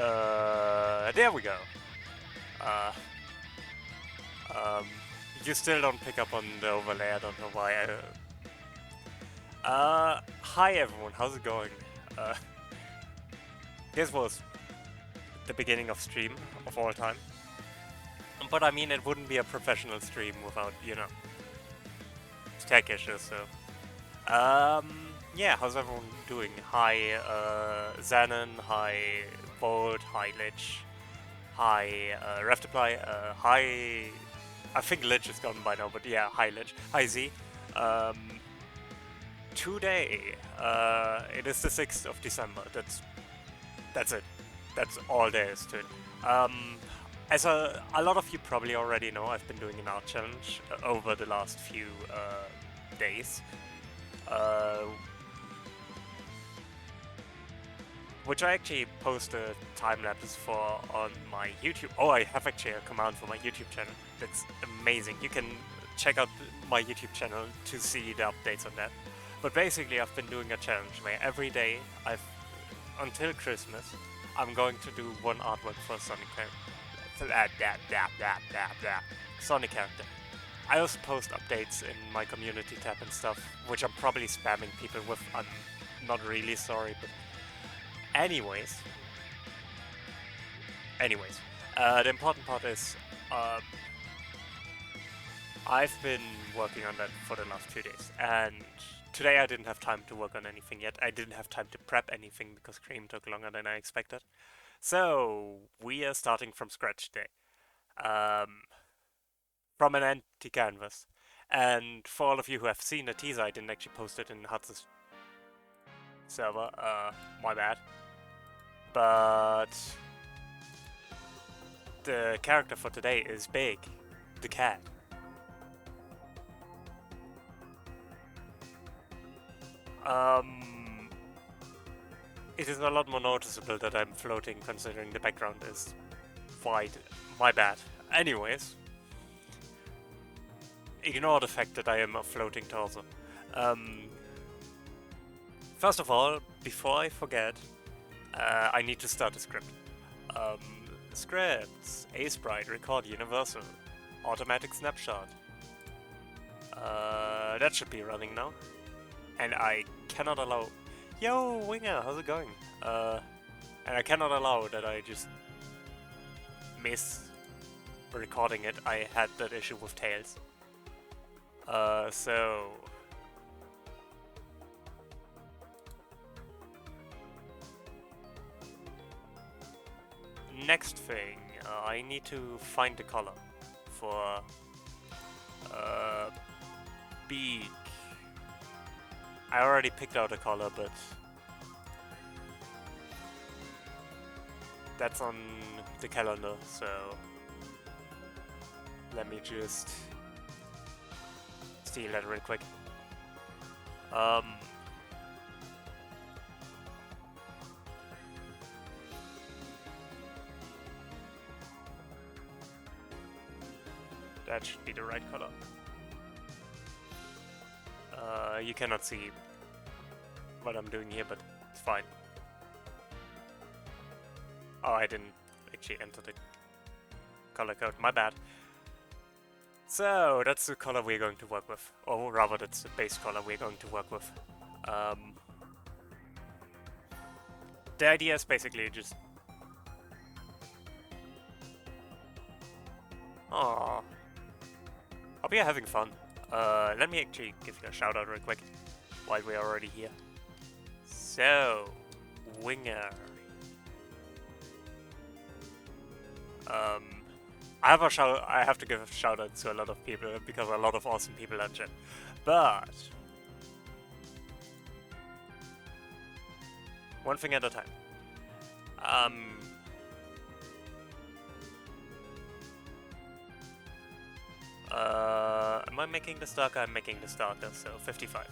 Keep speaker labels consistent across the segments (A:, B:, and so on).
A: There we go. Uh, um, you still don't pick up on the overlay, I don't know why. Hi everyone, how's it going? Uh, this was the beginning of stream of all time. But I mean, it wouldn't be a professional stream without, you know, tech issues, so. Yeah, how's everyone doing? Hi, Xanon, hi, Bolt, hi, Lich, hi, Reftaply, hi, I think Lich is gone by now, but yeah, hi, Lich, hi, Z. Today, it is the 6th of December, that's it. That's all there is to it. As a lot of you probably already know, I've been doing an art challenge over the last few days. Which I actually post a time lapse for on my YouTube. Oh, I have actually a command for my YouTube channel. That's amazing. You can check out my YouTube channel to see the updates on that. But basically, I've been doing a challenge where every day, until Christmas, I'm going to do one artwork for a Sonic character. Sonic character. I also post updates in my community tab and stuff, which I'm probably spamming people with. I'm not really sorry, but anyways, the important part is I've been working on that for the last 2 days, and today I didn't have time to work on anything yet. I didn't have time to prep anything because Cream took longer than I expected. So we are starting from scratch today, from an empty canvas. And for all of you who have seen the teaser, I didn't actually post it in Hutz's server. My bad. But the character for today is Big, the cat. It is a lot more noticeable that I'm floating considering the background is white. My bad. Anyways, ignore the fact that I am a floating torso. First of all, before I forget, I need to start a script. Scripts, A-Sprite, Record, Universal, Automatic Snapshot. That should be running now. And I cannot allow... Yo, Winger, how's it going? And I cannot allow that I just miss recording it. I had that issue with Tails. So... Next thing, I need to find the color for Beak. I already picked out a color, but that's on the calendar, so let me just steal that real quick. That should be the right color. You cannot see what I'm doing here, but it's fine. Oh, I didn't actually enter the color code, my bad. So, that's the color we're going to work with. Or rather, that's the base color we're going to work with. The idea is basically just... Aww. Hope you're having fun. Let me actually give you a shout out real quick while we're already here. So, Winger. I have to give a shout out to a lot of people because a lot of awesome people are chat. But one thing at a time. Am I making this darker? I'm making this darker, so 55.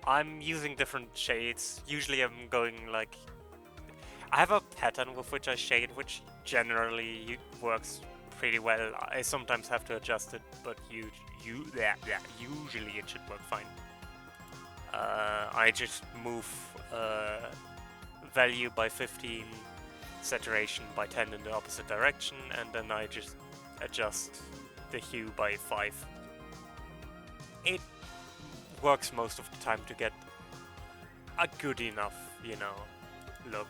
A: I'm using different shades. Usually I'm going like... I have a pattern with which I shade, which generally works pretty well. I sometimes have to adjust it, but usually it should work fine. I just move value by 15, saturation by 10 in the opposite direction, and then I just adjust the hue by 5. It works most of the time to get a good enough, you know, look.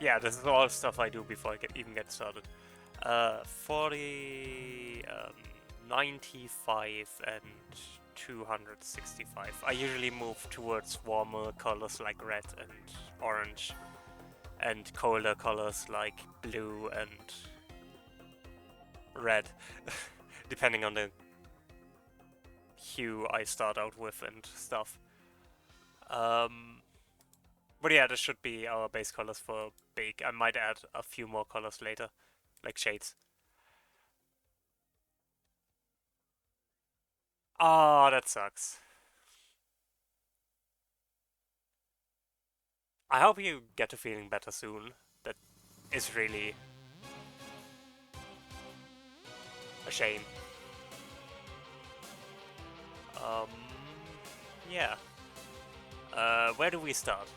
A: Yeah, this is all stuff I do before I even get started. 40, 95, and 265. I usually move towards warmer colors like red and orange, and colder colors like blue and red, depending on the hue I start out with and stuff. But yeah, this should be our base colors for big. I might add a few more colors later, like shades. Oh, that sucks. I hope you get to feeling better soon. That is really a shame. Yeah. Where do we start?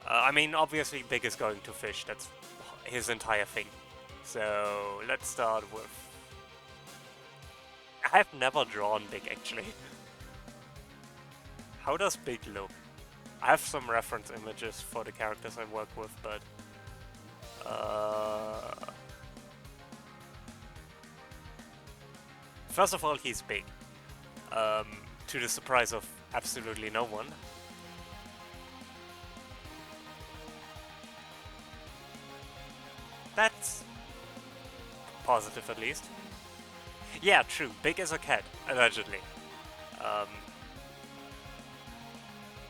A: I mean, obviously Big is going to fish, that's his entire thing. So, let's start with... I have never drawn Big, actually. How does Big look? I have some reference images for the characters I work with, but... First of all, he's big. To the surprise of absolutely no one. That's positive, at least. Yeah, true. Big as a cat, allegedly.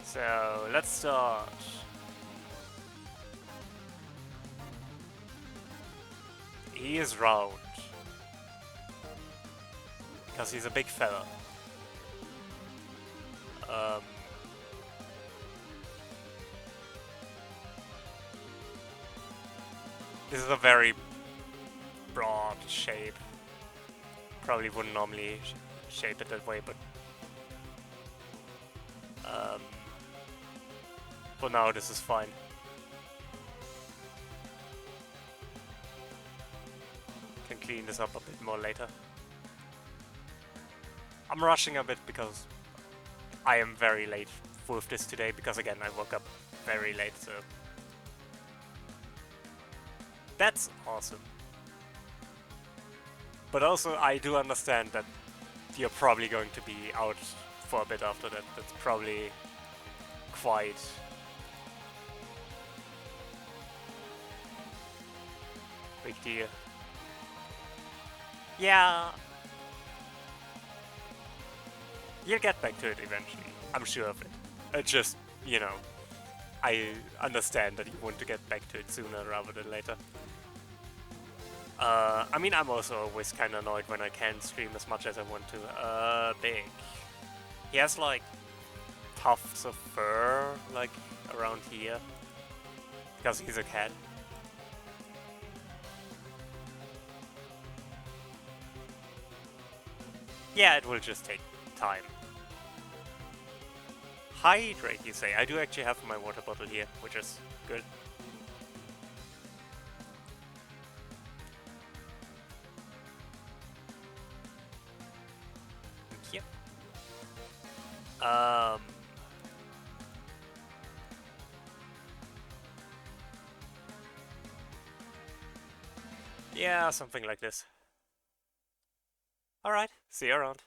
A: So, let's start. He is round. Because he's a big fella. This is a very broad shape. Probably wouldn't normally shape it that way, but for now this is fine. Can clean this up a bit more later. I'm rushing a bit because I am very late with this today, because again I woke up very late, so that's awesome. But also I do understand that you're probably going to be out for a bit after that. That's probably quite big deal. Yeah. You'll get back to it eventually. I'm sure of it. It's just, you know, I understand that you want to get back to it sooner rather than later. I mean, I'm also always kind of annoyed when I can't stream as much as I want to. Big. He has, like, tufts of fur, like, around here. Because he's a cat. Yeah, it will just take time. Hydrate, you say? I do actually have my water bottle here, which is good. Yep. Yeah, something like this. Alright, see you around.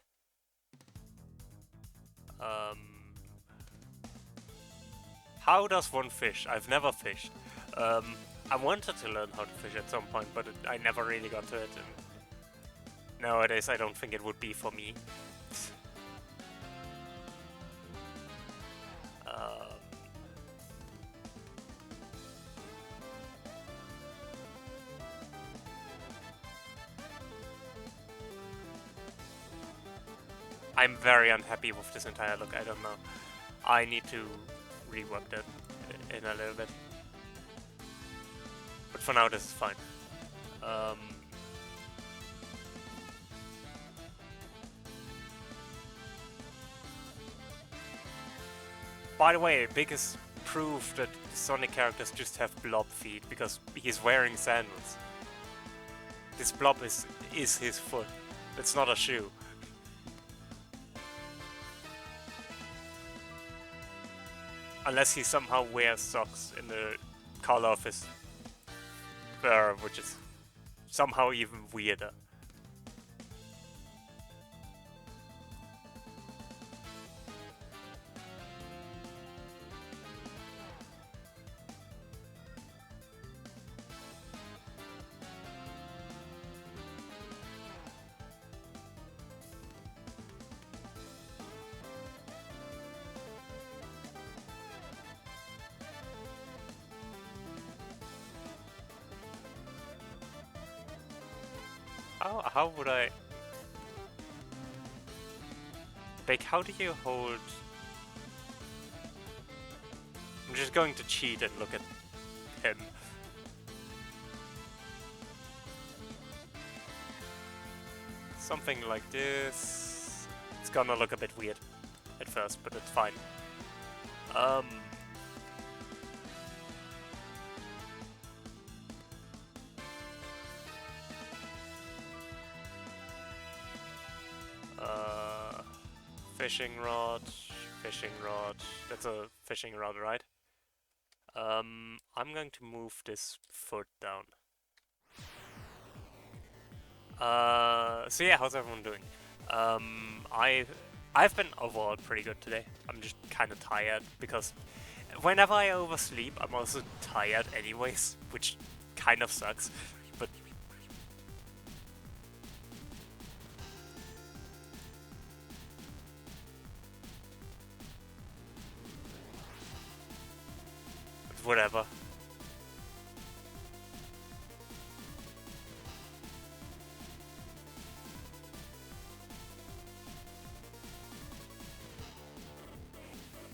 A: How does one fish? I've never fished. I wanted to learn how to fish at some point, but I never really got to it. And nowadays, I don't think it would be for me. I'm very unhappy with this entire look. I don't know. I need to rework that in a little bit. But for now, this is fine. Um, by the way, biggest proof that Sonic characters just have blob feet because he's wearing sandals. This blob is his foot. It's not a shoe. Unless he somehow wears socks in the color of his fur, which is somehow even weirder. How would I... Like, how do you hold... I'm just going to cheat and look at him. Something like this. It's gonna look a bit weird at first, but it's fine. Fishing rod, fishing rod. That's a fishing rod, right? I'm going to move this foot down. So yeah, how's everyone doing? I've been overall pretty good today. I'm just kind of tired because whenever I oversleep, I'm also tired anyways, which kind of sucks. But whatever.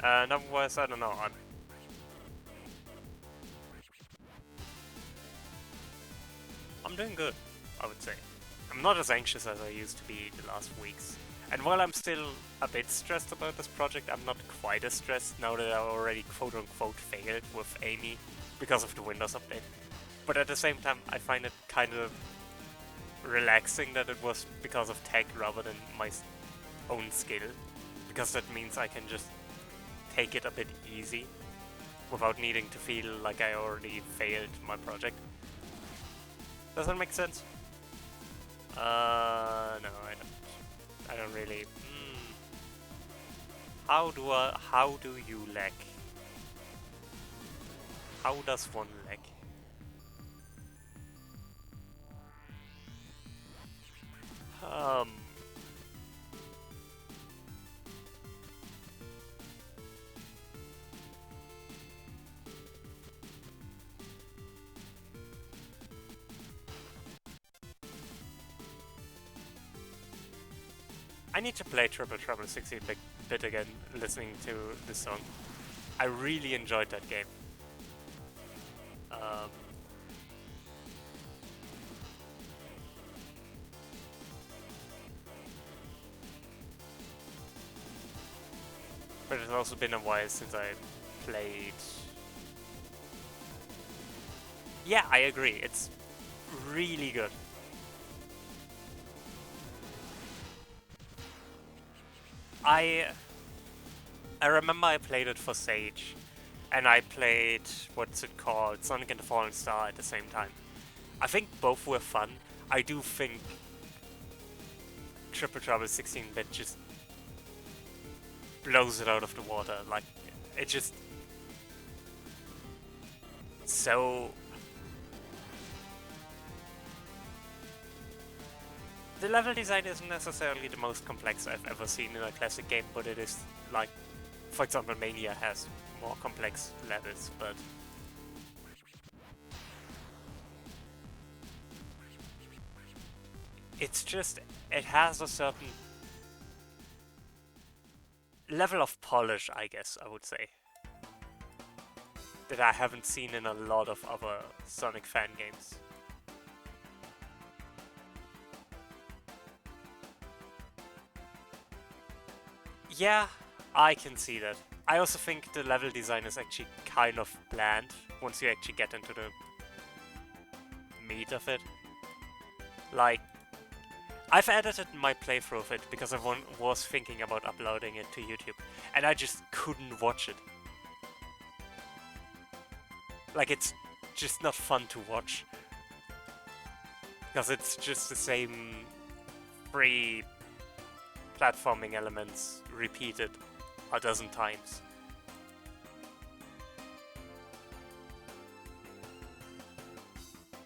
A: Otherwise, I don't know. I'm doing good, I would say. I'm not as anxious as I used to be the last weeks. And while I'm still a bit stressed about this project, I'm not quite as stressed now that I already quote-unquote failed with Amy because of the Windows update. But at the same time, I find it kind of relaxing that it was because of tech rather than my own skill, because that means I can just take it a bit easy without needing to feel like I already failed my project. Does that make sense? No, I don't. I don't really. How do you lag? How does one lag? I need to play Triple Trouble 16-bit again, listening to this song. I really enjoyed that game. But it's also been a while since I played... Yeah, I agree. It's really good. I remember I played it for Sage, and I played, what's it called, Sonic and the Fallen Star at the same time. I think both were fun. I do think Triple Trouble 16-bit just blows it out of the water. Like, it just... so... The level design isn't necessarily the most complex I've ever seen in a classic game, but it is, like, for example, Mania has more complex levels, but... It's just, it has a certain level of polish, I guess I would say, that I haven't seen in a lot of other Sonic fan games. Yeah, I can see that. I also think the level design is actually kind of bland once you actually get into the meat of it. Like, I've edited my playthrough of it because I was thinking about uploading it to YouTube, and I just couldn't watch it. Like, it's just not fun to watch. Because it's just the same three platforming elements repeated a dozen times.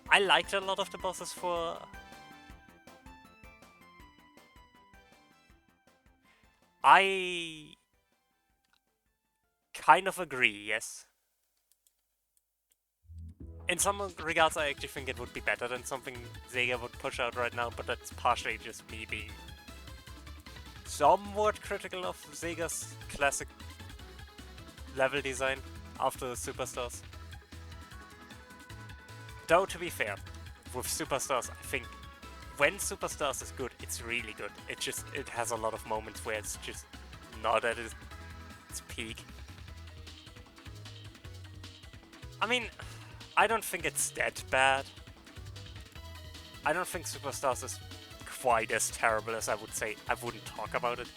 A: I liked a lot of the bosses for... I kind of agree, yes. In some regards, I actually think it would be better than something Sega would push out right now, but that's partially just me being somewhat critical of Sega's classic level design after Superstars. Though, to be fair, with Superstars, I think when Superstars is good, it's really good. It has a lot of moments where it's just not at its peak. I mean, I don't think it's that bad. I don't think Superstars is quite as terrible as I would say. I wouldn't talk about it,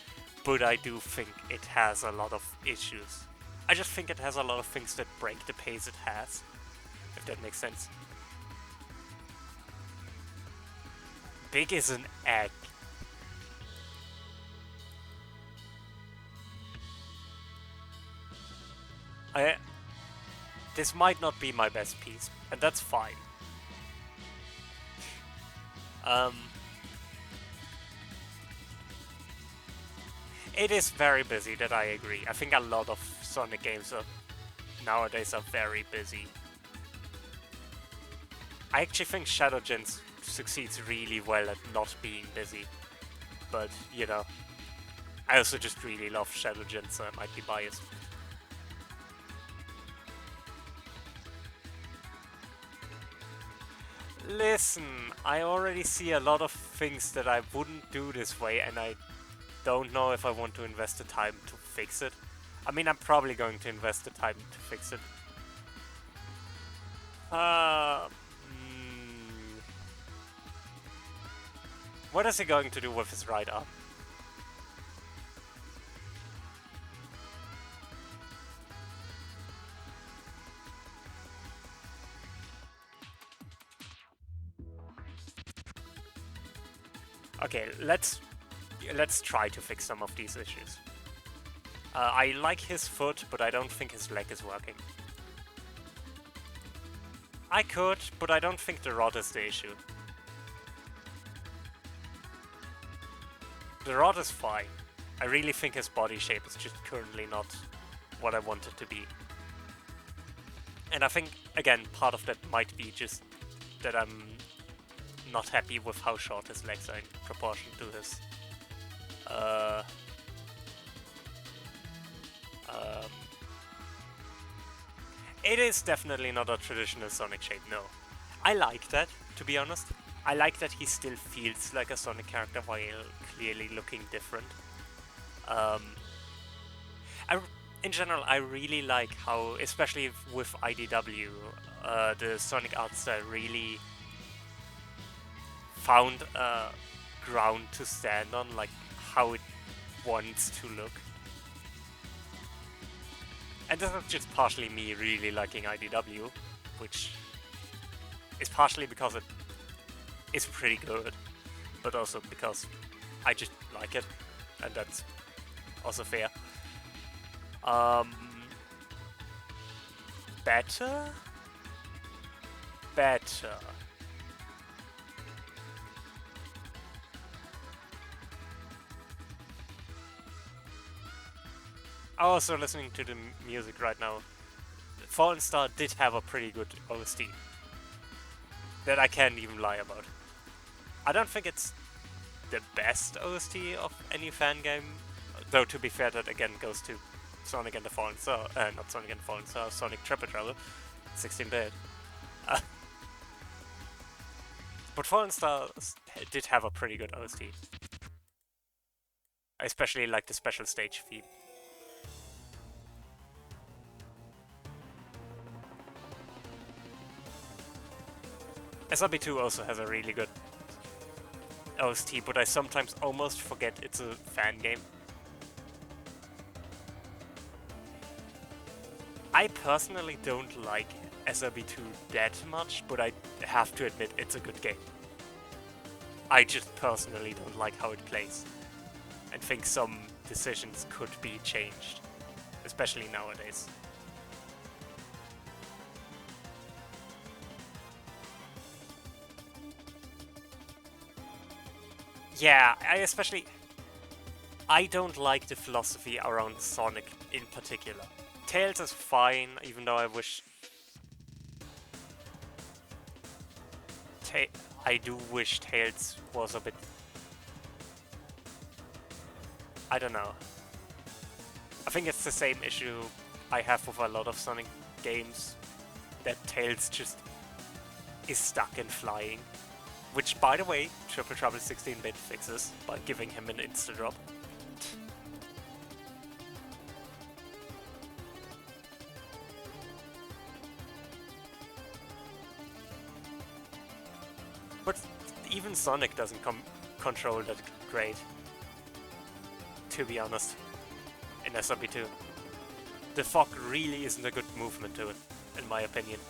A: but I do think it has a lot of issues. I just think it has a lot of things that break the pace it has, if that makes sense. Big is an egg. This might not be my best piece, and that's fine. It is very busy, that I agree. I think a lot of Sonic games nowadays are very busy. I actually think Shadow Gens succeeds really well at not being busy. But, you know, I also just really love Shadow Gens, so I might be biased. Listen, I already see a lot of things that I wouldn't do this way, and I don't know if I want to invest the time to fix it. I mean, I'm probably going to invest the time to fix it. What is he going to do with his right arm? Okay, let's try to fix some of these issues. I like his foot, but I don't think his leg is working. I could, but I don't think the rod is the issue. The rod is fine. I really think his body shape is just currently not what I want it to be. And I think, again, part of that might be just that I'm not happy with how short his legs are in proportion to his it is definitely not a traditional Sonic shape, no. I like that, to be honest. I like that he still feels like a Sonic character while clearly looking different. In general, I really like how, especially with IDW, the Sonic art style really found a ground to stand on, like how it wants to look. And this is just partially me really liking IDW, which is partially because it is pretty good, but also because I just like it, and that's also fair. Better? Better. I'm also listening to the music right now. Fallen Star did have a pretty good OST that I can't even lie about. I don't think it's the best OST of any fan game Though to be fair, that again goes to Sonic and the Fallen Star, not Sonic and the Fallen Star, Sonic Triple Trouble, 16-bit. But Fallen Star did have a pretty good OST. I especially like the special stage theme. SRB2 also has a really good OST, but I sometimes almost forget it's a fan game. I personally don't like SRB2 that much, but I have to admit it's a good game. I just personally don't like how it plays, and think some decisions could be changed, especially nowadays. Yeah, I don't like the philosophy around Sonic in particular. Tails is fine, even though I wish... I do wish Tails was a bit... I don't know. I think it's the same issue I have with a lot of Sonic games, that Tails just is stuck in flying. Which, by the way, Triple Trouble 16-bit fixes by giving him an insta-drop. But even Sonic doesn't control that great, to be honest, in SRB2. The fog really isn't a good movement to it, in my opinion.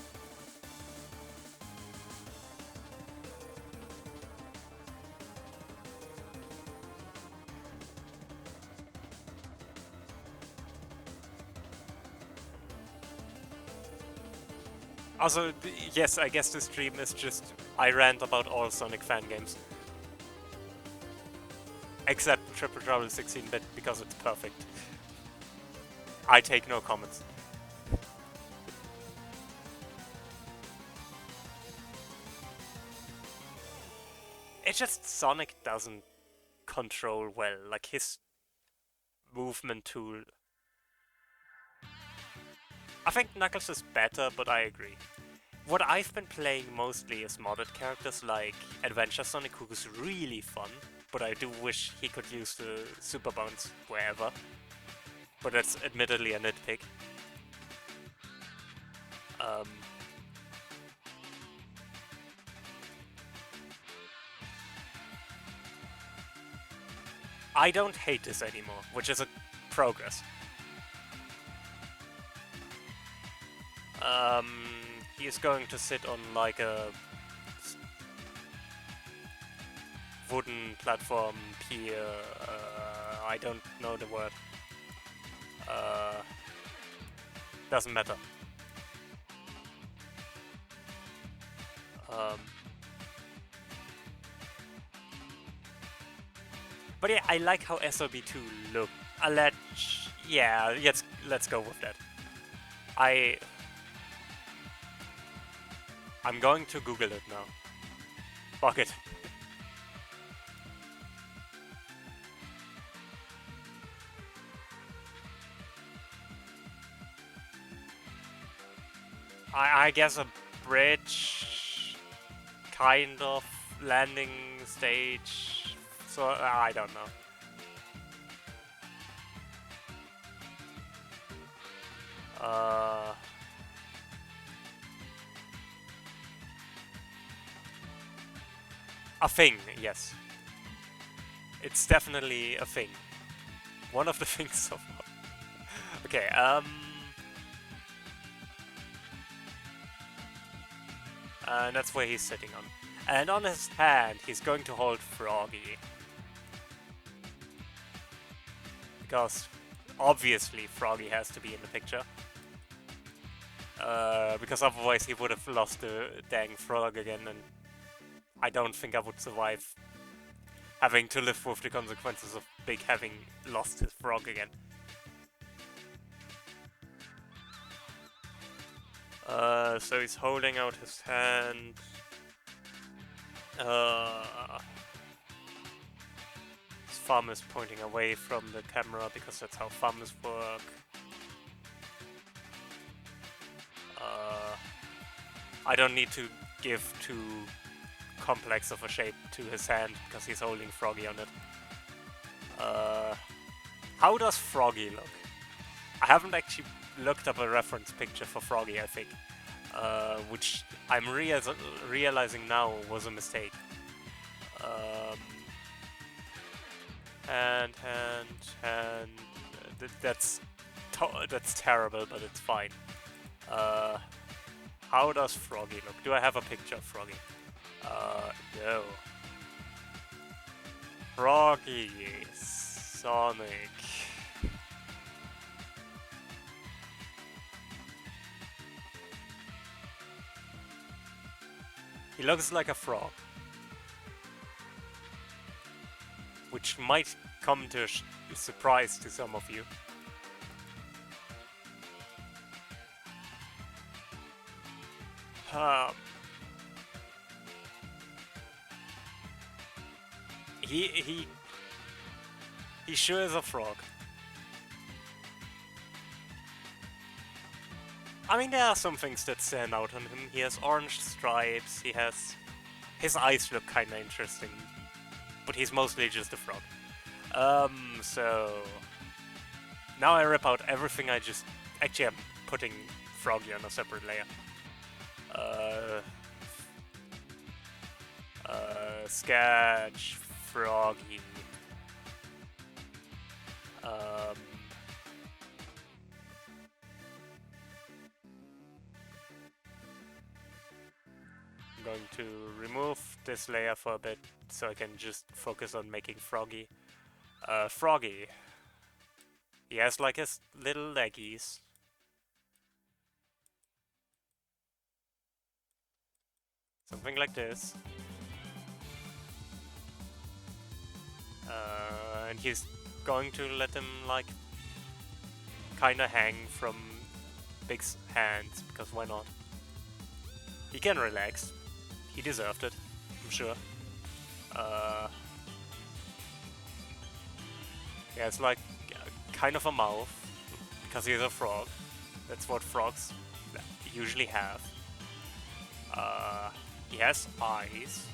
A: Also, yes, I guess this stream is just... I rant about all Sonic fan games. Except Triple Trouble 16-bit, because it's perfect. I take no comments. It's just Sonic doesn't control well, like his movement tool. I think Knuckles is better, but I agree. What I've been playing mostly is modded characters like Adventure Sonic, who's really fun, but I do wish he could use the Super Bounce wherever. But that's admittedly a nitpick. I don't hate this anymore, which is a progress. He's going to sit on like a wooden platform pier. I don't know the word. Doesn't matter. But yeah, I like how SRB2 look. Yeah, let's go with that. I'm going to Google it now. Fuck it. I guess a bridge, kind of landing stage. So I don't know. A thing, yes. It's definitely a thing. One of the things so far. Okay, and that's where he's sitting on. And on his hand, he's going to hold Froggy. Because, obviously, Froggy has to be in the picture. Because otherwise he would have lost the dang frog again, and I don't think I would survive having to live with the consequences of Big having lost his frog again. So he's holding out his hand. His thumb is pointing away from the camera because that's how thumbs work. I don't need to give too complex of a shape to his hand because he's holding Froggy on it. How does Froggy look? I haven't actually looked up a reference picture for Froggy, I think. Which I'm realizing now was a mistake. And that's terrible, but it's fine. How does Froggy look? Do I have a picture of Froggy? No. Froggy, Sonic. He looks like a frog. Which might come to a surprise to some of you. He sure is a frog. I mean, there are some things that stand out on him. He has orange stripes, his eyes look kinda interesting, but he's mostly just a frog. So... Now I rip out everything Actually, I'm putting Froggy on a separate layer. Sketch, Froggy. I'm going to remove this layer for a bit so I can just focus on making Froggy. Froggy. He has like his little leggies. Something like this. And he's going to let him like kinda hang from Big's hands, because why not? He can relax. He deserved it, I'm sure. He has like kind of a mouth, because he's a frog. That's what frogs usually have. He has eyes.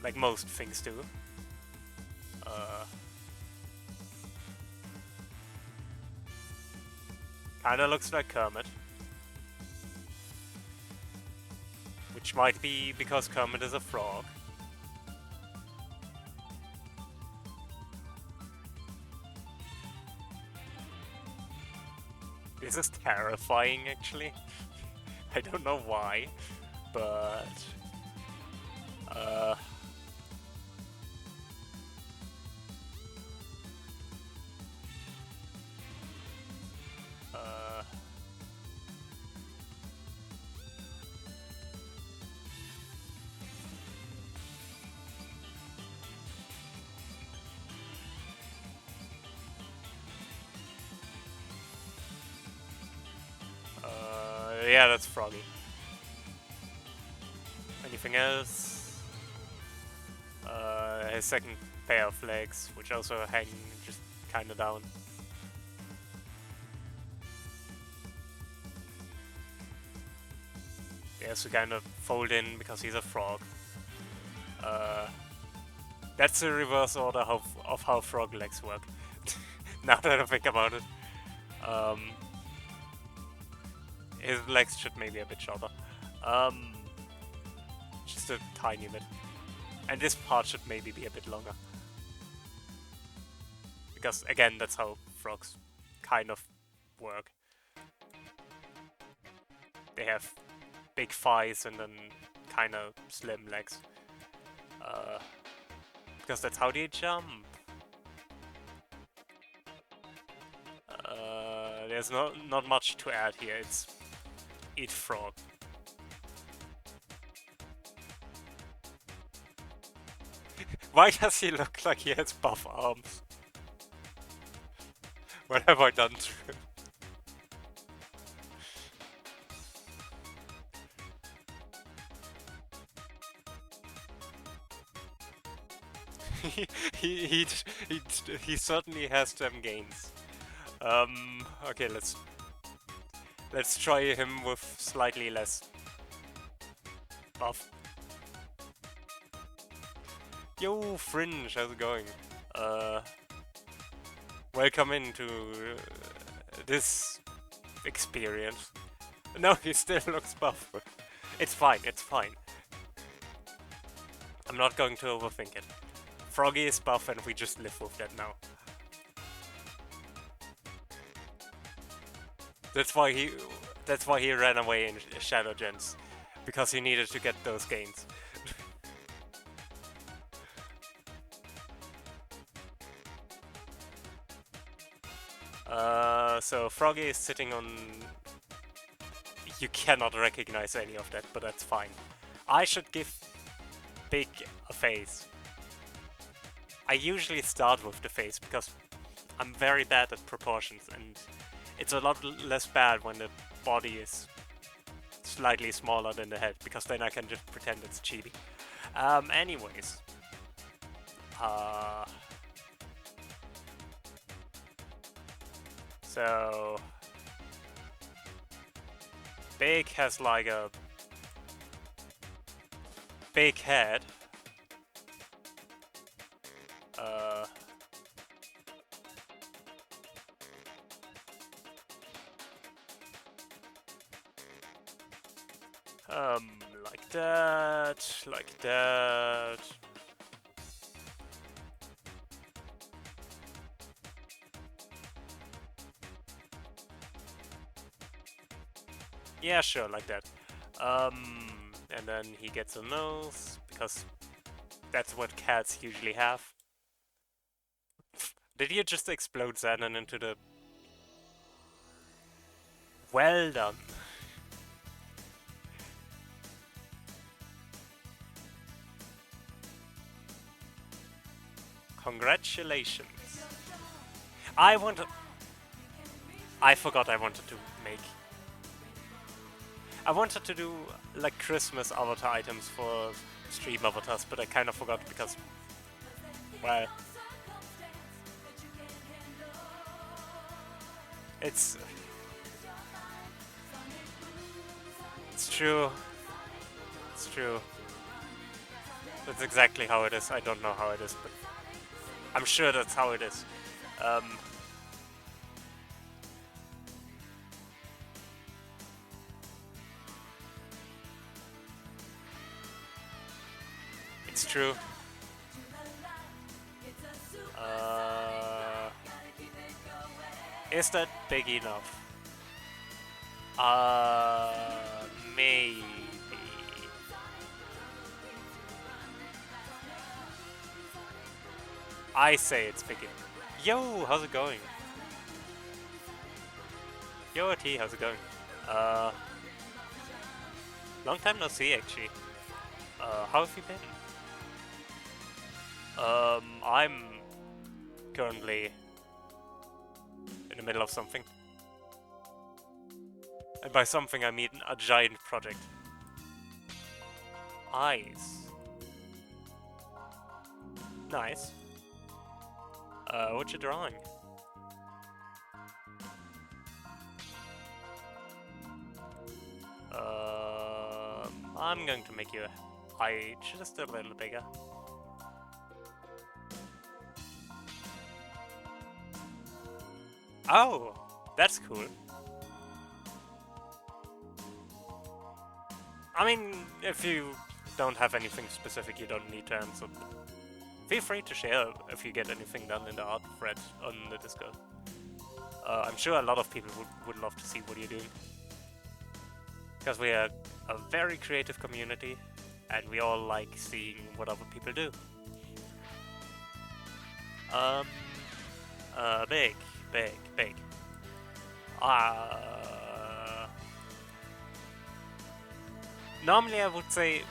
A: Like most things do. Kinda looks like Kermit. Which might be because Kermit is a frog. This is terrifying, actually. I don't know why, but... yeah, that's Froggy. Anything else? His second pair of legs, which also hang just kinda down. He has to kind of fold in because he's a frog. That's the reverse order of how frog legs work. Now that I think about it. His legs should maybe a bit shorter. Just a tiny bit. And this part should maybe be a bit longer. Because, again, that's how frogs kind of work. They have big thighs and then kind of slim legs. Because that's how they jump. There's not much to add here. It's eat frog. Why does he look like he has buff arms? What have I done to him? he certainly has them gains. Okay, let's try him with slightly less buff. Yo, Fringe, how's it going? Welcome into this experience. No, he still looks buff. It's fine, it's fine. I'm not going to overthink it. Froggy is buff and we just live with that now. That's why he ran away in Shadow Gens. Because he needed to get those gains. So Froggy is sitting on... You cannot recognize any of that, but that's fine. I should give Big a face. I usually start with the face because I'm very bad at proportions and it's a lot less bad when the body is slightly smaller than the head because then I can just pretend it's chibi. Anyways. So... Big has like a big head. Like that, like that. Yeah, sure, like that. And then he gets a nose, because that's what cats usually have. Did you just explode Xanon into the... Well done. Congratulations. I forgot I wanted to make... I wanted to do like Christmas avatar items for stream avatars, but I kind of forgot because, well, it's true. It's true. That's exactly how it is. I don't know how it is, but I'm sure that's how it is. It's true. Is that big enough? Maybe. I say it's big enough. Yo, how's it going? Yo, T, how's it going? Long time no see, actually. How have you been? I'm currently in the middle of something. And by something I mean a giant project. Eyes. Nice. What you drawing? I'm going to make your eye just a little bigger. Oh, that's cool. I mean, if you don't have anything specific, you don't need to answer. Feel free to share if you get anything done in the art thread on the Discord. I'm sure a lot of people would love to see what you're doing. Because we are a very creative community, and we all like seeing what other people do. Big. Normally I would say...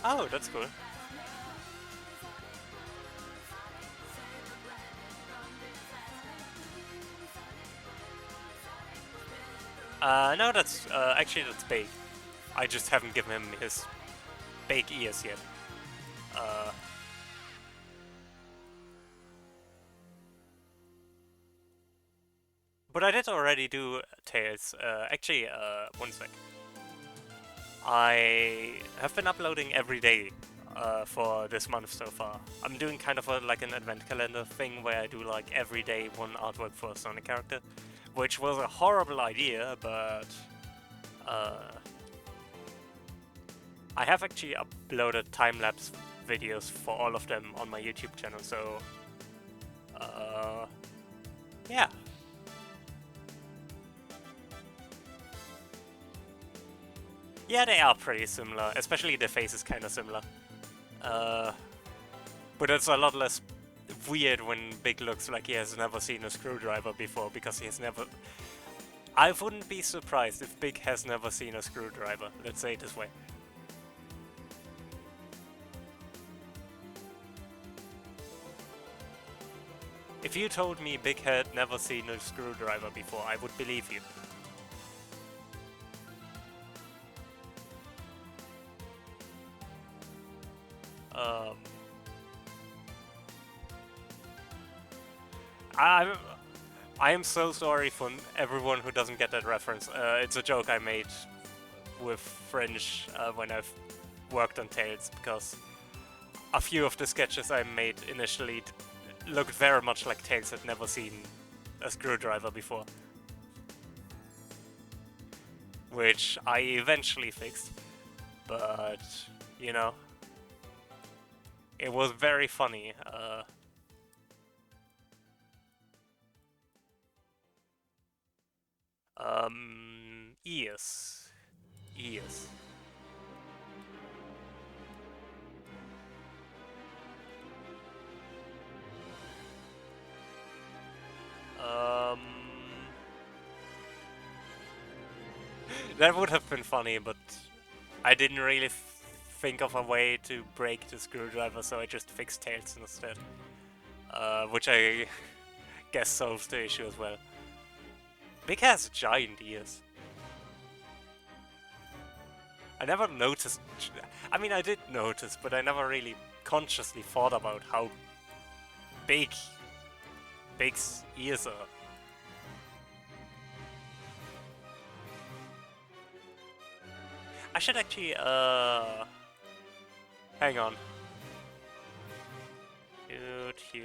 A: Oh, that's cool. No, that's actually that's big. I just haven't given him his big ears yet. But I did already do Tails. Actually, one sec. I have been uploading every day for this month so far. I'm doing kind of like an advent calendar thing where I do like every day one artwork for a Sonic character, which was a horrible idea, but I have actually uploaded time-lapse videos for all of them on my YouTube channel, so yeah. Yeah, they are pretty similar, especially the face is kind of similar. But it's a lot less weird when Big looks like he has never seen a screwdriver before, because he has never... I wouldn't be surprised if Big has never seen a screwdriver, let's say it this way. If you told me Big had never seen a screwdriver before, I would believe you. I am so sorry for everyone who doesn't get that reference. It's a joke I made with French when I've worked on Tails, because a few of the sketches I made initially looked very much like Tails had never seen a screwdriver before. Which I eventually fixed, but, you know, it was very funny. Ears. Ears. That would have been funny, but I didn't really think of a way to break the screwdriver, so I just fixed Tails instead. Which I guess solves the issue as well. Big has giant ears. I never noticed... I mean, I did notice, but I never really consciously thought about how big Big's ears are. I should actually, hang on. YouTube.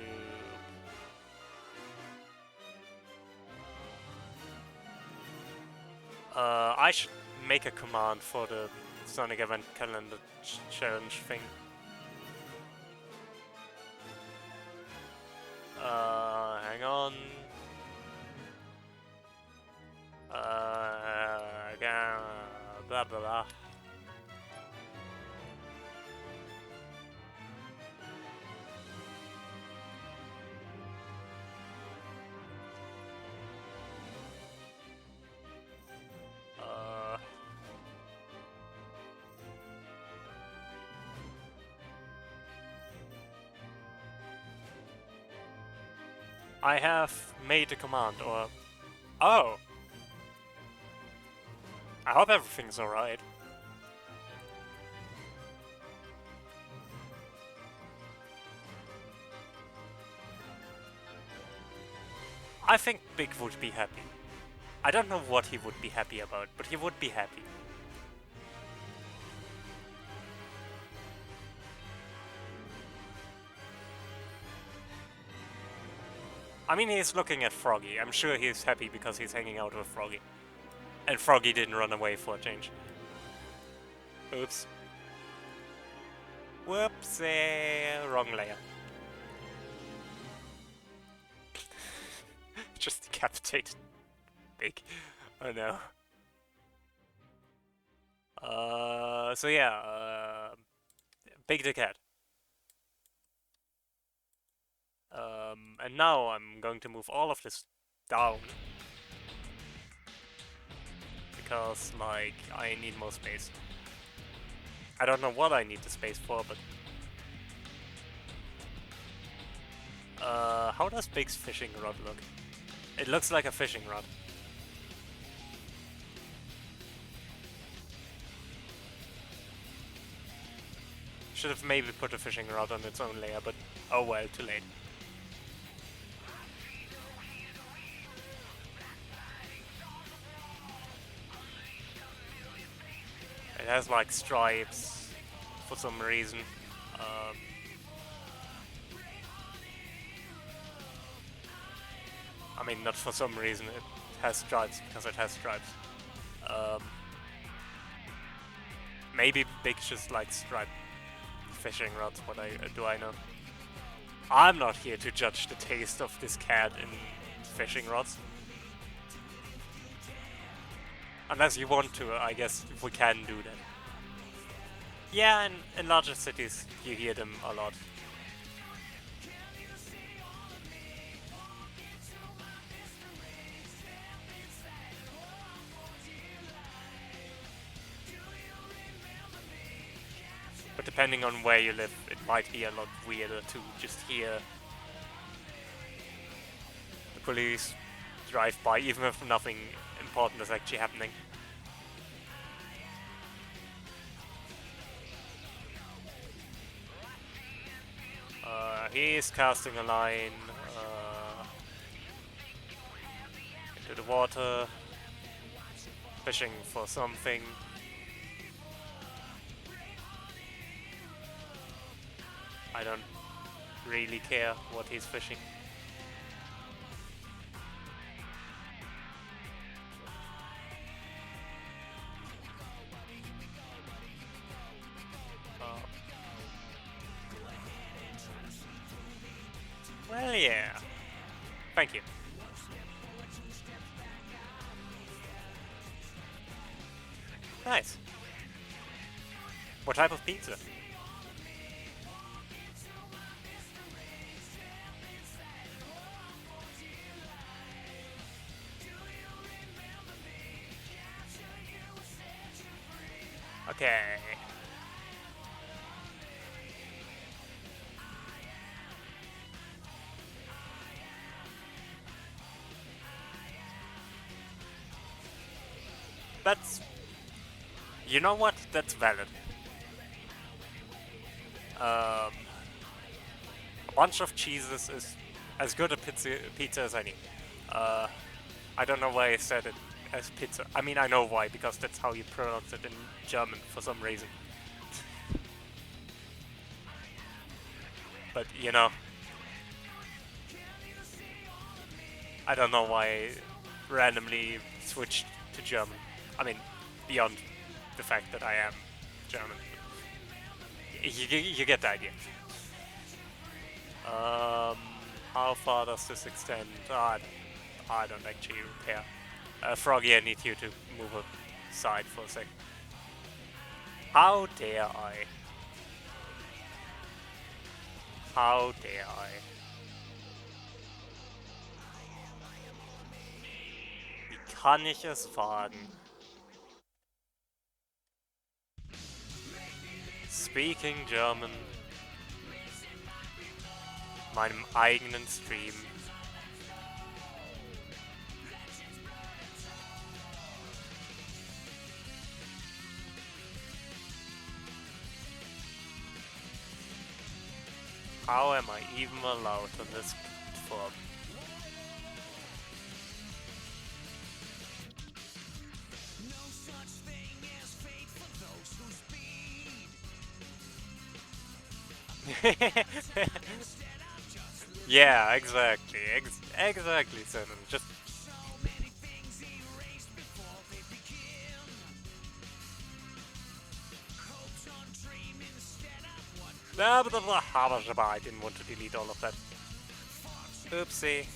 A: I should make a command for the Sonic Event Calendar Challenge thing. Hang on. Blah blah blah. I have made a command, or... Oh! I hope everything's alright. I think Big would be happy. I don't know what he would be happy about, but he would be happy. I mean, he's looking at Froggy. I'm sure he's happy because he's hanging out with Froggy. And Froggy didn't run away for a change. Oops. Whoops, wrong layer. Just decapitated Big. Oh no. So yeah, Big the Cat. And now I'm going to move all of this down. Because, like, I need more space. I don't know what I need the space for, but... how does Big's fishing rod look? It looks like a fishing rod. Should have maybe put a fishing rod on its own layer, but oh well, too late. It has like stripes for some reason. I mean, not for some reason, it has stripes because it has stripes. Maybe Big just like striped fishing rods, what do I know? I'm not here to judge the taste of this cat in fishing rods. Unless you want to, I guess we can do that. Yeah, in larger cities you hear them a lot. But depending on where you live, it might be a lot weirder to just hear the police drive by, even if nothing important is actually happening. He's casting a line into the water, fishing for something. I don't really care what he's fishing. Well, yeah. Thank you. Nice. What type of pizza? Okay. That's... You know what? That's valid. A bunch of cheeses is as good a pizza as any. I don't know why I said it as pizza. I mean, I know why, because that's how you pronounce it in German for some reason. But, you know, I don't know why I randomly switched to German. I mean, beyond the fact that I am German. You get the idea. How far does this extend? I don't actually care. Froggy, I need you to move aside for a sec. How dare I? How dare I? Wie kann ich es wagen? Speaking German. Meinem eigenen Stream. How am I even allowed on this platform? Yeah, exactly. Exactly, Senan. Just... I didn't want to delete all of that. Oopsie.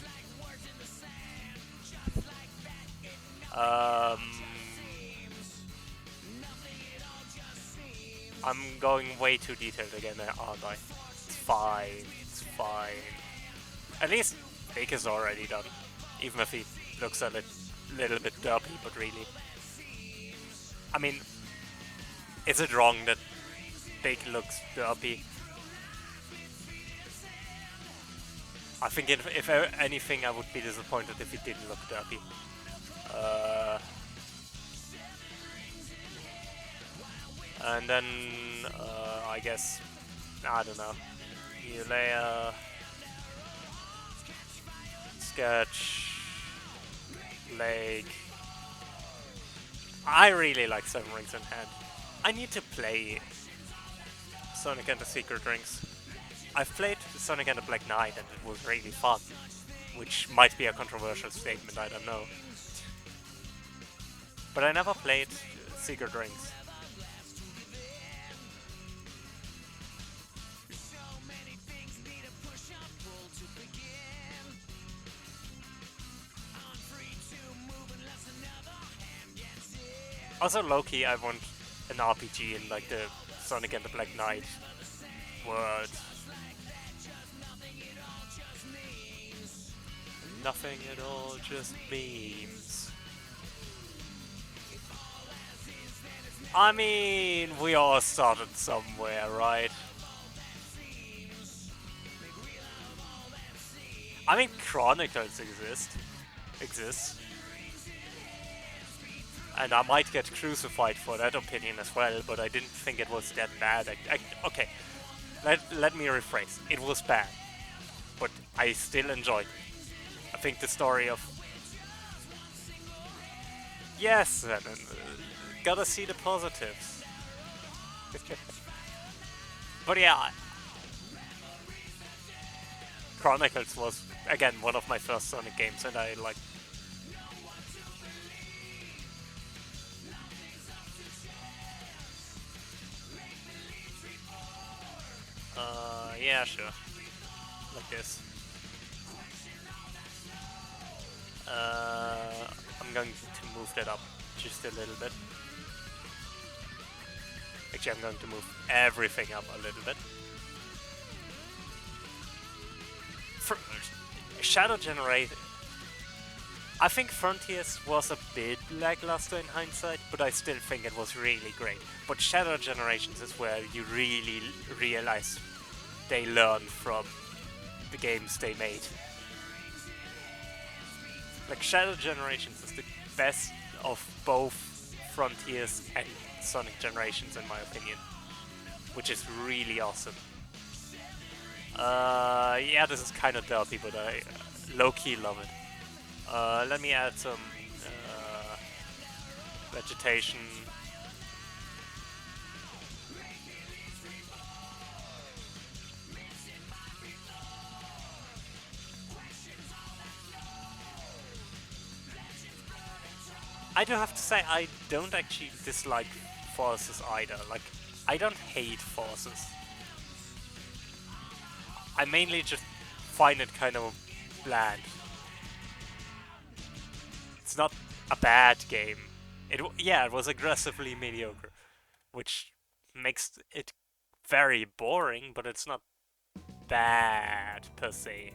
A: I'm going way too detailed again, aren't I? It's fine. It's fine. At least Bake is already done. Even if he looks a little bit derpy, but really. I mean, is it wrong that Bake looks derpy? I think if anything, I would be disappointed if he didn't look derpy. And then, I guess I don't know. Layer, Sketch, Lake. I really like Seven Rings in Hand. I need to play Sonic and the Secret Rings. I've played Sonic and the Black Knight and it was really fun. Which might be a controversial statement, I don't know. But I never played Secret Rings. Also, low-key, I want an RPG in like the Sonic and the Black Knight world. Nothing at all, just memes. I mean, we all started somewhere, right? I mean, Chronicles exists. And I might get crucified for that opinion as well, but I didn't think it was that bad. Okay, let me rephrase. It was bad, but I still enjoyed it. I think the story of... Yes, and gotta see the positives. But yeah, Chronicles was, again, one of my first Sonic games, and I like... yeah, sure. Like this. I'm going to move that up just a little bit. Actually, I'm going to move everything up a little bit. For Shadow Generate, I think Frontiers was a bit lackluster in hindsight, but I still think it was really great. But Shadow Generations is where you really realize they learned from the games they made. Like, Shadow Generations is the best of both Frontiers and Sonic Generations in my opinion, which is really awesome. Yeah, this is kind of derpy, but I low-key love it. Let me add some vegetation. I do have to say, I don't actually dislike forces either. Like, I don't hate forces. I mainly just find it kind of bland. It's not a bad game. It was aggressively mediocre, which makes it very boring, but it's not bad per se.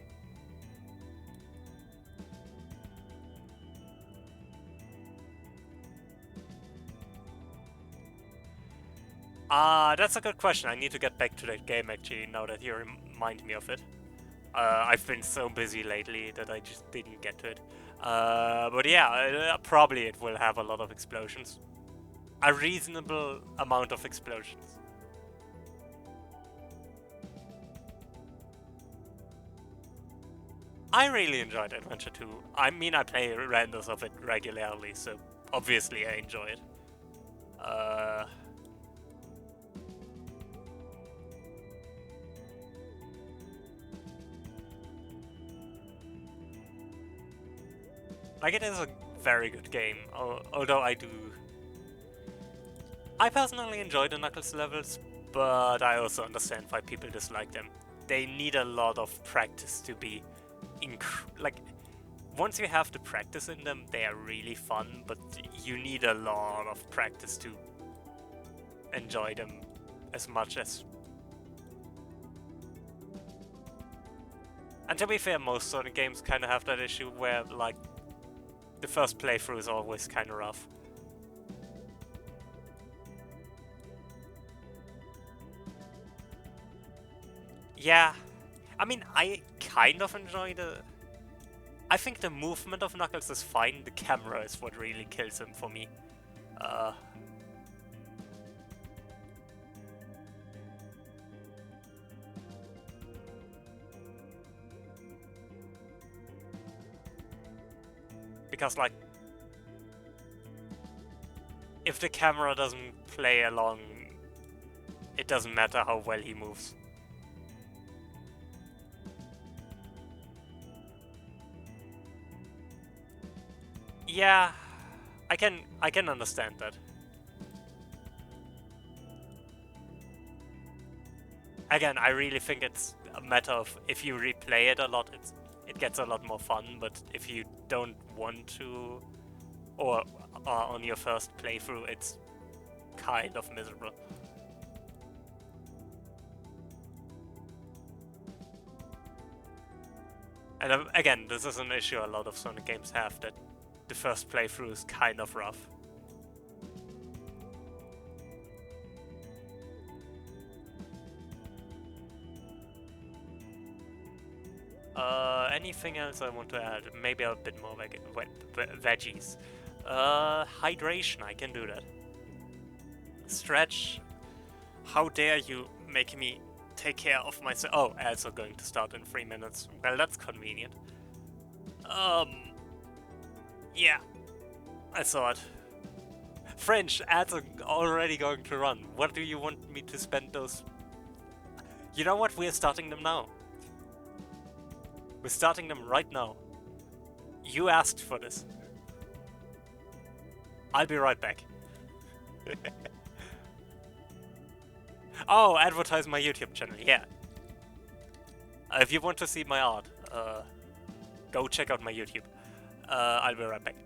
A: That's a good question. I need to get back to that game actually, now that you remind me of it. I've been so busy lately that I just didn't get to it. But yeah, probably it will have a lot of explosions. A reasonable amount of explosions. I really enjoyed Adventure 2. I mean, I play renders of it regularly, so obviously I enjoy it. Like, it is a very good game, although I personally enjoy the Knuckles levels, but I also understand why people dislike them. They need a lot of practice to be like, once you have the practice in them, they are really fun, but you need a lot of practice to enjoy them as much as... And to be fair, most Sonic games kind of have that issue where, like, the first playthrough is always kind of rough. Yeah, I mean, I kind of enjoy I think the movement of Knuckles is fine, the camera is what really kills him for me. because like if the camera doesn't play along, it doesn't matter how well he moves. Yeah, I can understand that. Again, I really think it's a matter of if you replay it a lot, it gets a lot more fun. But if you don't want to, or are on your first playthrough, it's kind of miserable. And again, this is an issue a lot of Sonic games have, that the first playthrough is kind of rough. Anything else I want to add? Maybe a bit more veggies. Hydration, I can do that. Stretch. How dare you make me take care of myself? Oh, ads are going to start in 3 minutes. Well, that's convenient. Yeah. I saw it. French, ads are already going to run. What do you want me to spend those... You know what? We're starting them now. We're starting them right now. You asked for this. I'll be right back. Oh, advertise my YouTube channel, yeah. If you want to see my art, go check out my YouTube. I'll be right back.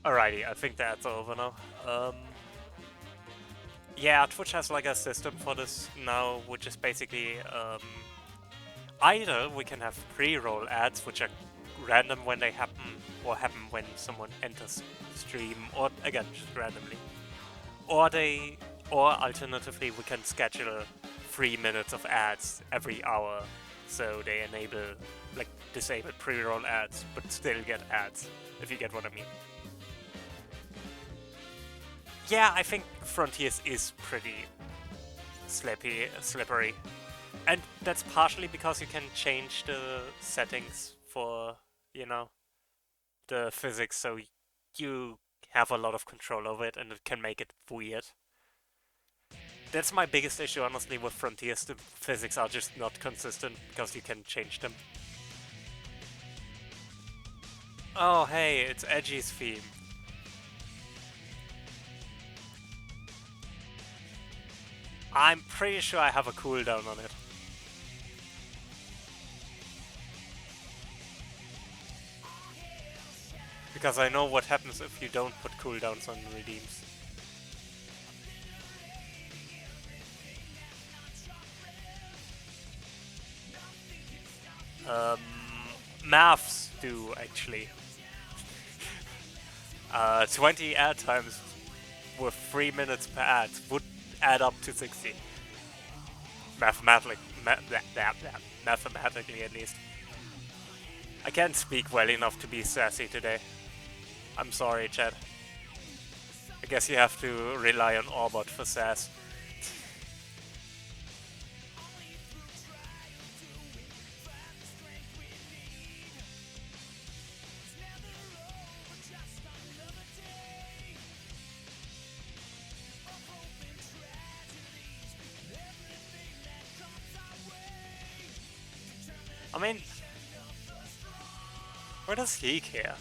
A: Alrighty, I think that's over now. Yeah, Twitch has like a system for this now, which is basically either we can have pre-roll ads, which are random when they happen, or happen when someone enters stream, or again just randomly, or alternatively we can schedule 3 minutes of ads every hour, so they like disable pre-roll ads, but still get ads, if you get what I mean. Yeah, I think Frontiers is pretty slippery. And that's partially because you can change the settings for, you know, the physics, so you have a lot of control over it, and it can make it weird. That's my biggest issue, honestly, with Frontiers. The physics are just not consistent because you can change them. Oh, hey, it's Edgy's theme. I'm pretty sure I have a cooldown on it. Because I know what happens if you don't put cooldowns on redeems. Maths do, actually. 20 ad times with 3 minutes per ad would add up to 60. Mathematically at least. I can't speak well enough to be sassy today. I'm sorry, Chad. I guess you have to rely on Orbot for sass. I mean, where does he care?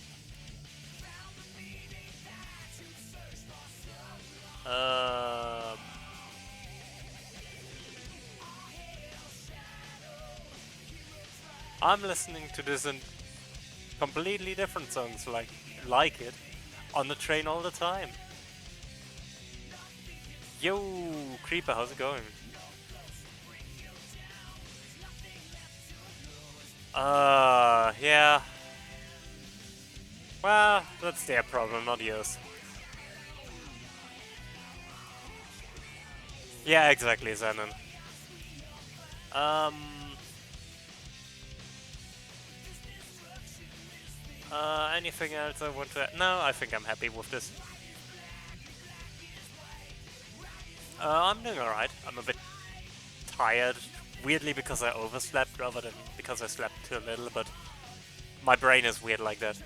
A: I'm listening to this in completely different songs like it on the train all the time. Yo, Creeper, how's it going? Yeah. Well, that's their problem, not yours. Yeah, exactly, Zenon. Anything else I want to add? No, I think I'm happy with this. I'm doing alright. I'm a bit tired, weirdly because I overslept rather than because I slept too little, but my brain is weird like that.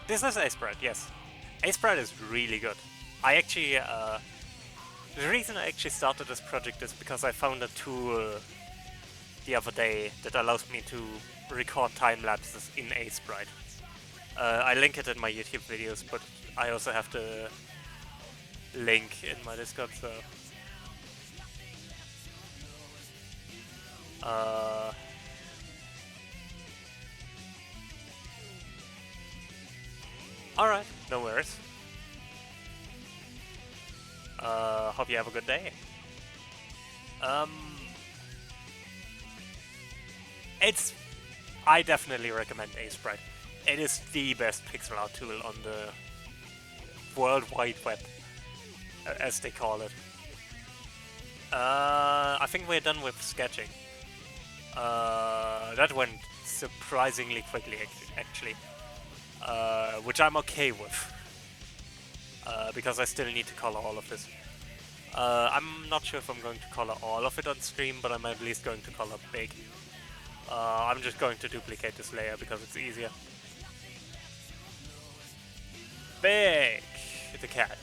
A: This is A-Spread, yes. A-Spread is really good. I actually, the reason I actually started this project is because I found a tool the other day that allows me to record time lapses in A-Sprite. I link it in my YouTube videos, but I also have the link in my Discord, so... Alright, no worries. Hope you have a good day. I definitely recommend A-Sprite. It is the best pixel art tool on the World Wide Web, as they call it. I think we're done with sketching. That went surprisingly quickly, actually. Which I'm okay with. Because I still need to color all of this. I'm not sure if I'm going to color all of it on stream, but I'm at least going to color big. I'm just going to duplicate this layer because it's easier. Big! The cat.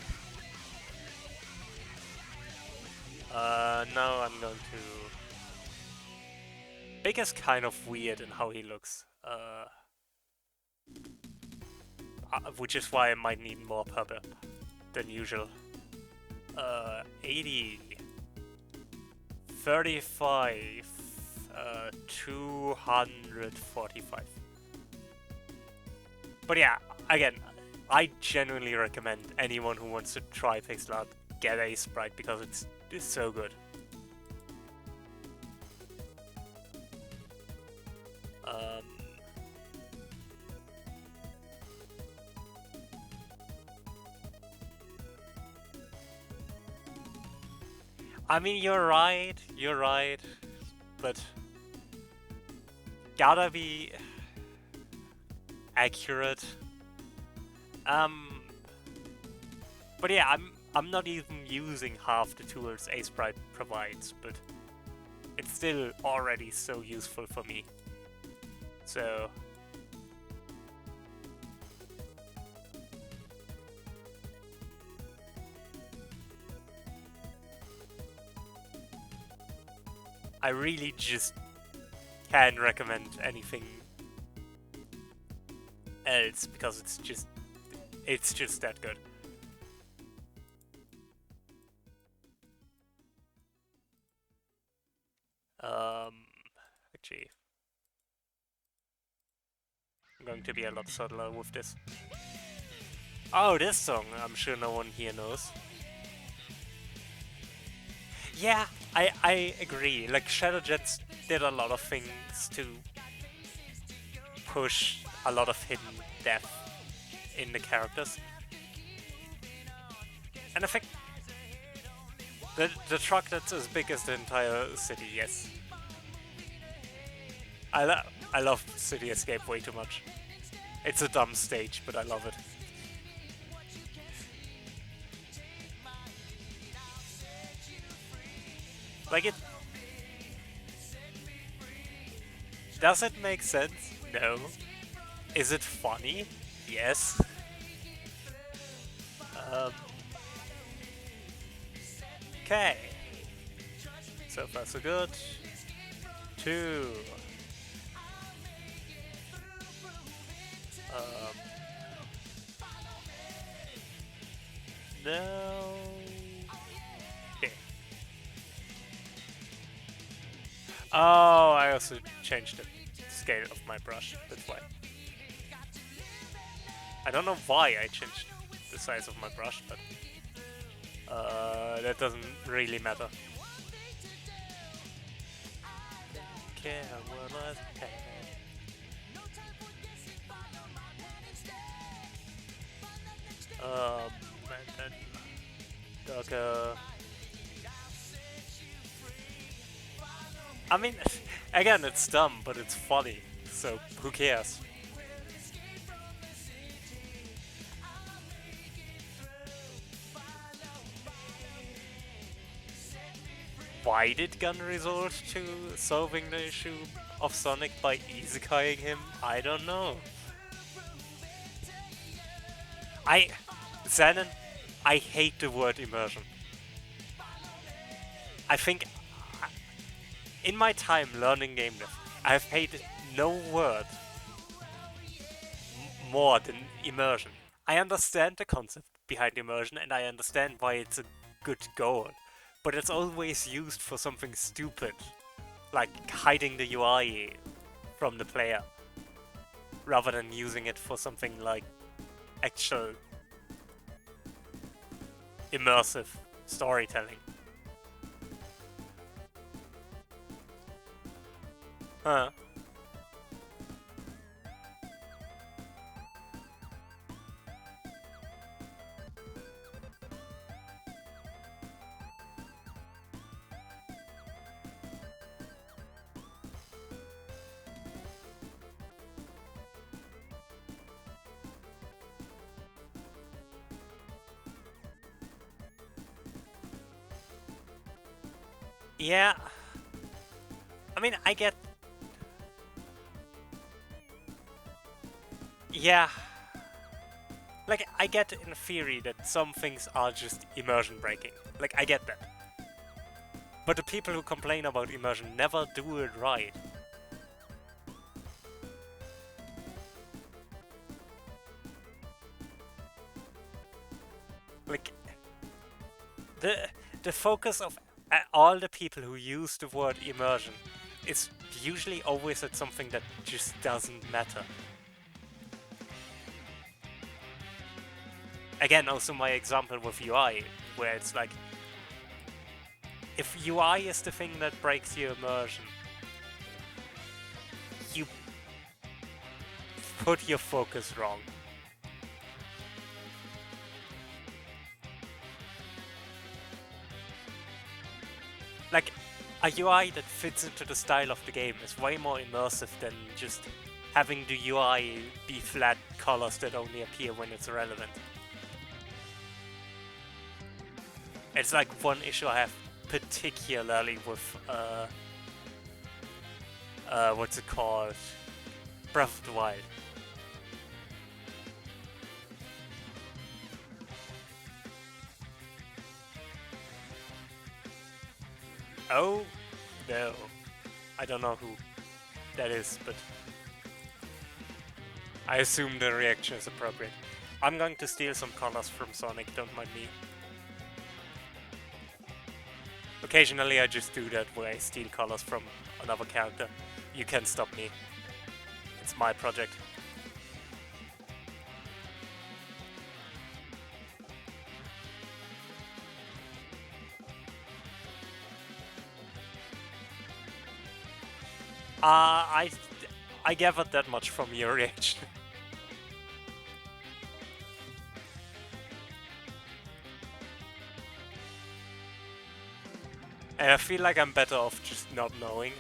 A: Now I'm going to... Big is kind of weird in how he looks. Which is why I might need more purple than usual. 80... 35... 245. But yeah, again, I genuinely recommend anyone who wants to try pixel art get a sprite because it's so good. Um, I mean, you're right, but gotta be accurate. But yeah, I'm not even using half the tools a sprite provides, but it's still already so useful for me. So I really just can't recommend anything else because it's just that good. Actually, I'm going to be a lot subtler with this. Oh, this song, I'm sure no one here knows. Yeah, I agree. Like, Shadow Jets did a lot of things to push a lot of hidden depth in the characters. And I think the truck that's as big as the entire city, yes. I love City Escape way too much. It's a dumb stage, but I love it. Like it... Does it make sense? No. Is it funny? Yes. Okay. So far so good. 2. No. Okay. Oh, I also changed the scale of my brush. That's why. I don't know why I changed the size of my brush, but that doesn't really matter. Care what I care. And then Docker. I mean, again, it's dumb, but it's funny, so who cares? Why did Gun resort to solving the issue of Sonic by isekaiing him? I don't know. Xenon, I hate the word immersion. I think in my time learning game dev, I have hated no word more than immersion. I understand the concept behind immersion and I understand why it's a good goal, but it's always used for something stupid, like hiding the UI from the player, rather than using it for something like actual immersive storytelling. Huh. Yeah. I mean, I get... Yeah. Like, I get in theory that some things are just immersion breaking. Like, I get that. But the people who complain about immersion never do it right. Like, the focus of all the people who use the word immersion is usually always at something that just doesn't matter. again, also my example with UI, where it's like, if UI is the thing that breaks your immersion, you put your focus wrong. Like, a UI that fits into the style of the game is way more immersive than just having the UI be flat colors that only appear when it's relevant. It's like one issue I have particularly with, what's it called? Breath of the Wild. Oh, no. I don't know who that is, but I assume the reaction is appropriate. I'm going to steal some colors from Sonic, don't mind me. Occasionally I just do that where I steal colors from another character. You can't stop me. It's my project. I gathered that much from your reaction. And I feel like I'm better off just not knowing.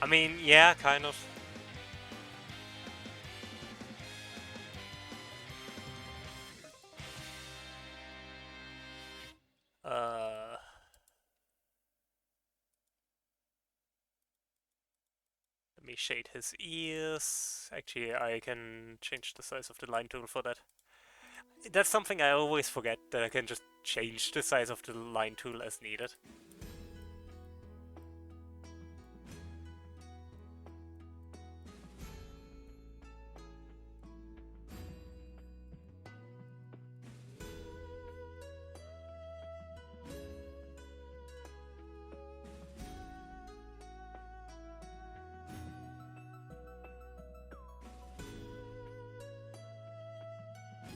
A: I mean, yeah, kind of. Let me shade his ears. Actually, I can change the size of the line tool for that. That's something I always forget, that I can just change the size of the line tool as needed.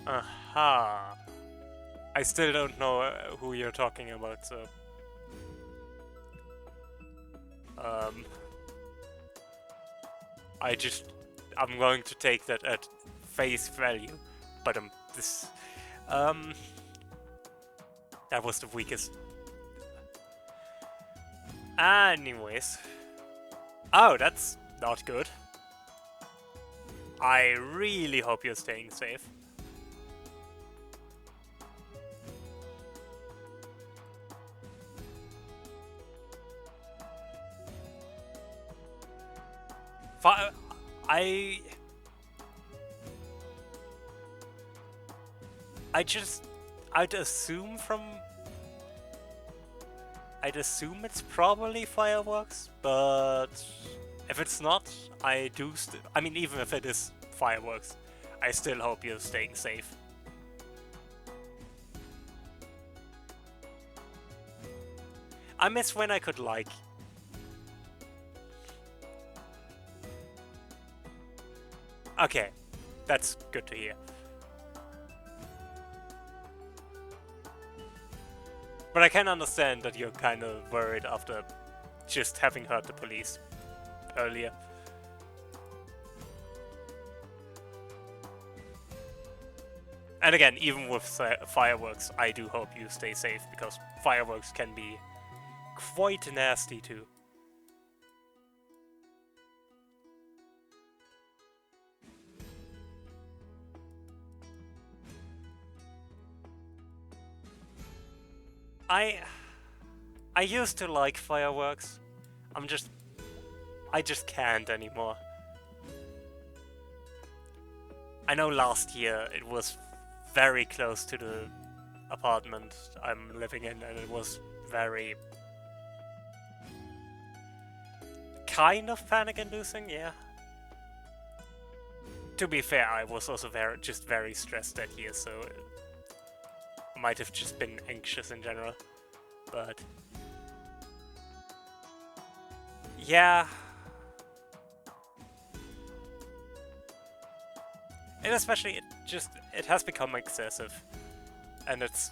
A: Aha. I still don't know who you're talking about, so... I'm going to take that at face value, but that was the weakest. Anyways. Oh, that's not good. I really hope you're staying safe. I'd assume it's probably fireworks, but if it's not, I mean, even if it is fireworks, I still hope you're staying safe. I miss when I could, like... Okay, that's good to hear. But I can understand that you're kind of worried after just having heard the police earlier. And again, even with fireworks, I do hope you stay safe, because fireworks can be quite nasty too. I used to like fireworks. I just can't anymore. I know last year it was very close to the apartment I'm living in, and it was very... kind of panic-inducing, yeah. To be fair, I was also just very stressed that year, so I might have just been anxious in general. But yeah, and especially it has become excessive, and it's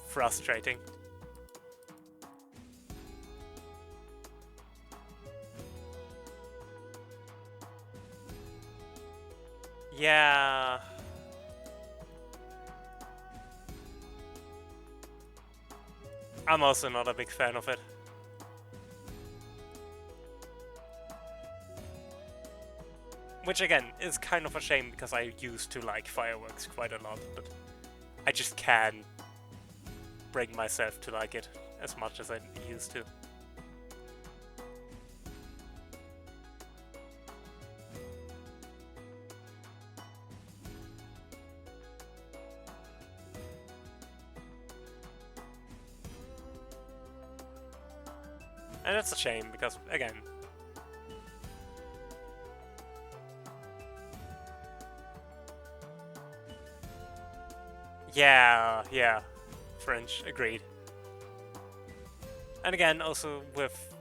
A: frustrating. Yeah. I'm also not a big fan of it. Which again is kind of a shame because I used to like fireworks quite a lot, but I just can't bring myself to like it as much as I used to. And it's a shame because, again, yeah, French, agreed. And again, also with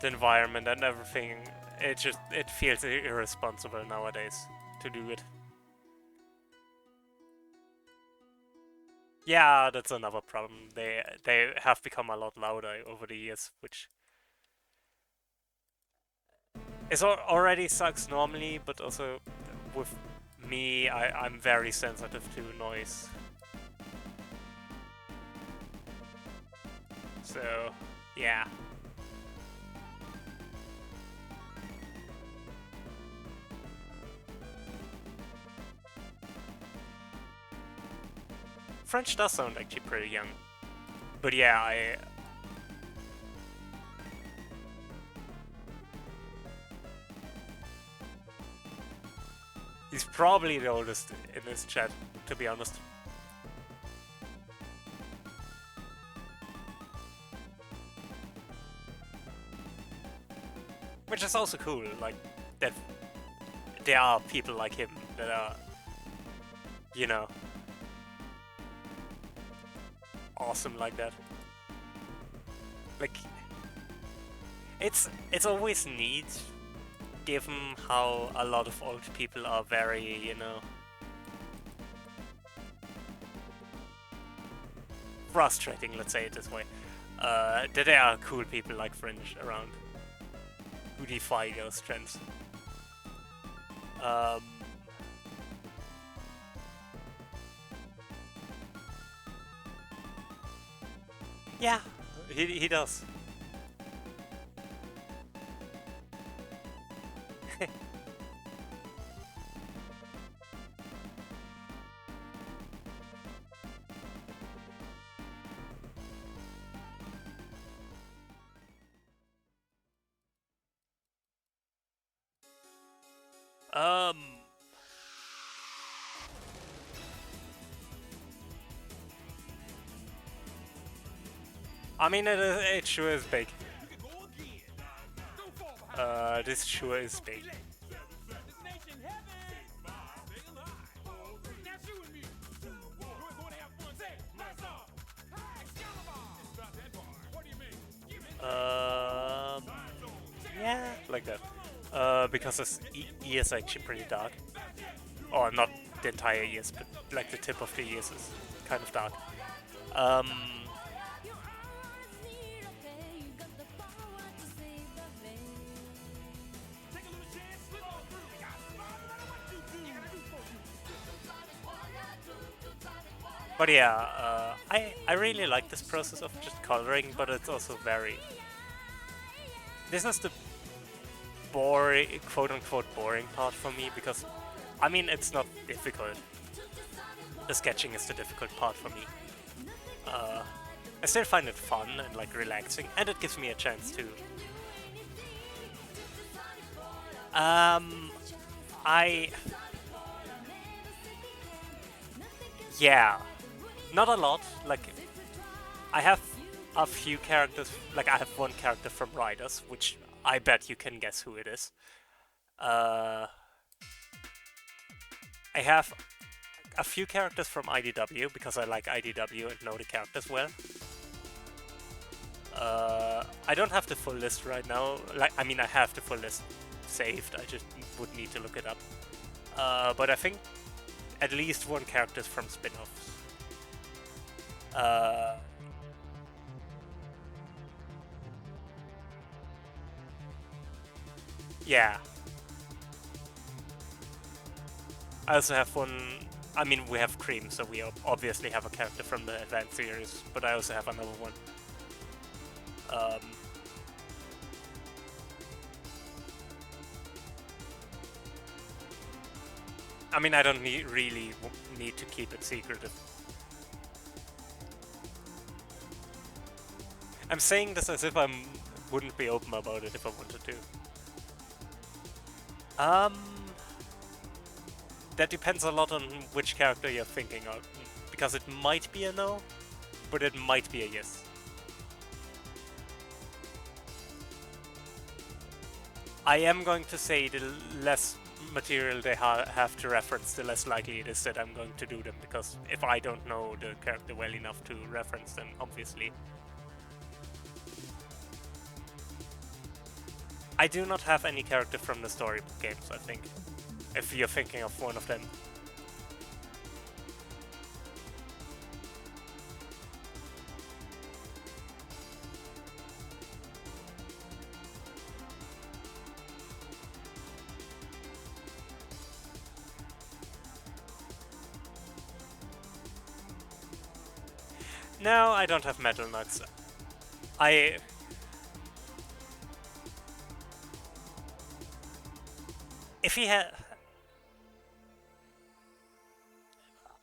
A: the environment and everything, it feels irresponsible nowadays to do it. Yeah, that's another problem. They have become a lot louder over the years, which is already sucks normally, but also with me, I'm very sensitive to noise. So, yeah. French does sound actually pretty young. But yeah, he's probably the oldest in this chat, to be honest. Which is also cool, like, that there are people like him that are, you know, awesome like that. Like, it's always neat, given how a lot of old people are very, you know, frustrating, let's say it this way. That there are cool people like Fringe around who defy those trends. Yeah, he does. I mean, it sure is big. This sure is big. Yeah, like that. Because his ear is actually pretty dark. Or not the entire ears, but like the tip of the ears is kind of dark. But yeah, I really like this process of just coloring, but it's also very... This is the boring, quote-unquote boring part for me, because, I mean, it's not difficult. The sketching is the difficult part for me. I still find it fun and, like, relaxing, and it gives me a chance to... Yeah. Not a lot, like, I have a few characters, like I have one character from Riders, which I bet you can guess who it is. I have a few characters from IDW because I like IDW and know the characters well. I don't have the full list right now. I mean, I have the full list saved. I just would need to look it up. But I think at least one character is from spin-offs. Yeah. I also have one. I mean, we have Cream, so we obviously have a character from the Advanced series, but I also have another one. I mean, I don't really need to keep it secretive. I'm saying this as if I wouldn't be open about it if I wanted to. That depends a lot on which character you're thinking of, because it might be a no, but it might be a yes. I am going to say the less material they have to reference, the less likely it is that I'm going to do them, because if I don't know the character well enough to reference them, obviously. I do not have any character from the storybook games, I think, if you're thinking of one of them. No, I don't have Metal Nuts. If he had...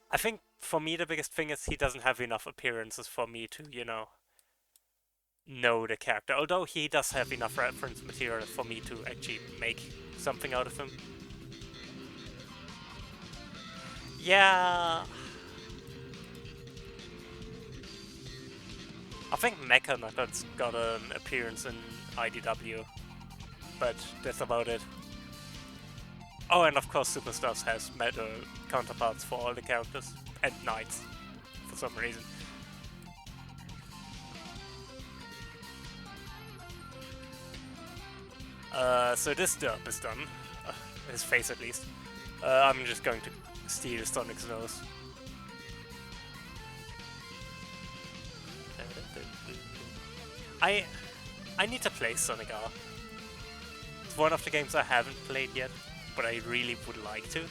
A: I think for me the biggest thing is he doesn't have enough appearances for me to, know the character. Although he does have enough reference material for me to actually make something out of him. Yeah... I think Mecha Nuggets got an appearance in IDW, but that's about it. Oh, and of course Superstars has metal counterparts for all the characters, and knights, for some reason. So this derp is done, his face at least. I'm just going to steal Sonic's nose. I need to play Sonic R. It's one of the games I haven't played yet, but I really would like to.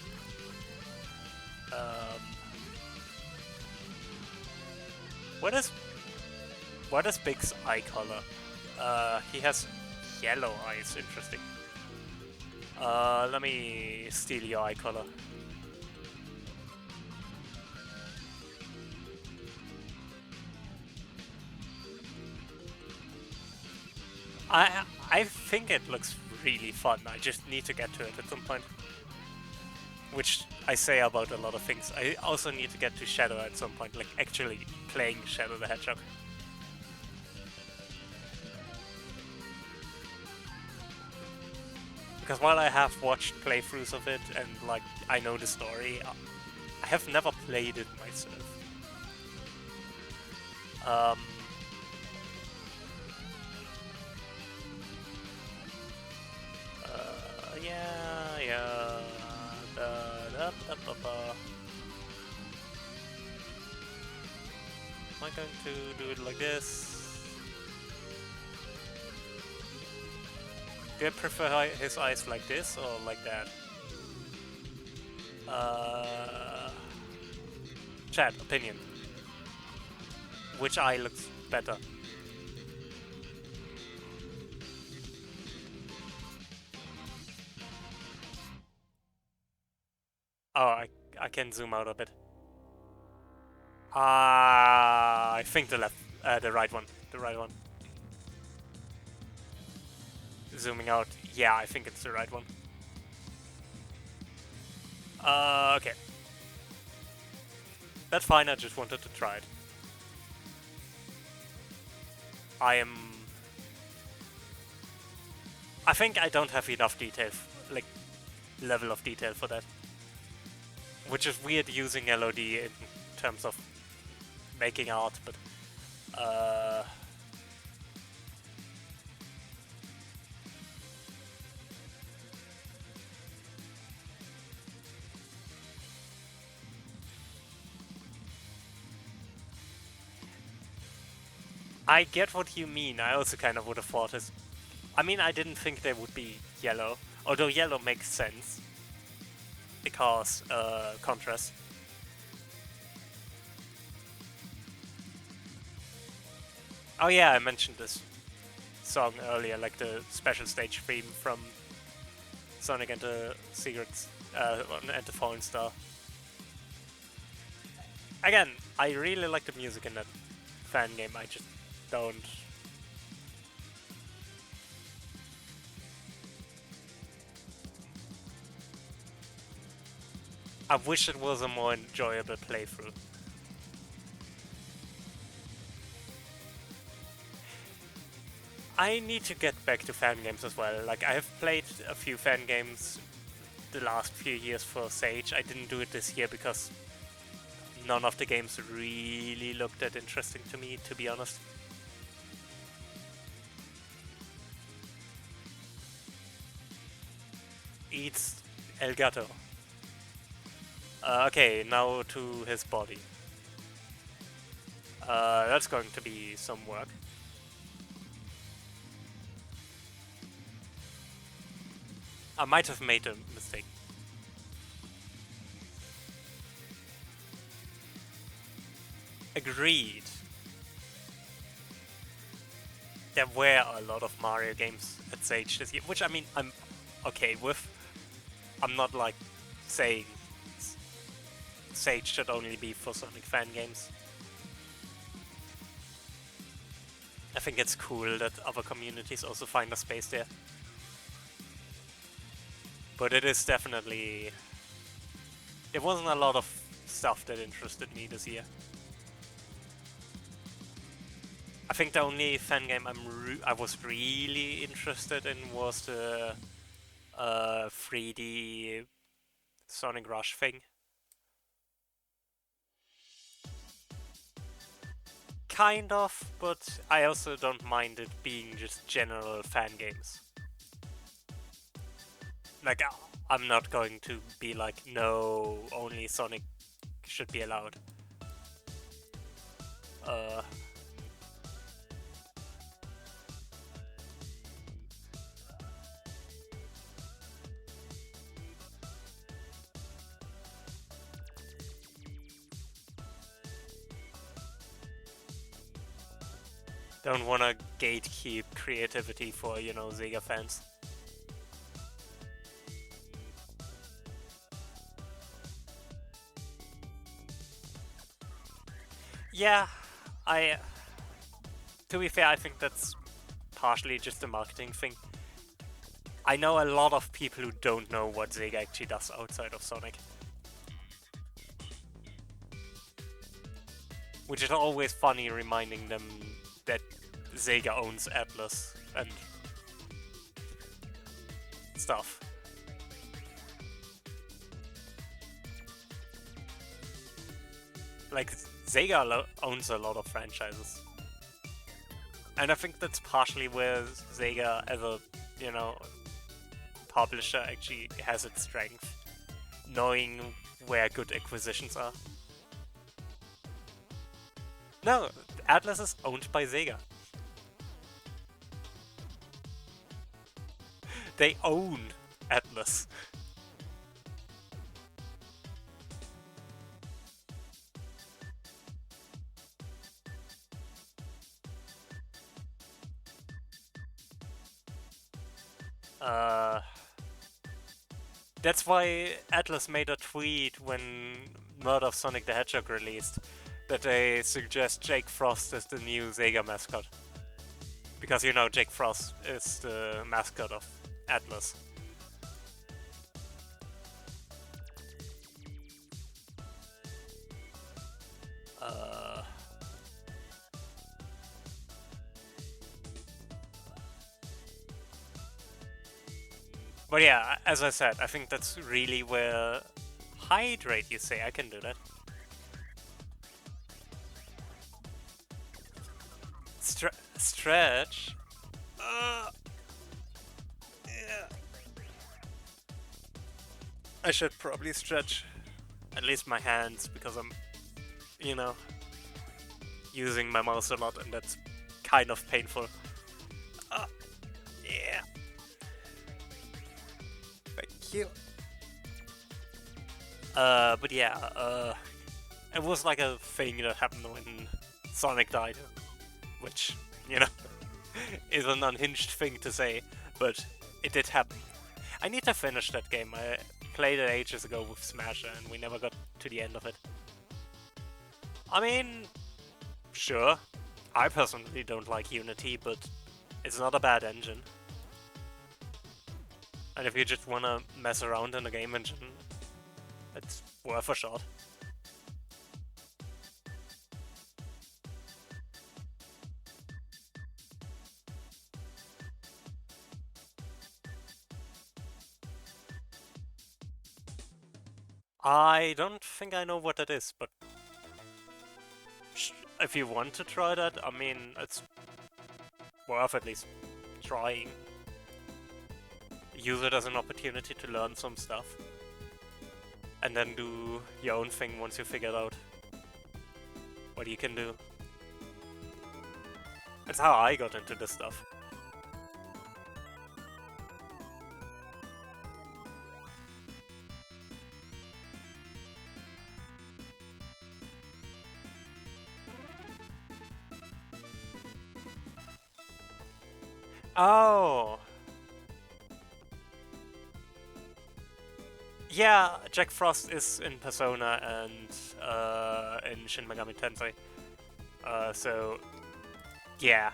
A: What is Big's eye color? He has yellow eyes. Interesting. Let me steal your eye color. I think it looks really fun. I just need to get to it at some point. Which I say about a lot of things. I also need to get to Shadow at some point, like actually playing Shadow the Hedgehog. Because while I have watched playthroughs of it and like I know the story, I have never played it myself. Yeah. Am I going to do it like this? Do I prefer his eyes like this or like that? Chat, opinion. Which eye looks better? Oh, I can zoom out a bit. I think the right one. The right one. Zooming out. Yeah, I think it's the right one. Okay. That's fine, I just wanted to try it. I think I don't have enough detail, like, level of detail for that. which is weird using LOD in terms of making art, but I get what you mean. I also kind of would have thought this. I mean, I didn't think they would be yellow, although yellow makes sense because contrast. Oh yeah, I mentioned this song earlier, like the special stage theme from Sonic and the Secrets and the Fallen Star. Again, I really like the music in that fan game. I just don't. I wish it was a more enjoyable playthrough. I need to get back to fan games as well. Like, I have played a few fan games the last few years for Sage. I didn't do it this year because none of the games really looked that interesting to me, to be honest. Eats El Gato. Okay, now to his body. That's going to be some work. I might have made a mistake. Agreed. There were a lot of Mario games at Sage this year, which I mean, I'm okay with. I'm not like saying Sage should only be for Sonic fan games. I think it's cool that other communities also find a space there. But it is definitely... There wasn't a lot of stuff that interested me this year. I think the only fan game I was really interested in was the 3D Sonic Rush thing. Kind of, but I also don't mind it being just general fan games. Like, I'm not going to be like, no, only Sonic should be allowed. Don't wanna gatekeep creativity for, you know, Sega fans. Yeah, to be fair, I think that's partially just a marketing thing. I know a lot of people who don't know what Sega actually does outside of Sonic. Which is always funny reminding them that Sega owns Atlas and stuff. Like, Sega owns a lot of franchises. And I think that's partially where Sega as a, you know, publisher actually has its strength. Knowing where good acquisitions are. No, Atlas is owned by Sega. They own Atlas. That's why Atlas made a tweet when Murder of Sonic the Hedgehog released, that they suggest Jake Frost as the new Sega mascot. Because, you know, Jake Frost is the mascot of Atlas. But yeah, as I said, I think that's really where Hydrate, you say? I can do that. Stretch? Yeah. I should probably stretch at least my hands, because I'm, you know, using my mouse a lot, and that's kind of painful. Yeah. Thank you. But yeah, it was like a thing that happened when Sonic died, which, you know, is an unhinged thing to say, but it did happen. I need to finish that game. I played it ages ago with Smash, and we never got to the end of it. I mean, sure, I personally don't like Unity, but it's not a bad engine. And if you just wanna mess around in a game engine, it's worth a shot. I don't think I know what that is, but if you want to try that, I mean, it's worth at least trying. Use it as an opportunity to learn some stuff. And then do your own thing once you figured out what you can do. That's how I got into this stuff. Oh! Yeah, Jack Frost is in Persona and in Shin Megami Tensei. So, yeah.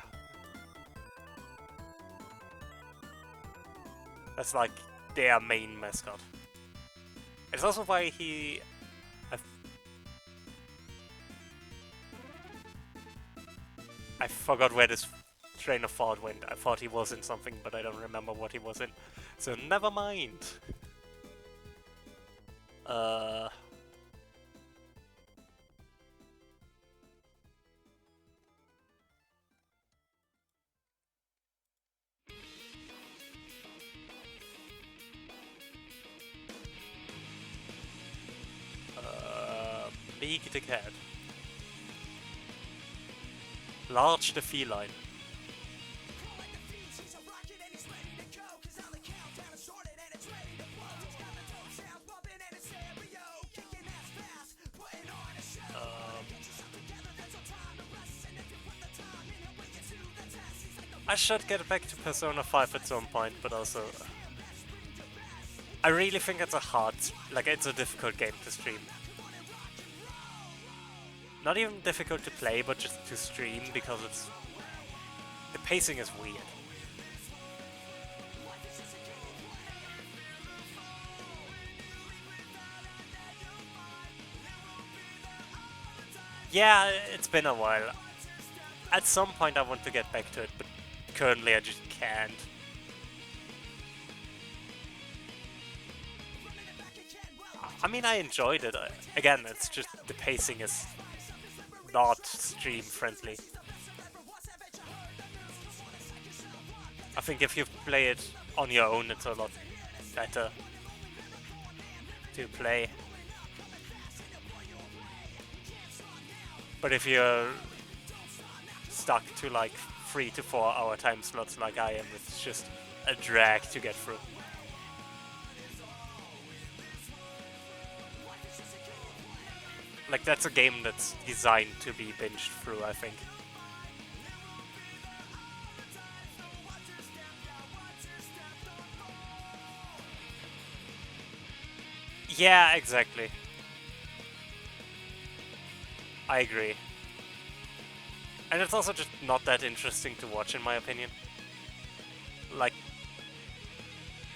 A: That's like their main mascot. It's also why I forgot where this train of thought went. I thought he was in something, but I don't remember what he was in. So never mind. Big the cat. Large the feline. I should get back to Persona 5 at some point, but also I really think it's it's a difficult game to stream. Not even difficult to play, but just to stream, because the pacing is weird. Yeah, it's been a while. At some point I want to get back to it, but currently I just can't. I mean, I enjoyed it. Again, it's just the pacing is not stream friendly. I think if you play it on your own, it's a lot better to play. But if you're stuck to like 3 to 4 hour time slots like I am, it's just a drag to get through. Like, that's a game that's designed to be binged through, I think. Yeah, exactly. I agree. And it's also just not that interesting to watch, in my opinion. Like,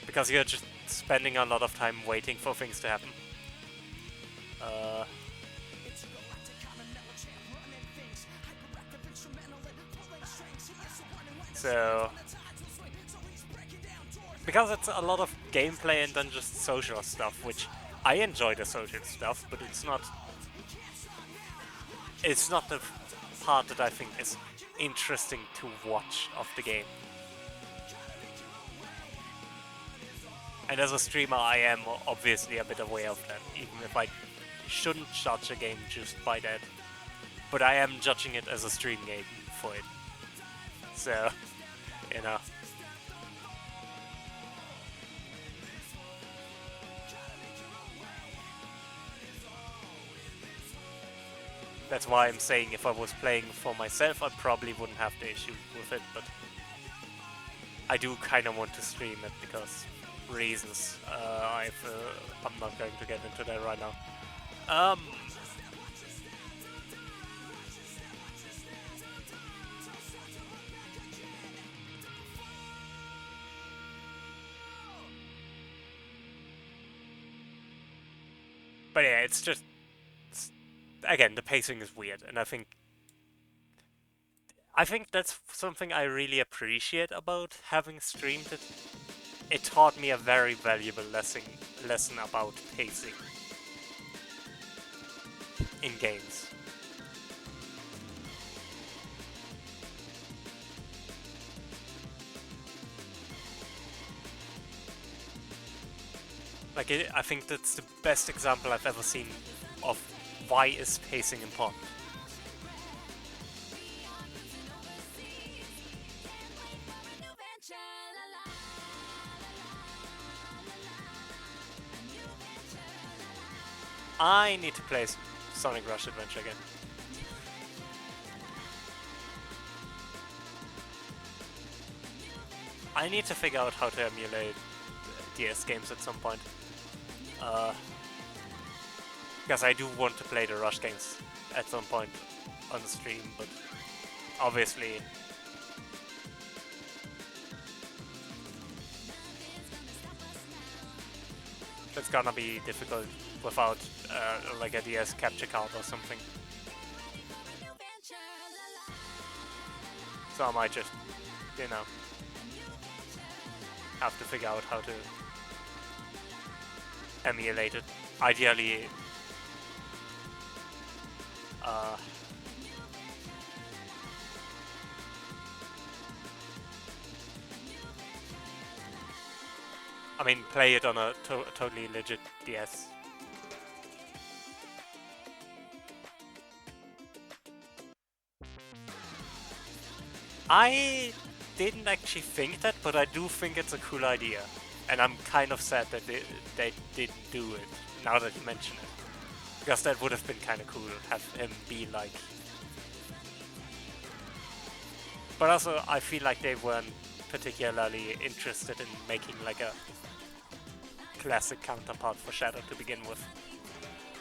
A: because you're just spending a lot of time waiting for things to happen. So, because it's a lot of gameplay and then just social stuff, which I enjoy the social stuff, but it's not the part that I think is interesting to watch of the game. And as a streamer, I am obviously a bit aware of that, even if I shouldn't judge a game just by that. But I am judging it as a stream game for it. So, you know. That's why I'm saying if I was playing for myself, I probably wouldn't have the issue with it, but I do kind of want to stream it because reasons. I'm not going to get into that right now. But yeah, it's just again, the pacing is weird, and I think that's something I really appreciate about having streamed it. It taught me a very valuable lesson about pacing in games. Like, I think that's the best example I've ever seen of why is pacing important. I need to play Sonic Rush Adventure again. I need to figure out how to emulate DS games at some point. Because I do want to play the Rush games at some point on the stream, but obviously it's gonna be difficult without like a DS capture card or something. So I might just, you know, have to figure out how to emulate it. Ideally, I mean, play it on a totally legit DS. I didn't actually think that, but I do think it's a cool idea. And I'm kind of sad that they didn't do it, now that you mention it. Because that would have been kind of cool, have him be like... But also, I feel like they weren't particularly interested in making like a classic counterpart for Shadow to begin with.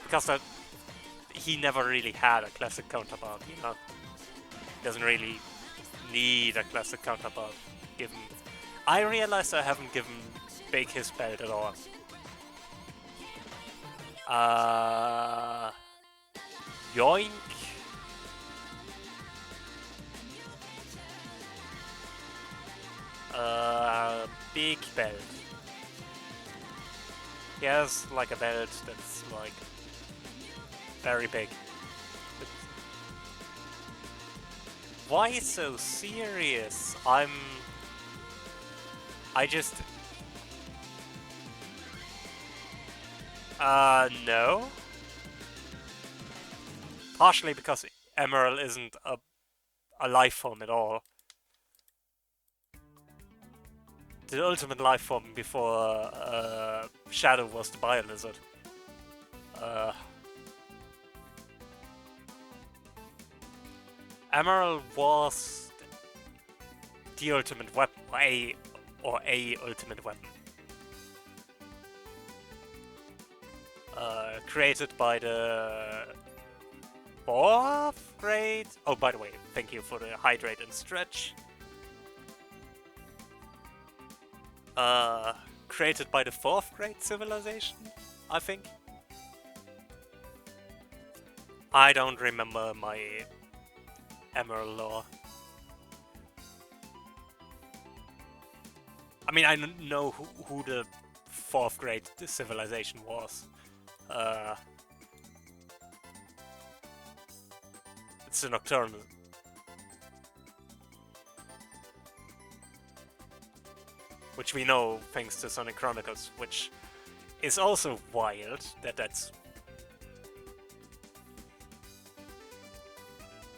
A: Because he never really had a classic counterpart, you know? He doesn't really need a classic counterpart given. I realized I haven't given Big his belt at all. Yoink. Big belt. He has like a belt that's like very big. But why so serious? I just... no. Partially because Emerald isn't a life form at all. The ultimate life form before Shadow was the Bio Lizard. Emerald was the ultimate weapon, a ultimate weapon. Created by the 4th grade. Oh, by the way, thank you for the hydrate and stretch. Created by the 4th grade civilization, I think. I don't remember my Emerald lore. I mean, I know who the 4th grade civilization was. Uh, it's a nocturnal. Which we know thanks to Sonic Chronicles, which is also wild that that's...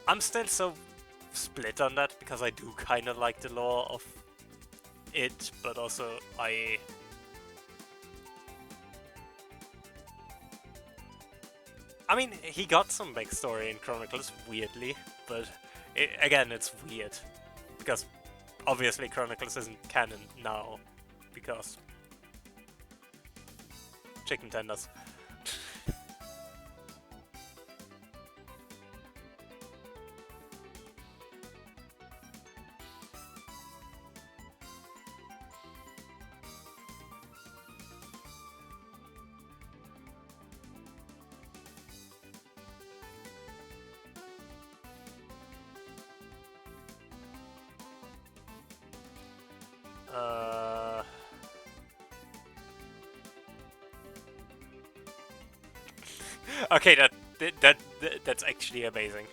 A: I'm still so split on that, because I do kind of like the lore of it, but also I mean, he got some backstory in Chronicles, weirdly, but again, it's weird, because obviously Chronicles isn't canon now, because chicken tenders. Okay, that's actually amazing.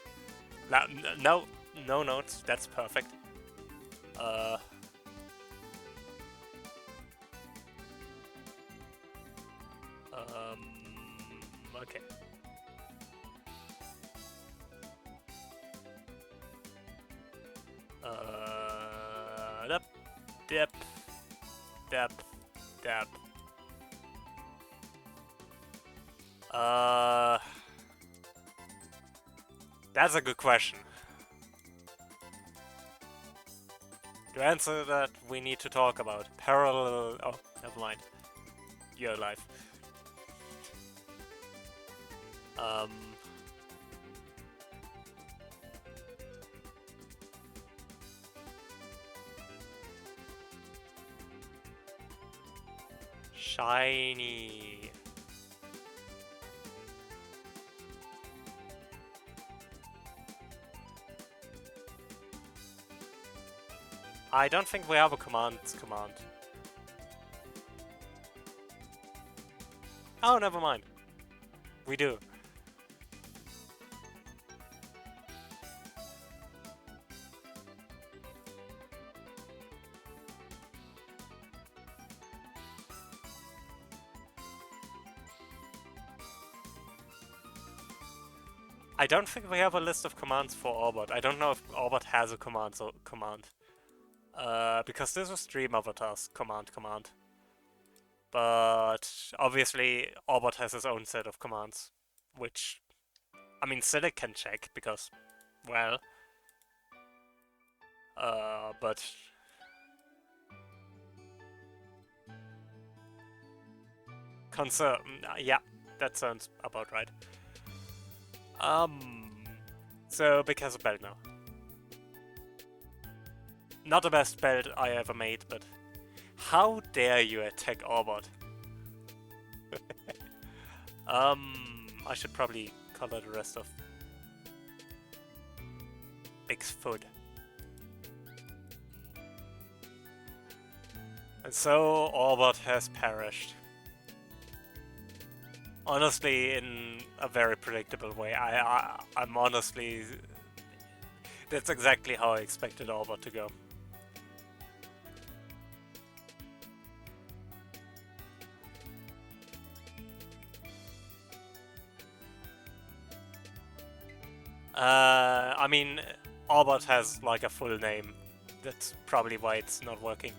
A: No notes. That's perfect. Okay. Dep. That's a good question. To answer that, we need to talk about parallel... Oh, never mind. You're alive. Shiny. I don't think we have a command. Oh, never mind. We do. I don't think we have a list of commands for Orbot. I don't know if Orbot has a command. Because this was Stream Avatar's command. But obviously Orbot has his own set of commands, which, I mean, Cynic can check because, well, but concern, yeah, that sounds about right. So big has a belt now. Not the best belt I ever made, but how dare you attack Orbot? I should probably color the rest of Big's food. And so Orbot has perished. Honestly, in a very predictable way. I'm honestly... That's exactly how I expected Orbot to go. I mean, Orbot has like a full name. That's probably why it's not working.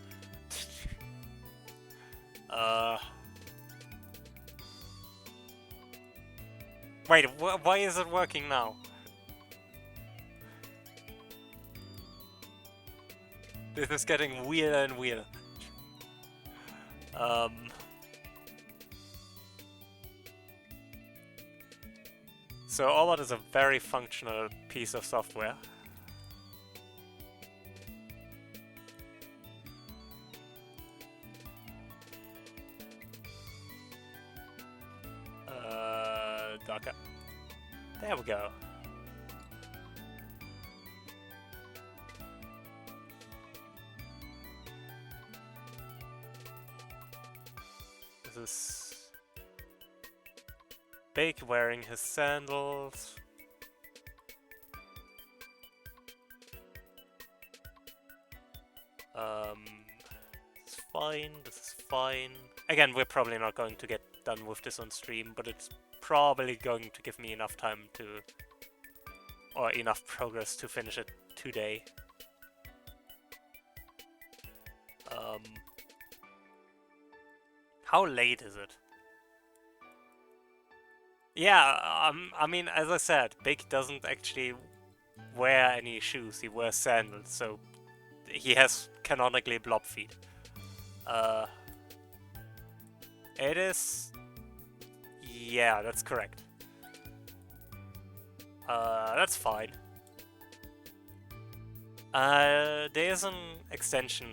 A: Wait, why is it working now? This is getting weirder and weirder. So Orbot is a very functional piece of software. Darker. There we go. This is... Big wearing his sandals. It's fine, this is fine. Again, we're probably not going to get done with this on stream, but it's probably going to give me enough time to... or enough progress to finish it today. How late is it? Yeah, I mean, as I said, Big doesn't actually wear any shoes, he wears sandals, so he has canonically blob feet. It is... yeah, that's correct. That's fine. There's an extension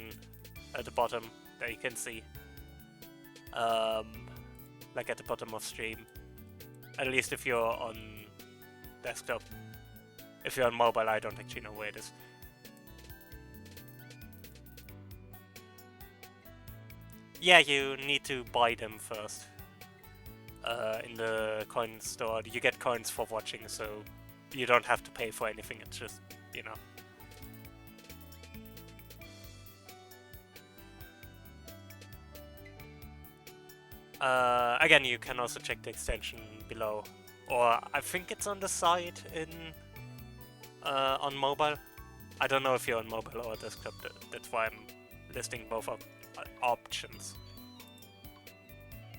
A: at the bottom that you can see. Like at the bottom of stream. At least if you're on desktop. If you're on mobile, I don't actually know where it is. Yeah, you need to buy them first. In the coin store. You get coins for watching, so you don't have to pay for anything, it's just, you know. Again, you can also check the extension below. Or I think it's on the side in on mobile. I don't know if you're on mobile or desktop, that's why I'm listing both options.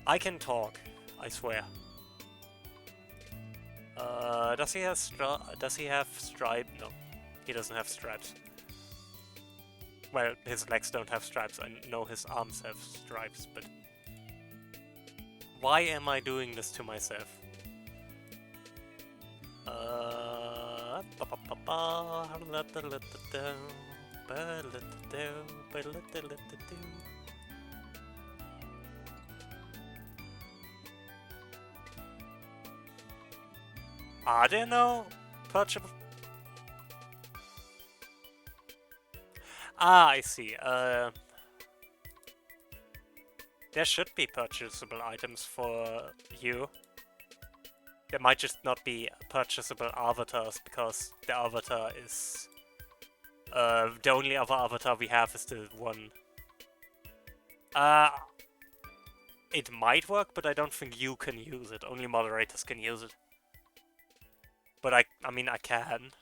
A: I can talk, I swear. Does he have stripe? No, he doesn't have stripes. Well, his legs don't have stripes. I know his arms have stripes, but why am I doing this to myself? Are there no purchasable? Ah, I see. There should be purchasable items for you. There might just not be purchasable avatars because the avatar is... the only other avatar we have is the one... it might work, but I don't think you can use it. Only moderators can use it. But I mean, I can.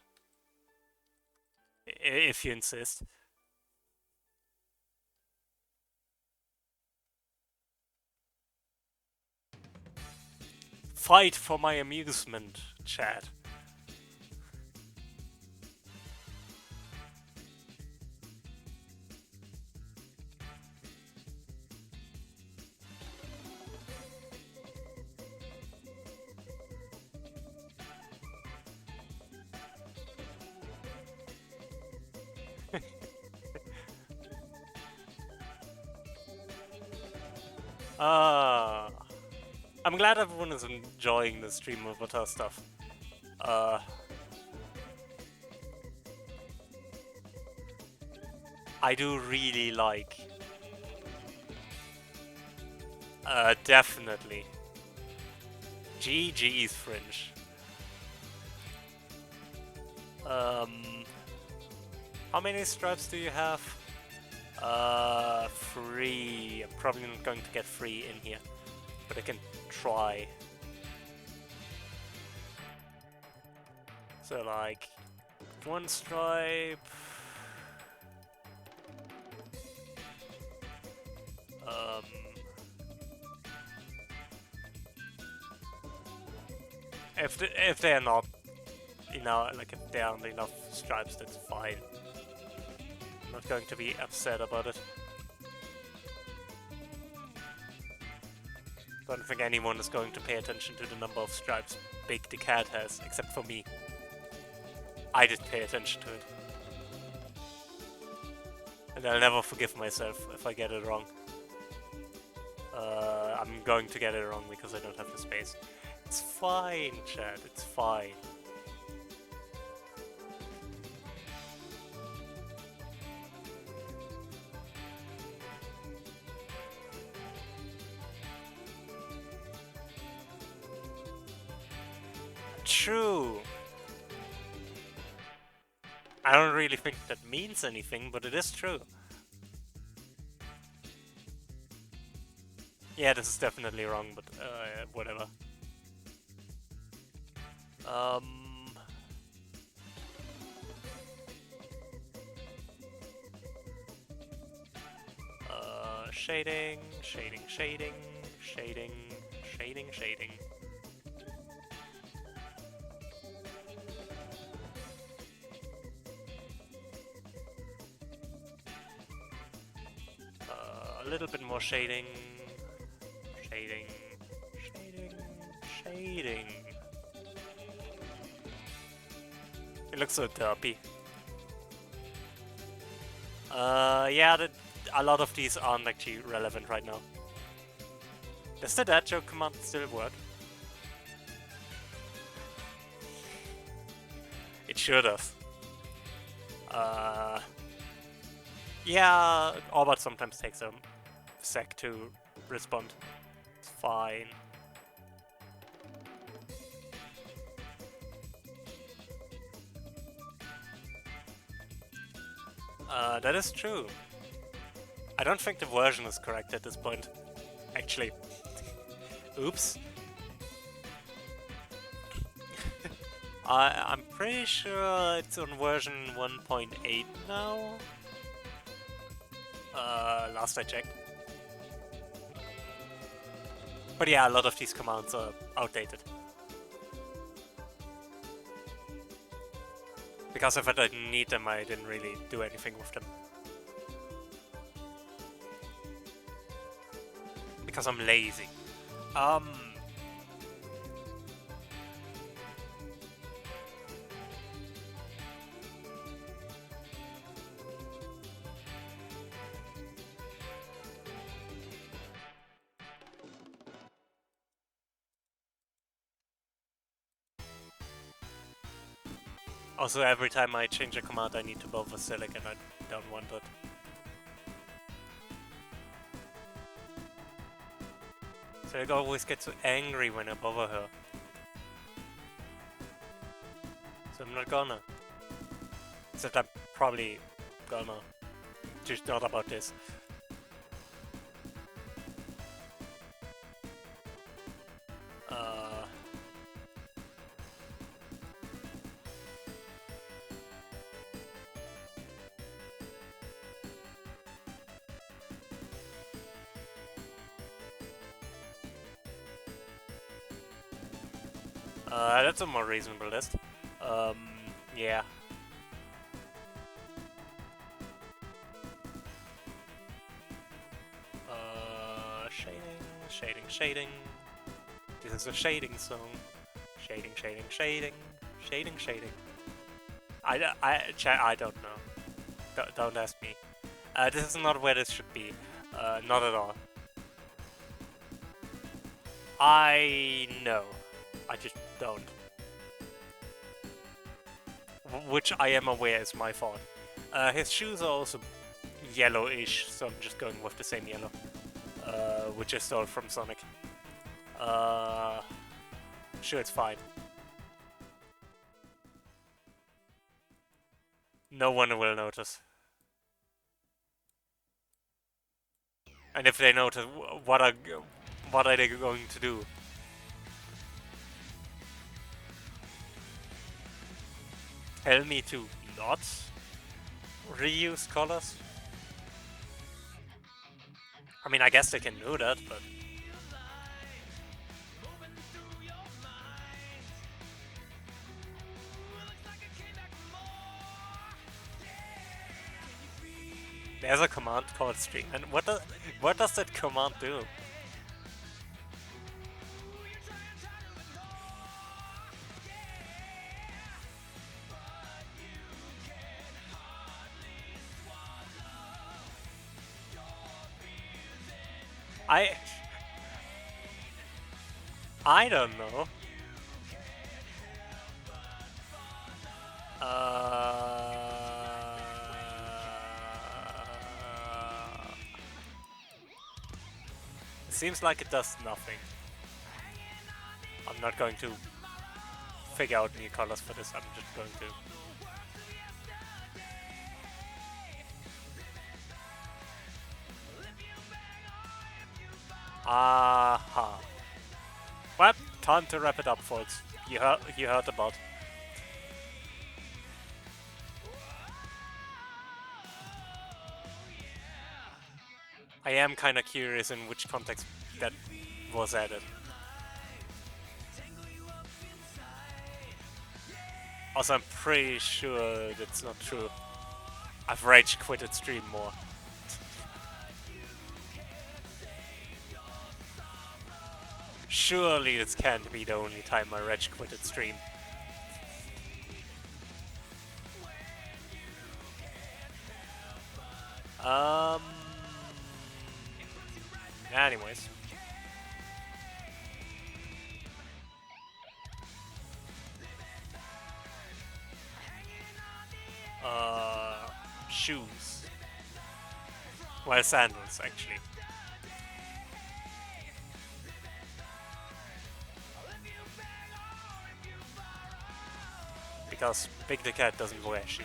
A: If you insist. Fight for my amusement, chat. I'm glad everyone is enjoying the stream avatar stuff. I do really like... definitely. GG's Fringe. How many stripes do you have? 3. I'm probably not going to get 3 in here, but I can try. So like 1 stripe. If they're not, you know, like if there aren't enough stripes, that's fine. I'm not going to be upset about it. Don't think anyone is going to pay attention to the number of stripes Big the cat has, except for me. I did pay attention to it. And I'll never forgive myself if I get it wrong. I'm going to get it wrong because I don't have the space. It's fine, chat, it's fine. True. I don't really think that means anything, but it is true. Yeah, this is definitely wrong, but whatever. Shading, shading, shading, shading, shading, shading. A little bit more shading, shading, shading, shading. It looks so derpy. Yeah, a lot of these aren't actually relevant right now. Does the dad joke command still work? It sure does. Yeah, Orbit sometimes takes a sec to respond. It's fine. That is true. I don't think the version is correct at this point. Actually. Oops. I'm pretty sure it's on version 1.8 now. Last I checked. But yeah, a lot of these commands are outdated. Because if I didn't need them, I didn't really do anything with them. Because I'm lazy. Also, every time I change a command, I need to buffer Silic, and I don't want it. Silic always gets so angry when I bother her. So I'm not gonna. Except I'm probably gonna. Just not about this. That's a more reasonable list. Yeah. Shading, shading, shading. This is a shading song. Shading, shading, shading, shading, shading. I don't know. Don't ask me. This is not where this should be. Not at all. I know. I just don't. Which I am aware is my fault. His shoes are also yellowish, so I'm just going with the same yellow. Which I stole from Sonic. Sure, it's fine. No one will notice. And if they notice, what are they going to do? Tell me to not reuse colors? I mean, I guess they can do that, but... There's a command called string, and what does that command do? I don't know. It seems like it does nothing. I'm not going to figure out new colors for this, I'm just going to. Aha. Well, time to wrap it up, folks. You heard about. I am kind of curious in which context that was added. Also, I'm pretty sure that's not true. I've rage quitted stream more. Surely this can't be the only time I rage quitted stream. Anyways. Shoes. Well, sandals, actually. Because Big the Cat doesn't wear shoes.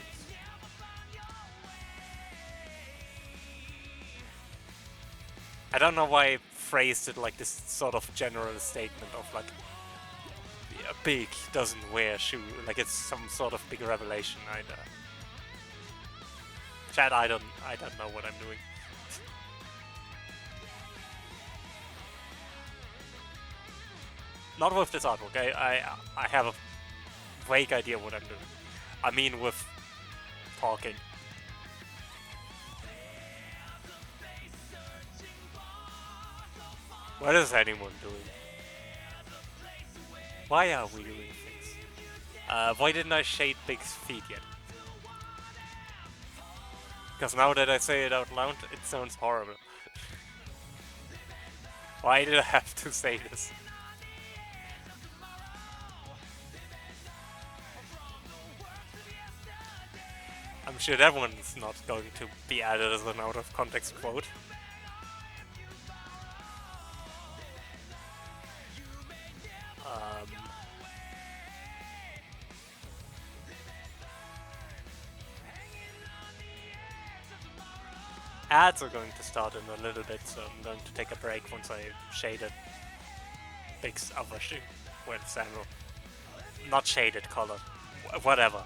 A: I don't know why I phrased it like this sort of general statement of like, yeah, Big doesn't wear shoes, like it's some sort of big revelation. Chad, I don't know what I'm doing. Not with this artwork. I have a vague idea what I'm doing. I mean with talking. What is anyone doing? Why are we doing things? Why didn't I shade Big's feet yet? Because now that I say it out loud, it sounds horrible. Why did I have to say this? I'm sure that one's not going to be added as an out of context quote. Ads are going to start in a little bit, so I'm going to take a break once I shaded Big's other shoe with sandal. Not shaded, color. Whatever.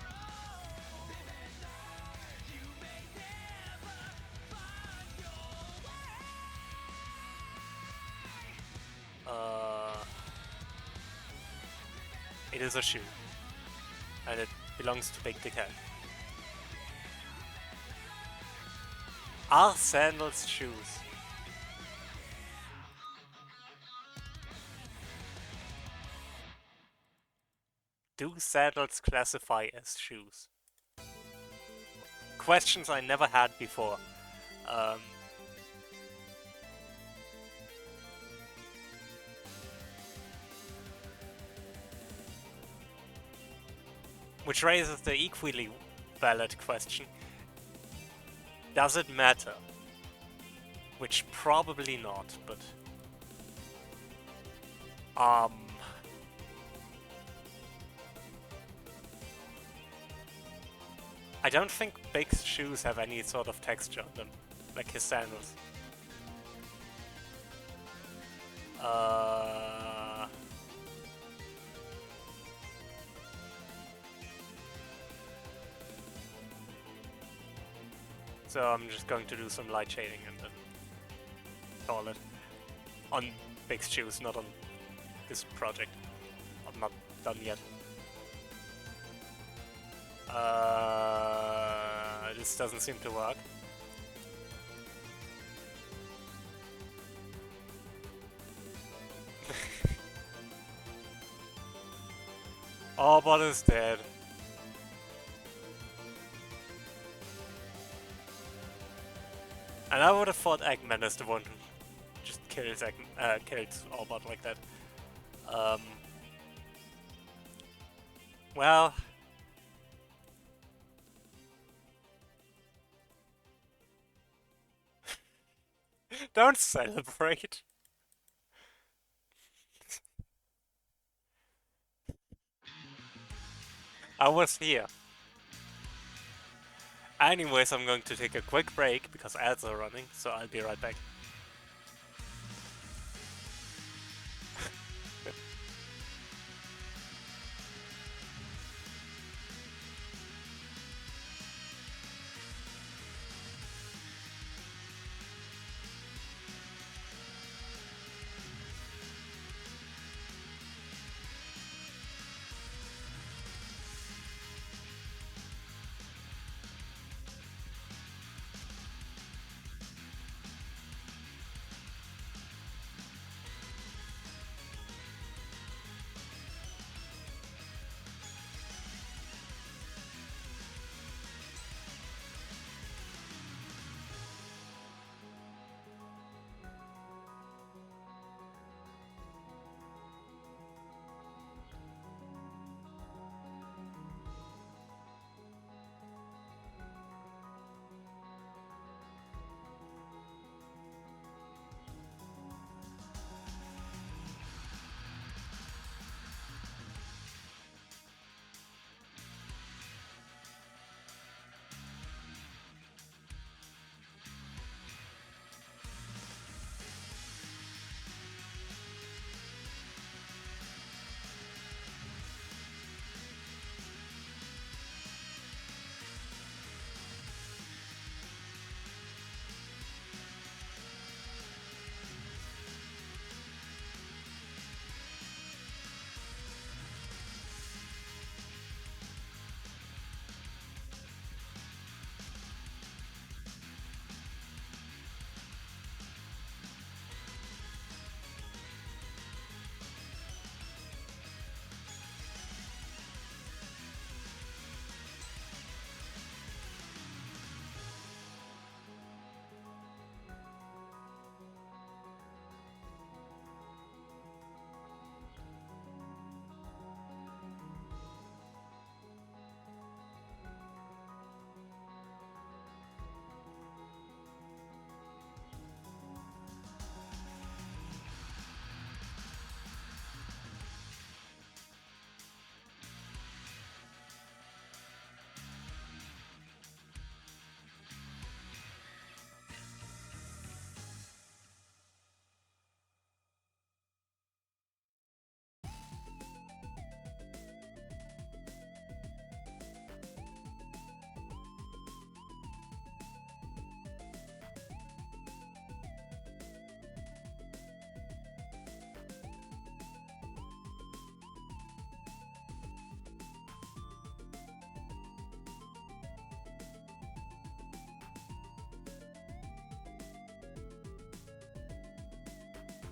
A: It is a shoe. And it belongs to Big the Cat. Are sandals shoes? Do sandals classify as shoes? Questions I never had before. Which raises the equally valid question. Does it matter? Which probably not, but... I don't think Big's shoes have any sort of texture on them, like his sandals. So I'm just going to do some light shading and then call it. On Big's shoes, not on this project. I'm not done yet. This doesn't seem to work. Arbot is dead. And I would have thought Eggman is the one who just kills Arbot like that. Well... Don't celebrate. I was here. Anyways, I'm going to take a quick break because ads are running, so I'll be right back.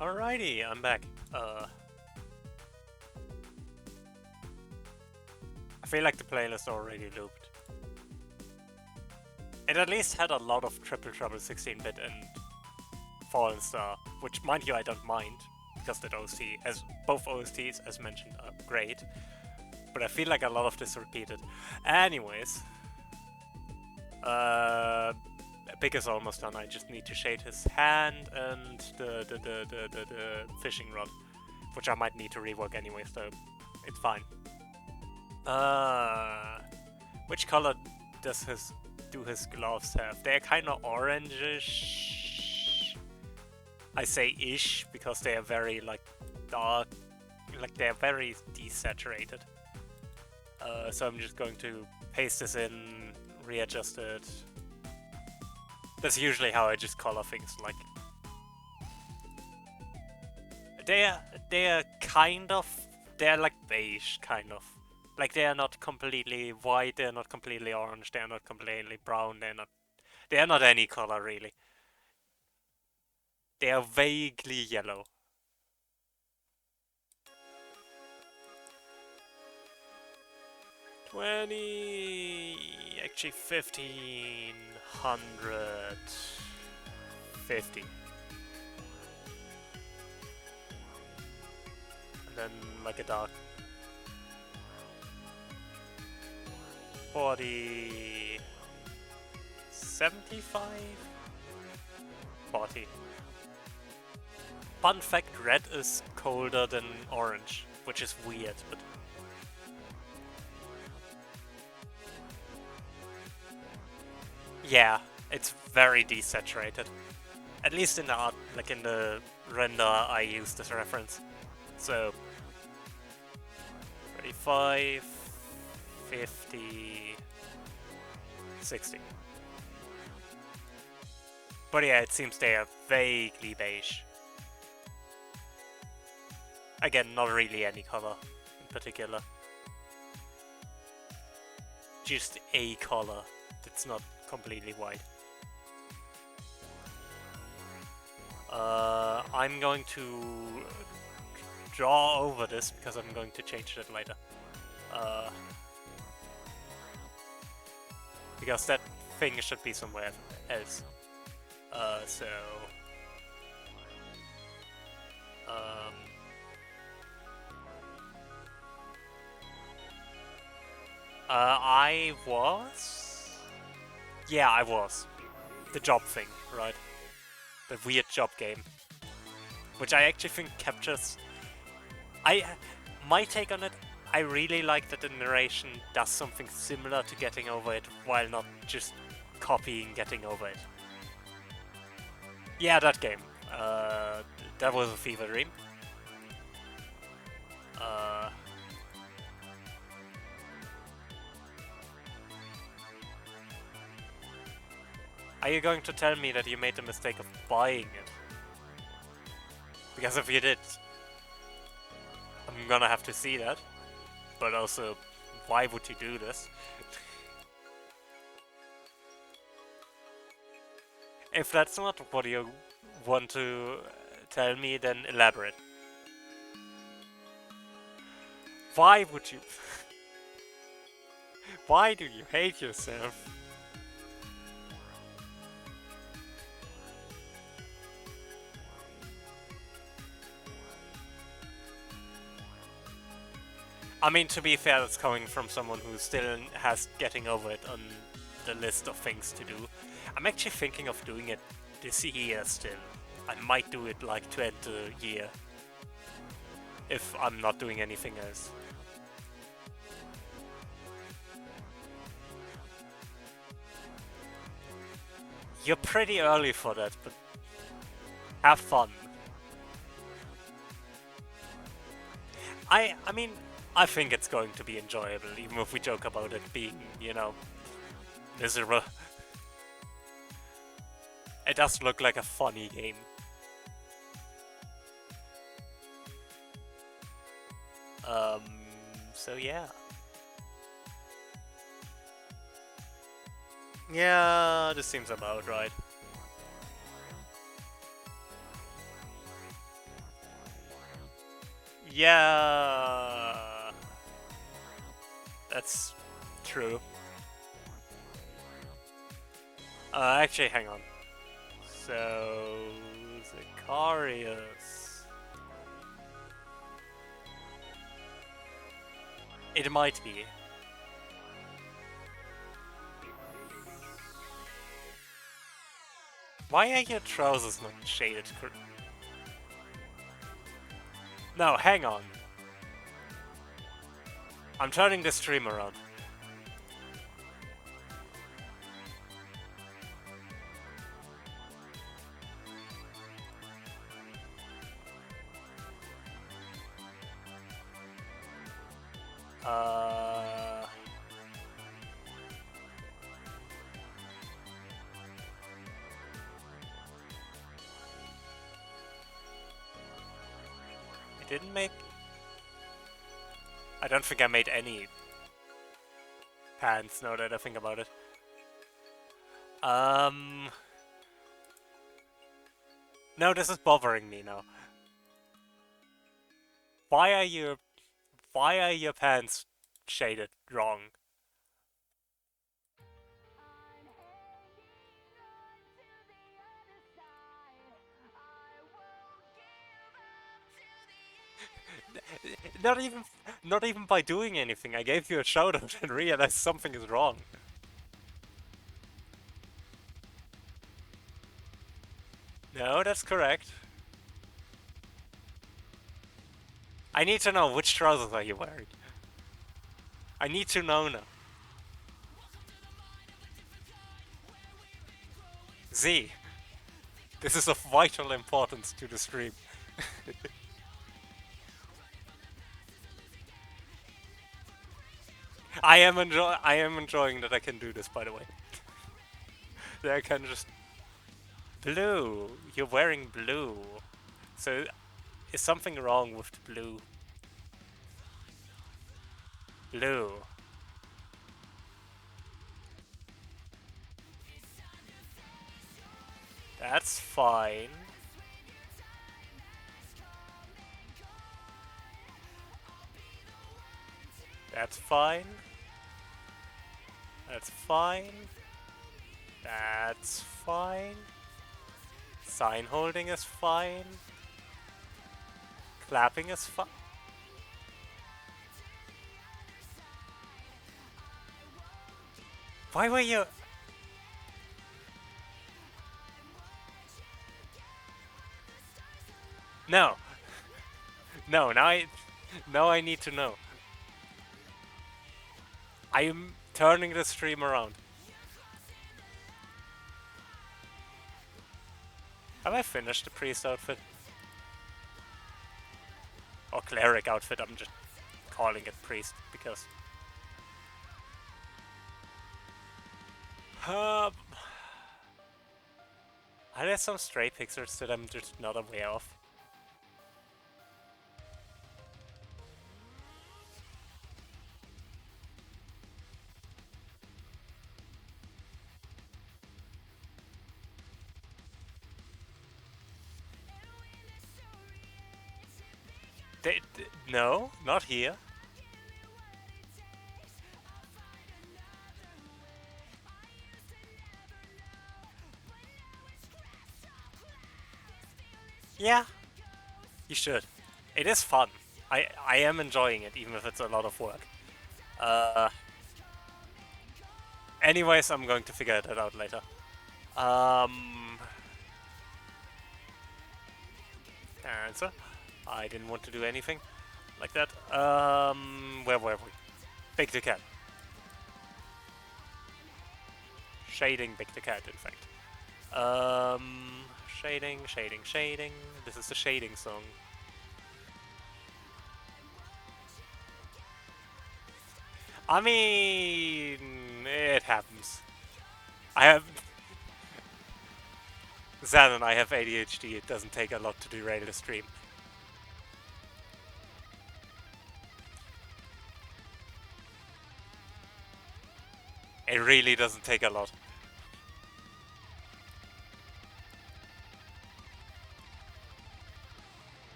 A: Alrighty, I'm back. I feel like the playlist already looped. It at least had a lot of Triple Trouble 16-bit and Fallen Star, which, mind you, I don't mind, because that OST, as both OSTs, as mentioned, are great. But I feel like a lot of this repeated. Anyways, Big is almost done. I just need to shade his hand and the fishing rod, which I might need to rework anyway, so it's fine. Which color does his gloves have? They're kind of orangish. I say ish because they are very like dark, like they're very desaturated. So I'm just going to paste this in, readjust it. That's usually how I just color things. Like they're like beige kind of. Like they are not completely white, they're not completely orange, they're not completely brown, they're not any color really. They are vaguely yellow. Actually 1550. And then like a dark 40, 75, 40. Fun fact, red is colder than orange, which is weird, but Yeah, it's very desaturated. At least in the art, like in the render I used as a reference. So 35, 50, 60. But yeah, it seems they are vaguely beige. Again, not really any color in particular. Just a color that's not completely white. I'm going to draw over this because I'm going to change that later. Because that thing should be somewhere else. So... I was... Yeah, I was. The job thing, right? The weird job game. Which I actually think captures... My take on it, I really like that the narration does something similar to Getting Over It, while not just copying Getting Over It. Yeah, that game. That was a fever dream. Are you going to tell me that you made the mistake of buying it? Because if you did, I'm gonna have to see that. But also, why would you do this? If that's not what you want to tell me, then elaborate. Why would you... Why do you hate yourself? I mean, to be fair, that's coming from someone who still has Getting Over It on the list of things to do. I'm actually thinking of doing it this year still. I might do it like to end the year. If I'm not doing anything else. You're pretty early for that, but have fun. I mean, I think it's going to be enjoyable, even if we joke about it being, you know, miserable. It does look like a funny game. So yeah. Yeah, this seems about right. Yeah, that's true. Actually, hang on. So, Zacharias. It might be. Why are your trousers not shaded? No, hang on. I'm turning the stream around. I didn't make... I don't think I made any pants, now that I think about it. No, this is bothering me now. Why are your pants shaded wrong? Not even by doing anything. I gave you a shout out and realized something is wrong. No, that's correct. I need to know, which trousers are you wearing? I need to know now. Z, this is of vital importance to the stream. I am enjoying that I can do this, by the way. That I can just blue. You're wearing blue. So is something wrong with the blue? Blue. That's fine. That's fine. That's fine. That's fine. Sign holding is fine. Clapping is fine. Why were you... No. No, now I need to know. I am turning the stream around. Have I finished the priest outfit? Or cleric outfit, I'm just calling it priest because... are there some stray pictures that I'm just not aware of? No, not here. Yeah, you should. It is fun. I am enjoying it, even if it's a lot of work. Anyways, I'm going to figure that out later. Answer. I didn't want to do anything like that. Where were we? Big the cat. Shading Big the cat, in fact. Shading, shading, shading. This is the shading song. I mean, it happens. I have... Zan and I have ADHD, it doesn't take a lot to derail the stream. It really doesn't take a lot.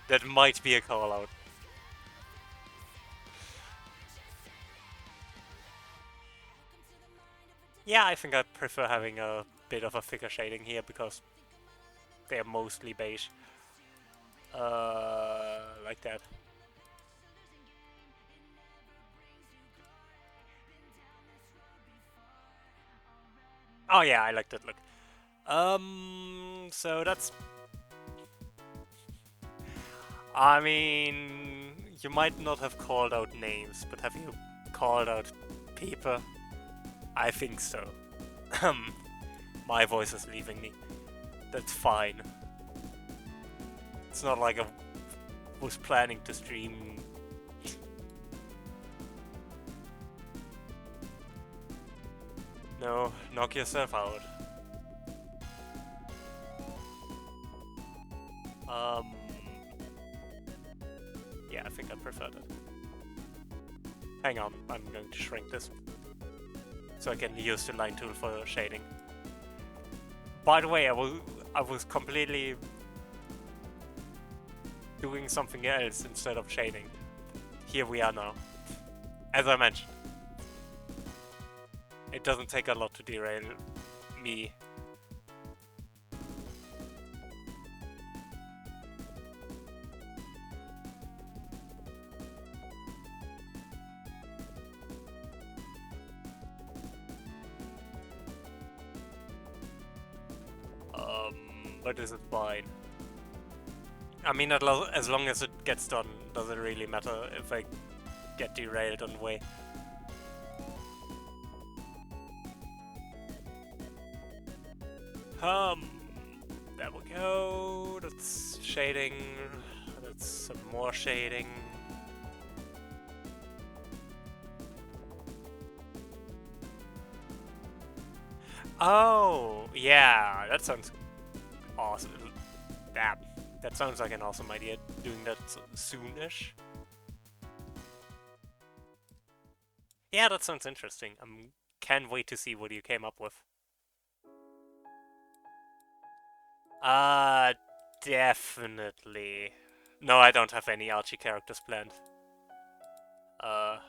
A: That might be a call out. Yeah, I think I prefer having a bit of a thicker shading here because they're mostly beige. Like that. Oh yeah, I like that look. So that's... I mean, you might not have called out names, but have you called out people? I think so. My voice is leaving me. That's fine. It's not like I was planning to stream. No, knock yourself out. Yeah, I think I prefer that. Hang on, I'm going to shrink this. So I can use the line tool for shading. By the way, I was completely doing something else instead of shading. Here we are now. As I mentioned, it doesn't take a lot to derail me. but this is fine. I mean, as long as it gets done, doesn't really matter if I get derailed on the way. There we go. That's shading. That's some more shading. Oh, yeah, that sounds awesome. That sounds like an awesome idea, doing that soonish. Yeah, that sounds interesting. Can't wait to see what you came up with. Definitely. No, I don't have any Archie characters planned. I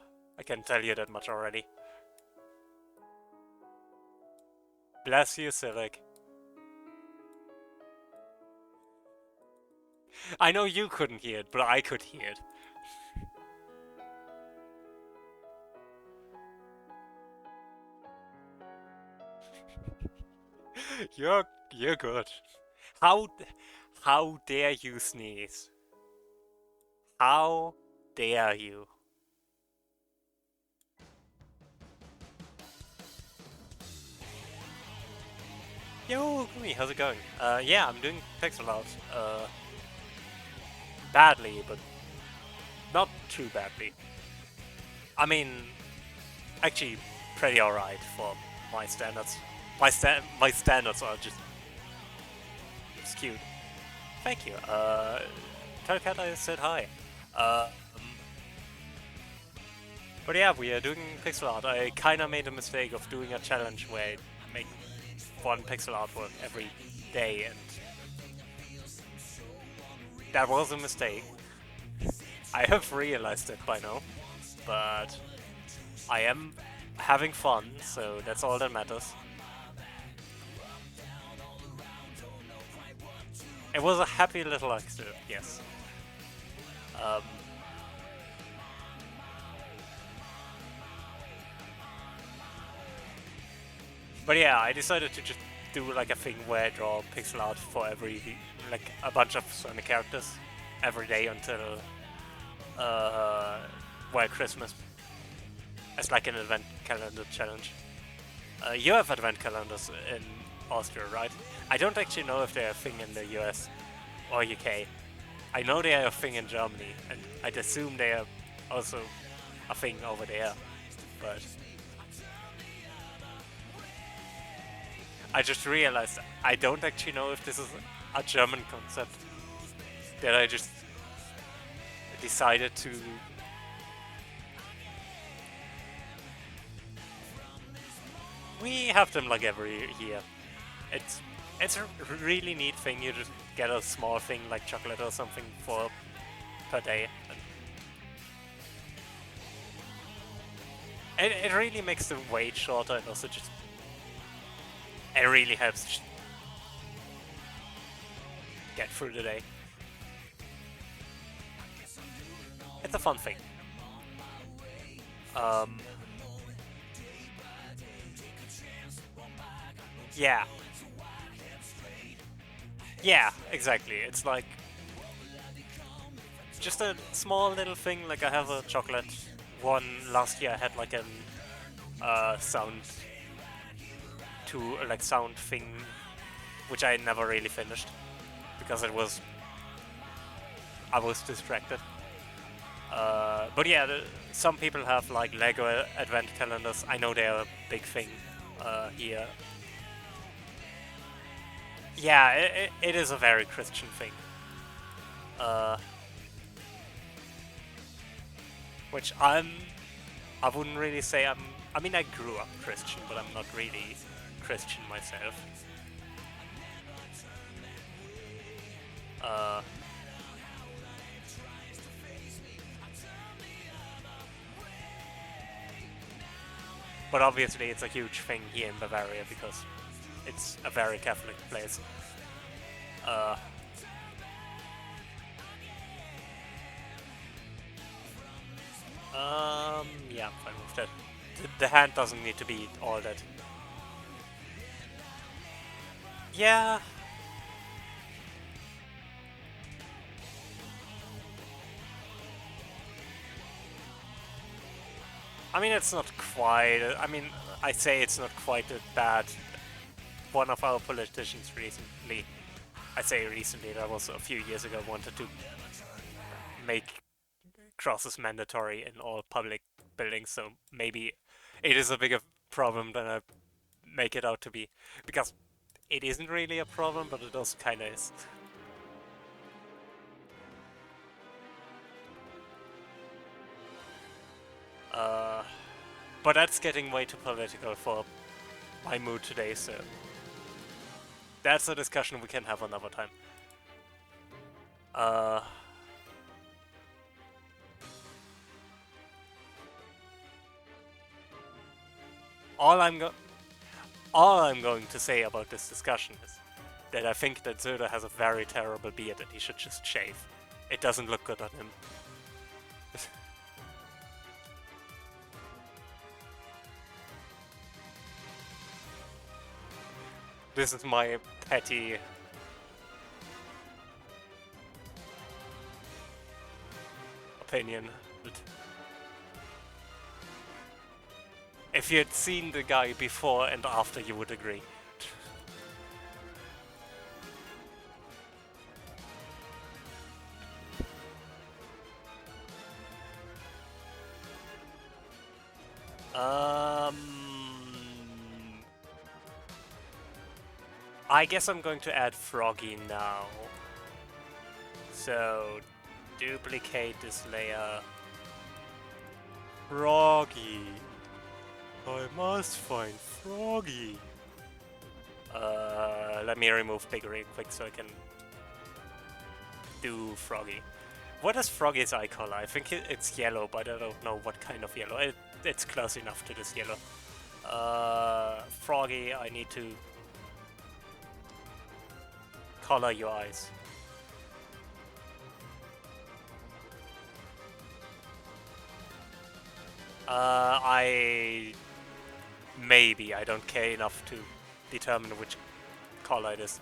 A: can tell you that much already. Bless you, Cyril. I know you couldn't hear it, but I could hear it. You're good. How dare you sneeze? How dare you? Yo, Gumi, how's it going? Yeah, I'm doing pixel art. Badly, but not too badly. I mean, actually, pretty alright for my standards. My standards are just skewed. Thank you. Tell Cat I said hi. But yeah, we are doing pixel art. I kinda made a mistake of doing a challenge where I make one pixel artwork every day, and that was a mistake. I have realized it by now, but I am having fun, so that's all that matters. It was a happy little accident, yes. But yeah, I decided to just do like a thing where I draw pixel art for like a bunch of Sonic characters every day until Christmas. As like an advent calendar challenge. You have advent calendars in Austria, right? I don't actually know if they're a thing in the US or UK. I know they are a thing in Germany, and I'd assume they are also a thing over there, but I just realized I don't actually know if this is a German concept that I just decided to we have them like every year. It's a really neat thing. You just get a small thing like chocolate or something per day. And it really makes the wait shorter, and also just it really helps get through the day. It's a fun thing. Yeah. Yeah, exactly. It's like just a small little thing. Like I have a chocolate one last year. I had like an sound thing, which I never really finished because I was distracted. But yeah, some people have like Lego advent calendars. I know they're a big thing here. Yeah, it is a very Christian thing. Which I wouldn't really say I mean, I grew up Christian, but I'm not really Christian myself. But obviously it's a huge thing here in Bavaria because it's a very Catholic place. Yeah, I moved that. The hand doesn't need to be all that. Yeah, I mean, it's not quite. I mean, I say it's not quite a bad. One of our politicians recently, I say recently, that was a few years ago, wanted to make crosses mandatory in all public buildings. So maybe it is a bigger problem than I make it out to be, because it isn't really a problem, but it also kind of is. Uh, but that's getting way too political for my mood today, so that's a discussion we can have another time. Uh, all I'm go- all I'm going to say about this discussion is that I think that Söder has a very terrible beard and he should just shave. It doesn't look good on him. This is my petty opinion. If you had seen the guy before and after, you would agree. I guess I'm going to add Froggy now. So, duplicate this layer. Froggy. I must find Froggy. Let me remove Big real quick so I can do Froggy. What is Froggy's eye color? I think it's yellow, but I don't know what kind of yellow. It's close enough to this yellow. Froggy, I need to color your eyes. I don't care enough to determine which color it is.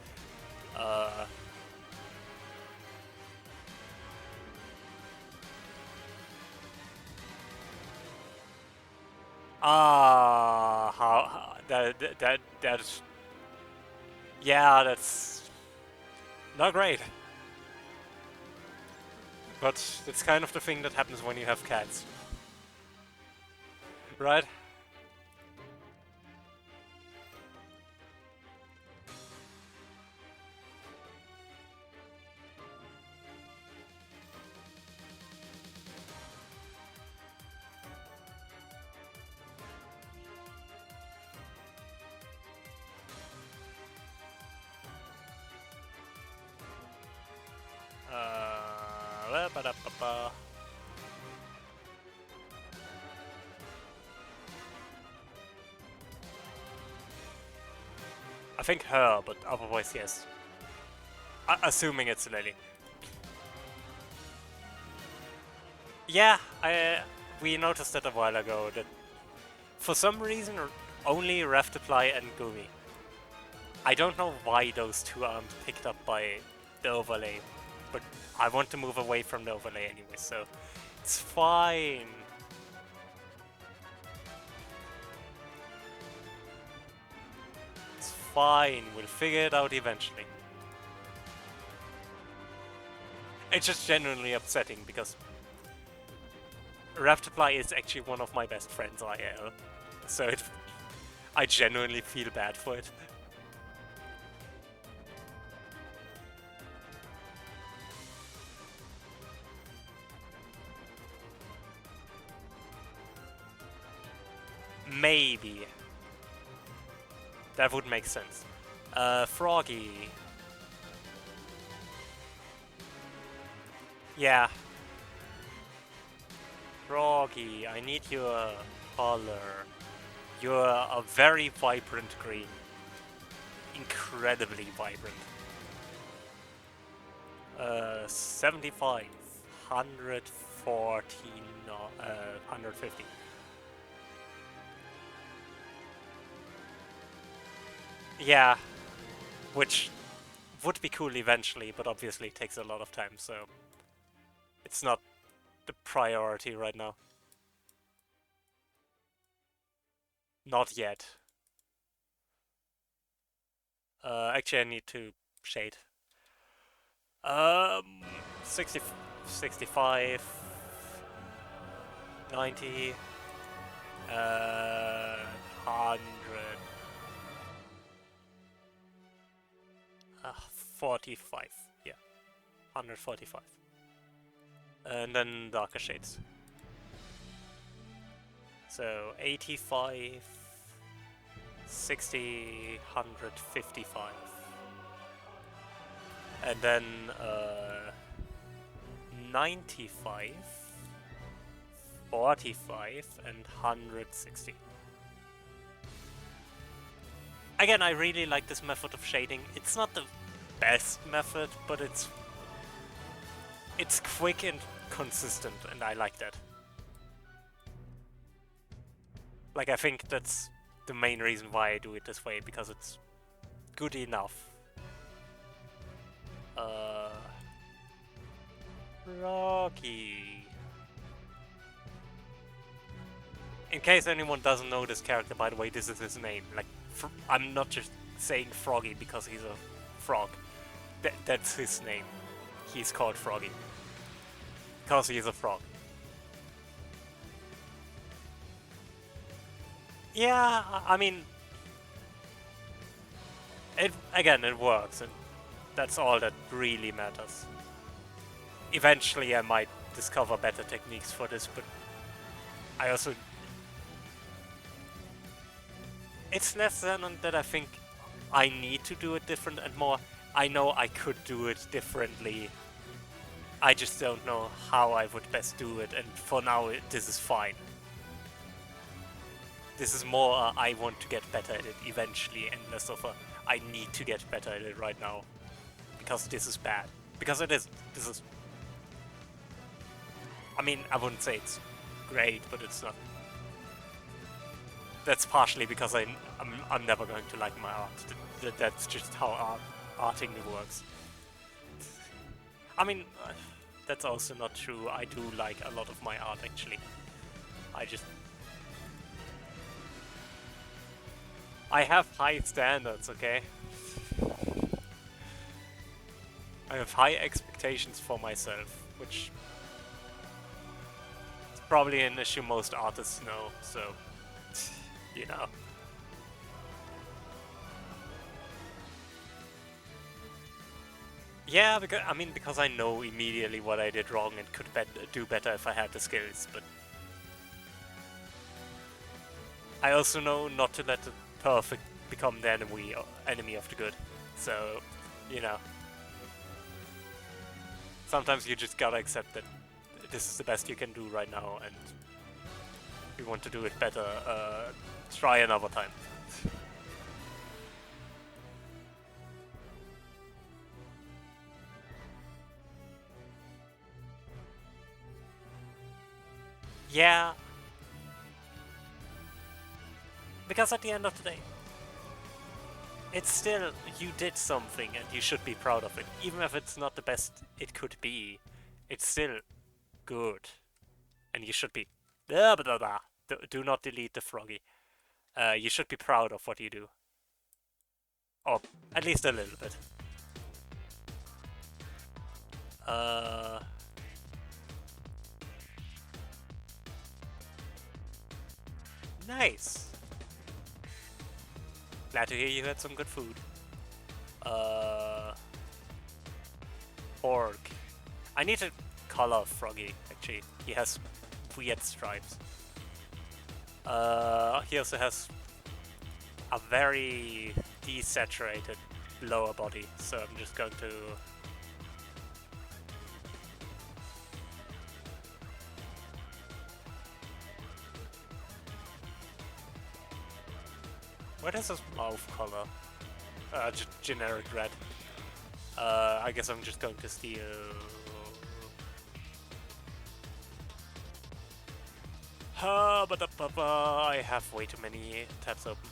A: That's yeah, that's not great. But it's kind of the thing that happens when you have cats. Right? Ba-da-ba-ba. I think her, but otherwise yes. Assuming it's Lily. Yeah, we noticed it a while ago that for some reason only Reftaply and Gumi. I don't know why those two aren't picked up by the overlay, but I want to move away from the overlay anyway, so it's fine. It's fine, we'll figure it out eventually. It's just genuinely upsetting because Reftaply is actually one of my best friends IL, so I genuinely feel bad for it. Maybe. That would make sense. Froggy. Yeah. Froggy, I need your color. You're a very vibrant green. Incredibly vibrant. 75. 114, 150. Yeah, which would be cool eventually, but obviously takes a lot of time, so it's not the priority right now. Not yet. Actually, I need to shade. 60, 65, 90, 100, 45. Yeah, 145. And then darker shades. So 85, 60, 155. And then 95, 45, and 160. Again, I really like this method of shading. It's not the best method, but it's quick and consistent, and I like that. Like, I think that's the main reason why I do it this way, because it's good enough. Rocky. In case anyone doesn't know this character, by the way, this is his name. Like, I'm not just saying Froggy because he's a frog. That's his name. He's called Froggy. Because he's a frog. Yeah, I mean... it works, and that's all that really matters. Eventually I might discover better techniques for this, but I also... it's less than that I think I need to do it different, and more I know I could do it differently. I just don't know how I would best do it, and for now this is fine. This is more I want to get better at it eventually, and less of a I need to get better at it right now. Because this is bad. Because this is... I mean, I wouldn't say it's great, but it's not... That's partially because I'm never going to like my art. That's just how arting works. I mean, that's also not true. I do like a lot of my art, actually. I have high standards, okay? I have high expectations for myself, which is probably an issue most artists know, so, you know. Yeah, because I know immediately what I did wrong and could do better if I had the skills, but I also know not to let the perfect become the enemy of the good. So, you know. Sometimes you just gotta accept that this is the best you can do right now, and if you want to do it better, try another time. Yeah. Because at the end of the day, it's still, you did something and you should be proud of it. Even if it's not the best it could be, it's still good. And you should be... Blah, blah, blah. Do not delete the froggy. You should be proud of what you do. Or at least a little bit. Nice! Glad to hear you had some good food. Pork. I need to color Froggy, actually. He has weird stripes. He also has a very desaturated lower body, so I'm just going to... What is his mouth color? Generic red. I guess I'm just going to steal... I have way too many tabs open.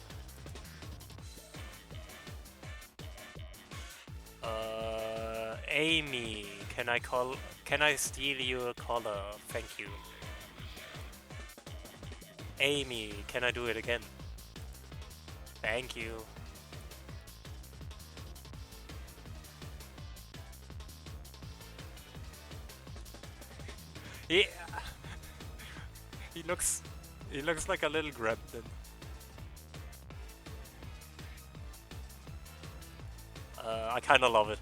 A: Amy, can I steal your color? Thank you. Amy, can I do it again? Thank you. Yeah. He looks like a little gremlin. I kind of love it.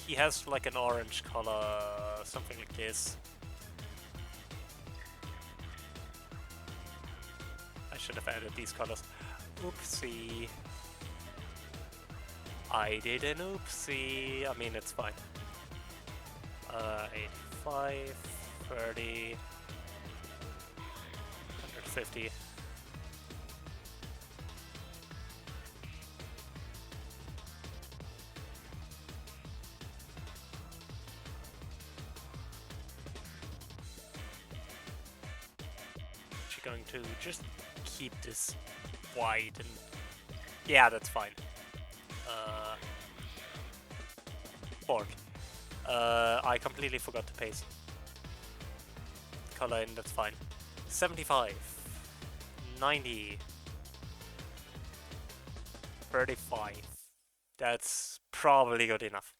A: He has like an orange color, something like this. I should have added these colors. Oopsie. I did an oopsie. I mean, it's fine. 85, 30, 150. Going to just keep this white and yeah, that's fine. Fork. I completely forgot to paste color in, that's fine. 75, 90, 35. That's probably good enough.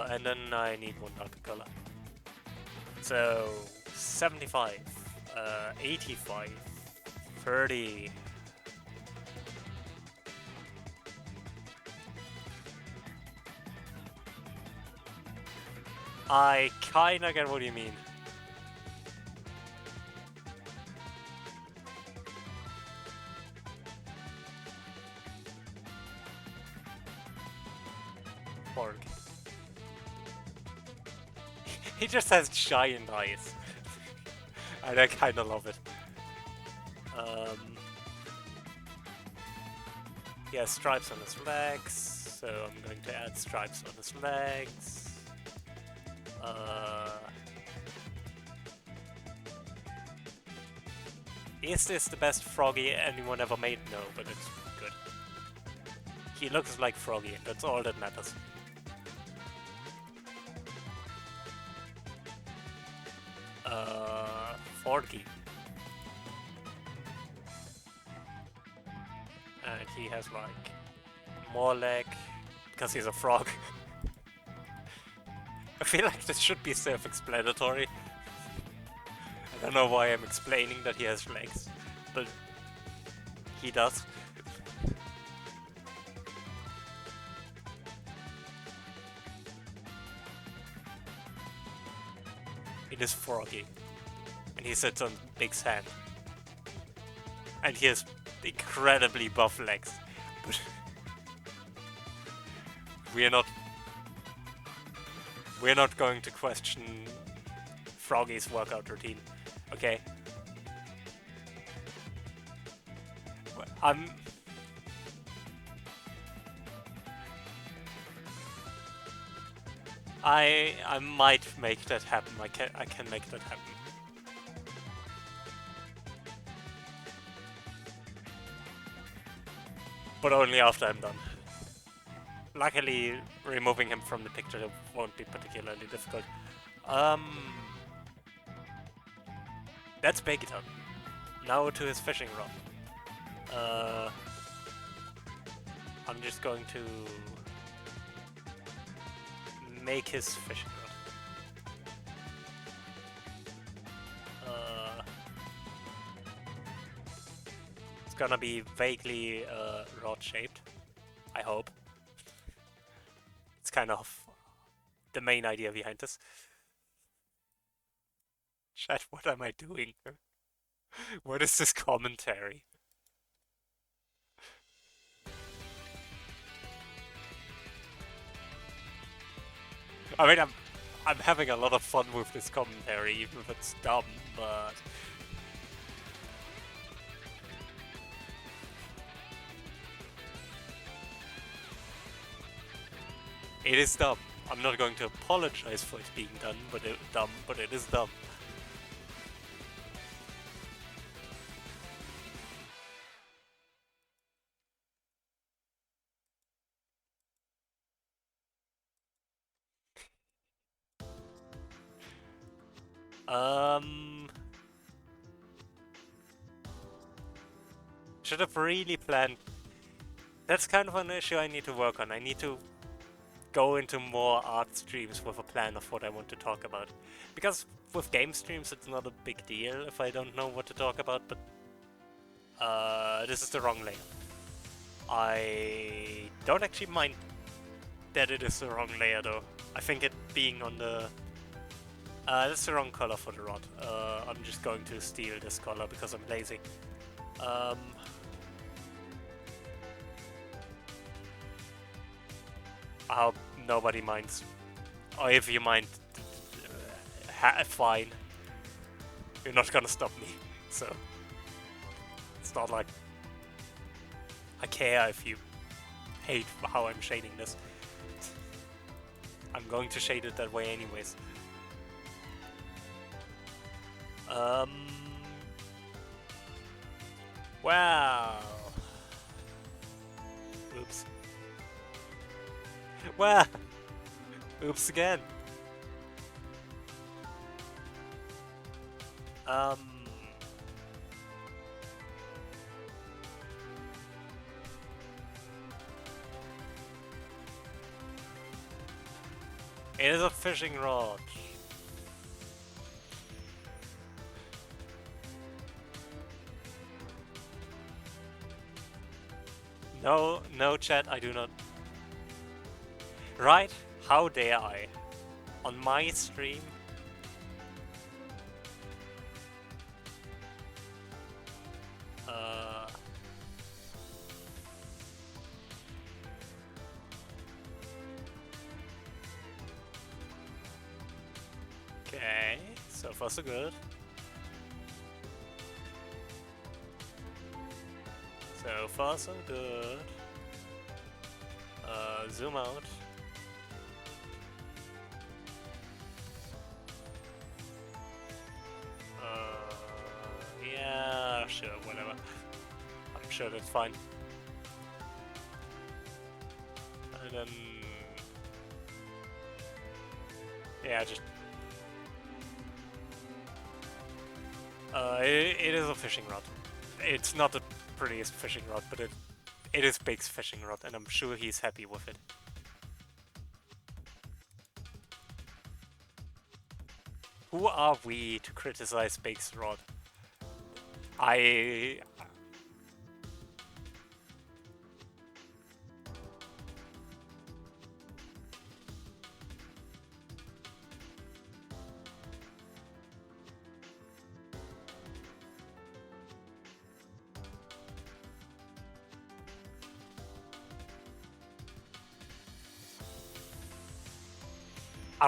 A: And then I need one darker color. So 75, 85, 30. I kinda get what you mean. Borg. He just has giant eyes. And I kinda love it. He has stripes on his legs, so I'm going to add stripes on his legs. Is this the best Froggy anyone ever made? No, but it's good. He looks like Froggy, and that's all that matters. Forky. And he has like more leg, because he's a frog. I feel like this should be self-explanatory. I don't know why I'm explaining that he has legs, but he does. It is Froggy, and he sits on Big Sand. And he has incredibly buff legs, but we're not going to question Froggy's workout routine, okay? I might make that happen. I can make that happen. But only after I'm done. Luckily, removing him from the picture won't be particularly difficult. That's Baketon. Now to his fishing rod. I'm just going to make his fishing rod. It's gonna be vaguely rod-shaped, I hope. It's kind of the main idea behind this. Chat, what am I doing? What is this commentary? I mean, I'm having a lot of fun with this commentary, even if it's dumb, but it is dumb. I'm not going to apologize for it being dumb, but it is dumb. Should have really planned. That's kind of an issue I need to work on. I need to go into more art streams with a plan of what I want to talk about. Because with game streams, it's not a big deal if I don't know what to talk about, but this is the wrong layer. I don't actually mind that it is the wrong layer though. I think it being on the... that's the wrong color for the rod. I'm just going to steal this color because I'm lazy. I hope nobody minds. Or if you mind, fine. You're not gonna stop me, so... It's not like... I care if you hate how I'm shading this. I'm going to shade it that way anyways. Wow. Oops. Wow. Oops again. It is a fishing rod. No, no chat, I do not. Right? How dare I? On my stream? Okay, so far so good. So far so good. Zoom out. Yeah, sure, whatever. I'm sure that's fine. And then... yeah, just... it is a fishing rod. It's not the prettiest fishing rod, but it is Big's fishing rod, and I'm sure he's happy with it. Who are we to criticize Big's rod? I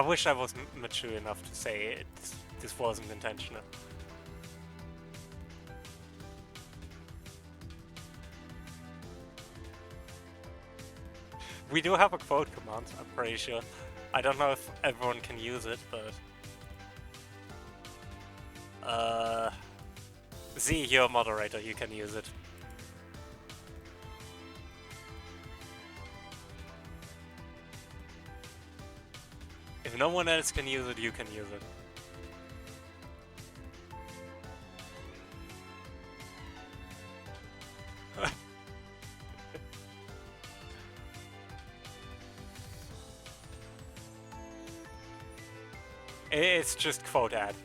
A: wish I was mature enough to say this wasn't intentional. We do have a quote command, I'm pretty sure. I don't know if everyone can use it, but... Z, you're a moderator, you can use it. If no one else can use it, you can use it. It's just quote ad.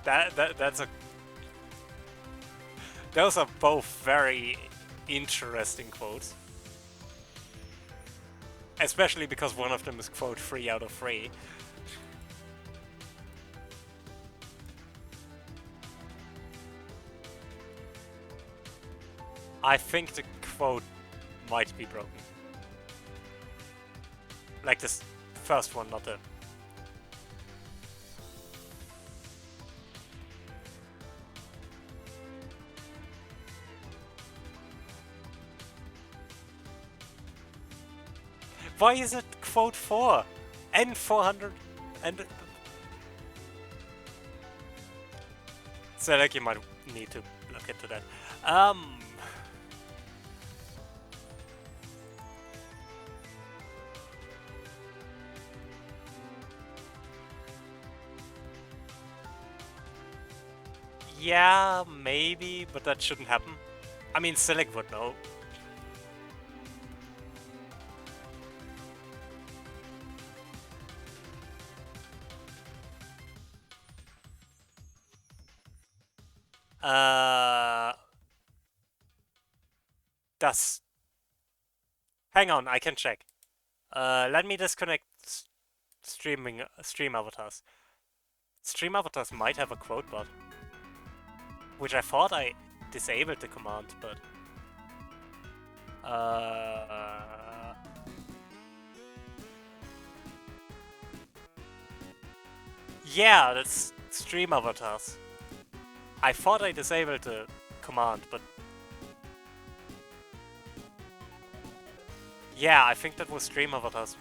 A: That's a... Those are both very interesting quotes. Especially because one of them is quote 3 out of 3. I think the quote might be broken. Like this first one, not the... Why is it quote 4? And 400 and... So like you might need to look into that. Um, yeah, maybe, but that shouldn't happen. I mean, Silic would know. Uh, does... Hang on, I can check. Let me disconnect stream avatars. Stream avatars might have a quote bot, which I thought I disabled the command, but yeah, that's stream avatars. I thought I disabled the command, but yeah, I think that was stream avatars.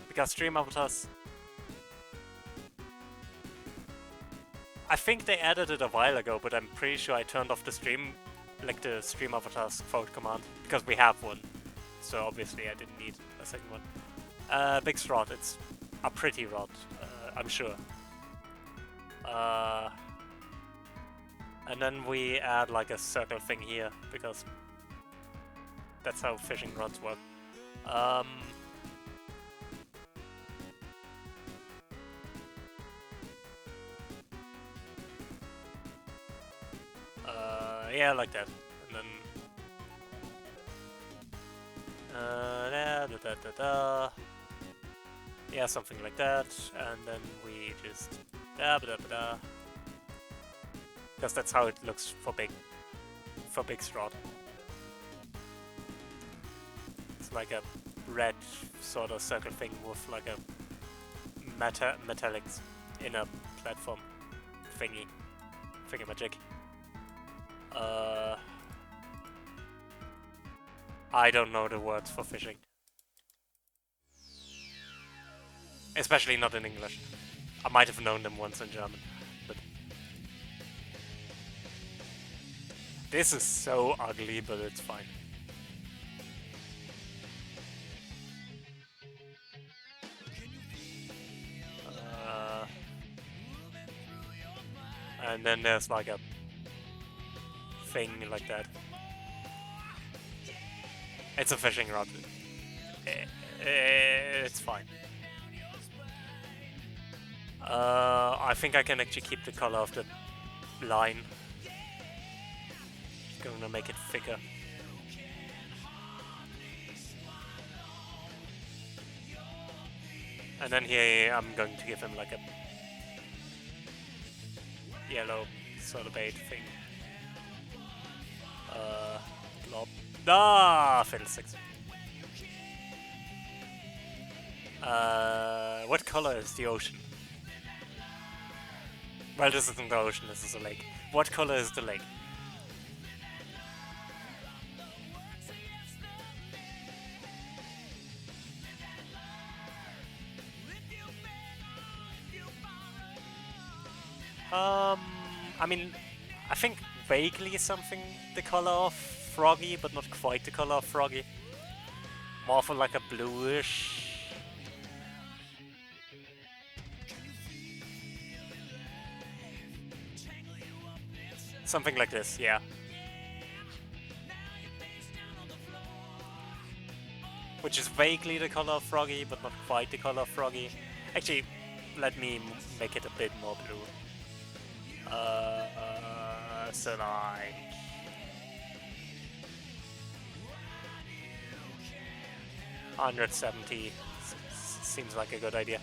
A: Because stream avatars... I think they added it a while ago, but I'm pretty sure I turned off the stream, like the stream avatars quote command, because we have one. So obviously I didn't need a second one. Big rod, it's a pretty rod, I'm sure. And then we add like a circle thing here, because that's how fishing rods work. Yeah, like that. And then... yeah, something like that. And then we just... Because that's how it looks for big rod. It's like a red sort of circle thing with like a metallic inner platform thingy-magic. I don't know the words for fishing. Especially not in English. I might have known them once in German, but... This is so ugly, but it's fine. And then there's like a thing like that. It's a fishing rod. It's fine. I think I can actually keep the color of the line. Gonna make it thicker. And then here I'm going to give him like a yellow sort of bait thing. Blob. Ah, fiddlesticks. What color is the ocean? Well, this isn't the ocean, this is a lake. What color is the lake? I mean, I think vaguely something the color of Froggy, but not quite the color of Froggy. More for like a bluish. Something like this, yeah. Which is vaguely the color of Froggy, but not quite the color of Froggy. Actually, let me make it a bit more blue. So like... 170 seems like a good idea.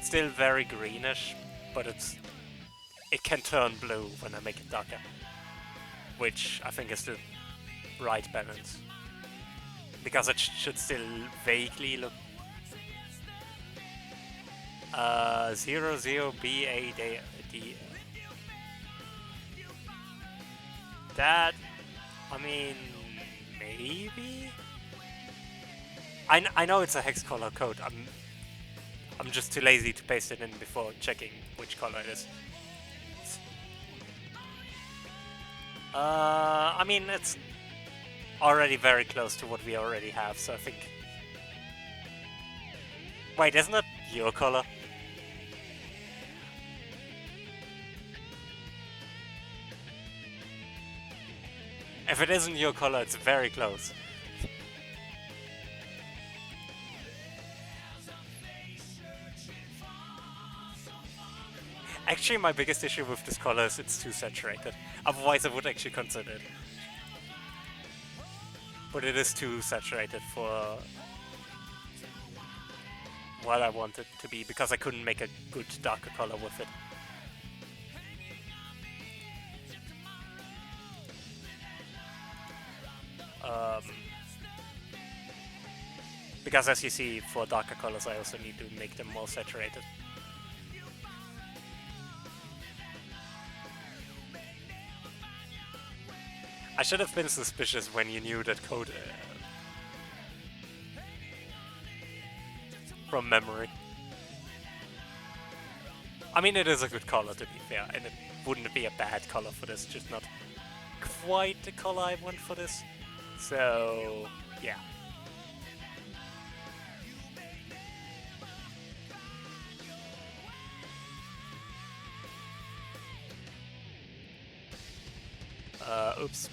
A: Still very greenish, but it can turn blue when I make it darker, which I think is the right balance, because it should still vaguely look 00BAD. That, I mean, maybe? I know it's a hex color code. I'm just too lazy to paste it in before checking which color it is. I mean, it's already very close to what we already have, so I think... Wait, isn't that your color? If it isn't your color, it's very close. Actually, my biggest issue with this color is it's too saturated. Otherwise, I would actually consider it. But it is too saturated for what I want it to be, because I couldn't make a good darker color with it. Because as you see, for darker colors I also need to make them more saturated. I should have been suspicious when you knew that code from memory. I mean, it is a good color, to be fair, and it wouldn't be a bad color for this, just not quite the color I want for this. So, yeah. Oops.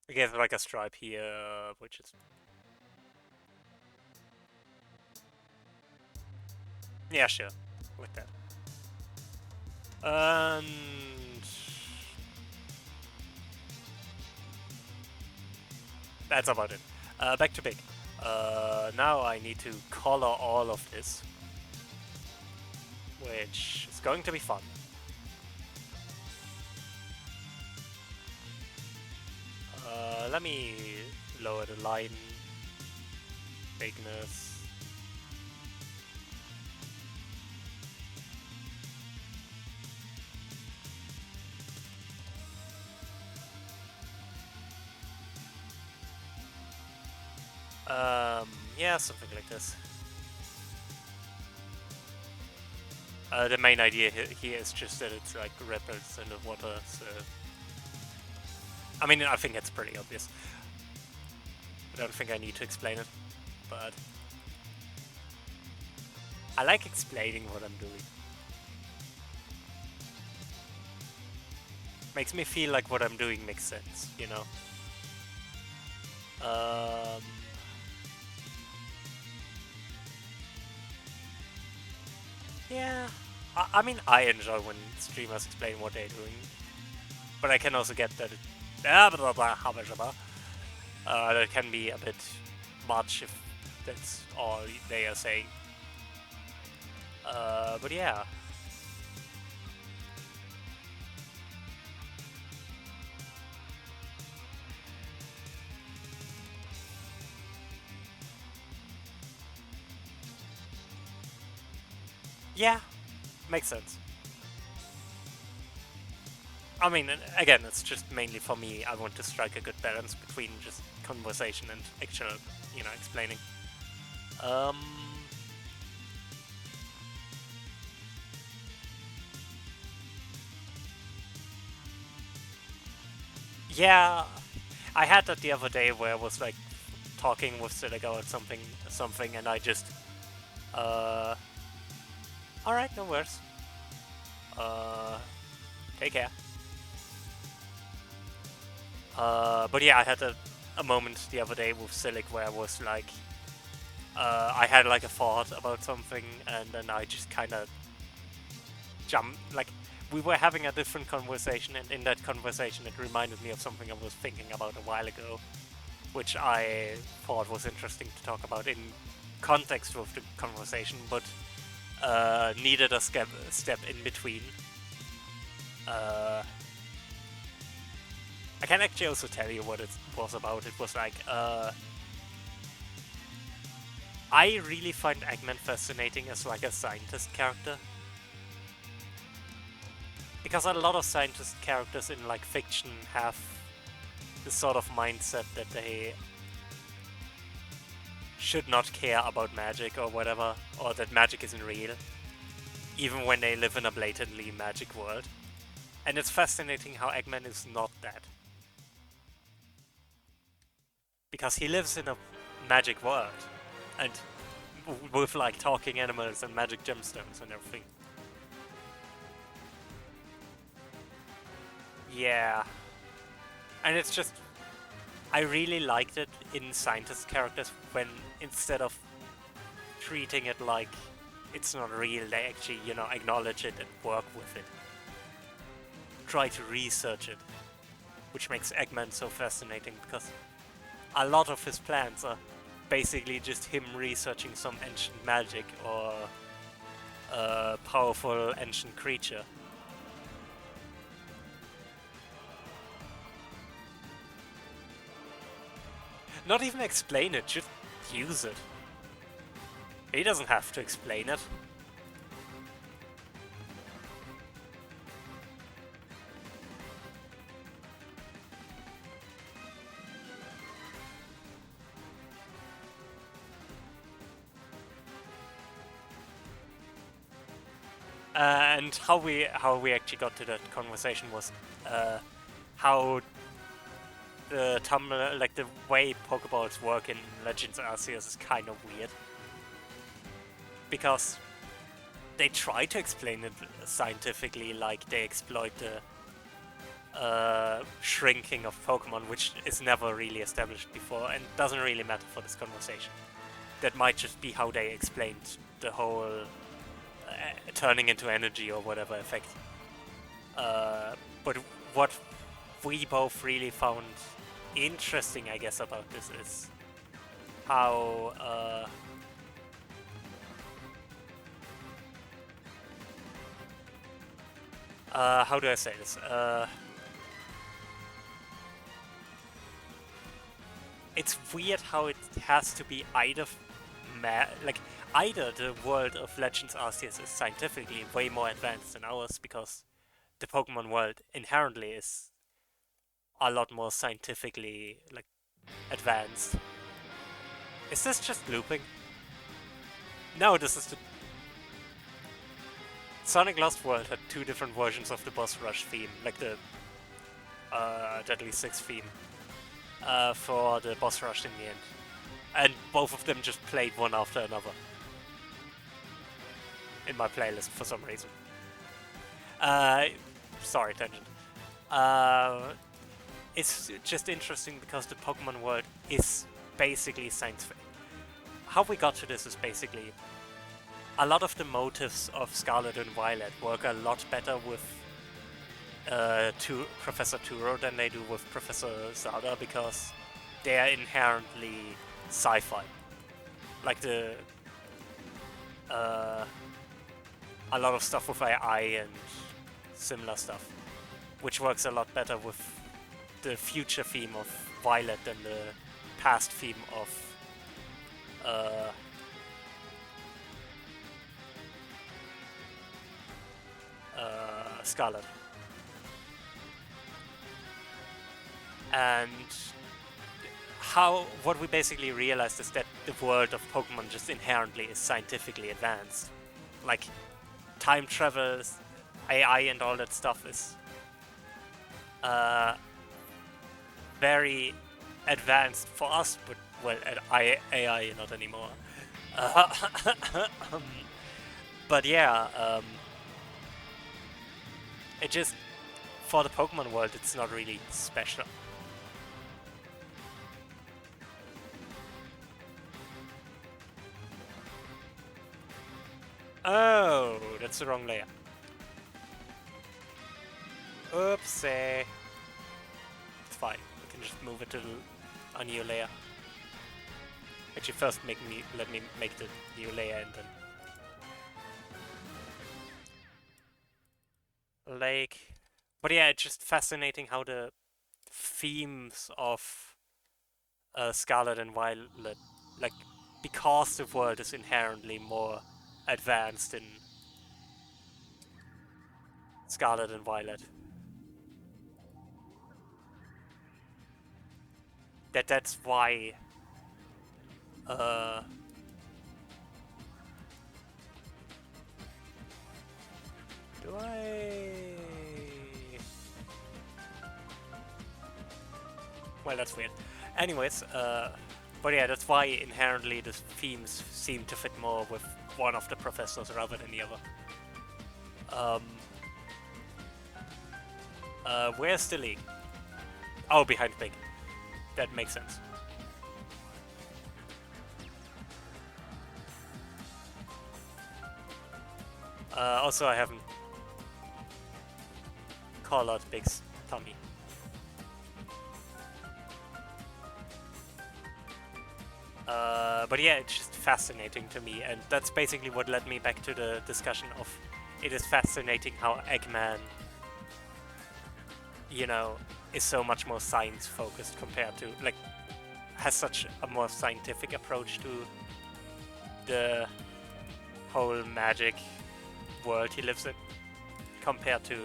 A: I guess like a stripe here, which is... Yeah, sure. Like that. And... That's about it. Back to big. Now I need to color all of this, which is going to be fun. Let me lower the line bigness. Yeah, something like this. The main idea here is just that it's like ripples in the water, so... I mean, I think it's pretty obvious. I don't think I need to explain it, but... I like explaining what I'm doing. Makes me feel like what I'm doing makes sense, you know? Yeah, I mean, I enjoy when streamers explain what they're doing, but I can also get that it, that can be a bit much if that's all they are saying. But yeah. Yeah, makes sense. I mean, again, it's just mainly for me. I want to strike a good balance between just conversation and actual, you know, explaining. Yeah, I had that the other day where I was like talking with Silica or something, and I just, alright, no worries. Take care. But yeah, I had a moment the other day with Silic where I was like, I had like a thought about something, and then I just kind of jumped, like, we were having a different conversation, and in that conversation it reminded me of something I was thinking about a while ago, which I thought was interesting to talk about in context with the conversation, but needed a step in between. I can actually also tell you what it was about. It was like, I really find Eggman fascinating as like a scientist character. Because a lot of scientist characters in like fiction have this sort of mindset that they should not care about magic or whatever, or that magic isn't real, even when they live in a blatantly magic world. And it's fascinating how Eggman is not that. Because he lives in a magic world, and with like talking animals and magic gemstones and everything. Yeah. And it's just, I really liked it in scientist characters when instead of treating it like it's not real, they actually, acknowledge it and work with it. Try to research it. Which makes Eggman so fascinating because a lot of his plans are basically just him researching some ancient magic or a powerful ancient creature. Not even explain it, just use it. He doesn't have to explain it. And how we actually got to that conversation was how the Tumblr, like the way Pokeballs work in Legends Arceus is kind of weird. Because they try to explain it scientifically, like they exploit the shrinking of Pokemon, which is never really established before and doesn't really matter for this conversation. That might just be how they explained the whole turning into energy or whatever effect. But what we both really found interesting, I guess, about this is how how do I say this? It's weird how it has to be either either the world of Legends Arceus is scientifically way more advanced than ours because the Pokemon world inherently is a lot more scientifically advanced. Is this just looping? No, this is the Sonic Lost World had two different versions of the boss rush theme, like the Deadly Six theme for the boss rush in the end, and both of them just played one after another in my playlist for some reason. Sorry, tangent. It's just interesting because the Pokemon world is basically science fiction. How we got to this is basically a lot of the motives of Scarlet and Violet work a lot better with Professor Turo than they do with Professor Zelda because they are inherently sci-fi. Like a lot of stuff with AI and similar stuff, which works a lot better with the future theme of Violet than the past theme of Scarlet. And what we basically realized is that the world of Pokemon just inherently is scientifically advanced. Like, time travel, AI and all that stuff is very advanced for us, but, well, AI not anymore. But yeah, it just, for the Pokemon world, it's not really special. Oh, that's the wrong layer. Oopsie. It's fine. We can just move it to a new layer. Actually, first let me make the new layer and then lake. But yeah, it's just fascinating how the themes of Scarlet and Violet because the world is inherently more advanced in Scarlet and Violet. That's why do I? Well, that's weird. Anyways, but yeah, that's why inherently the themes seem to fit more with one of the professors rather than the other. Where's the league? Oh, behind Big. That makes sense. Also, I haven't called out Big's tummy. But yeah, it's just fascinating to me, and that's basically what led me back to the discussion of it is fascinating how Eggman, you know, is so much more science focused compared to, like, has such a more scientific approach to the whole magic world he lives in compared to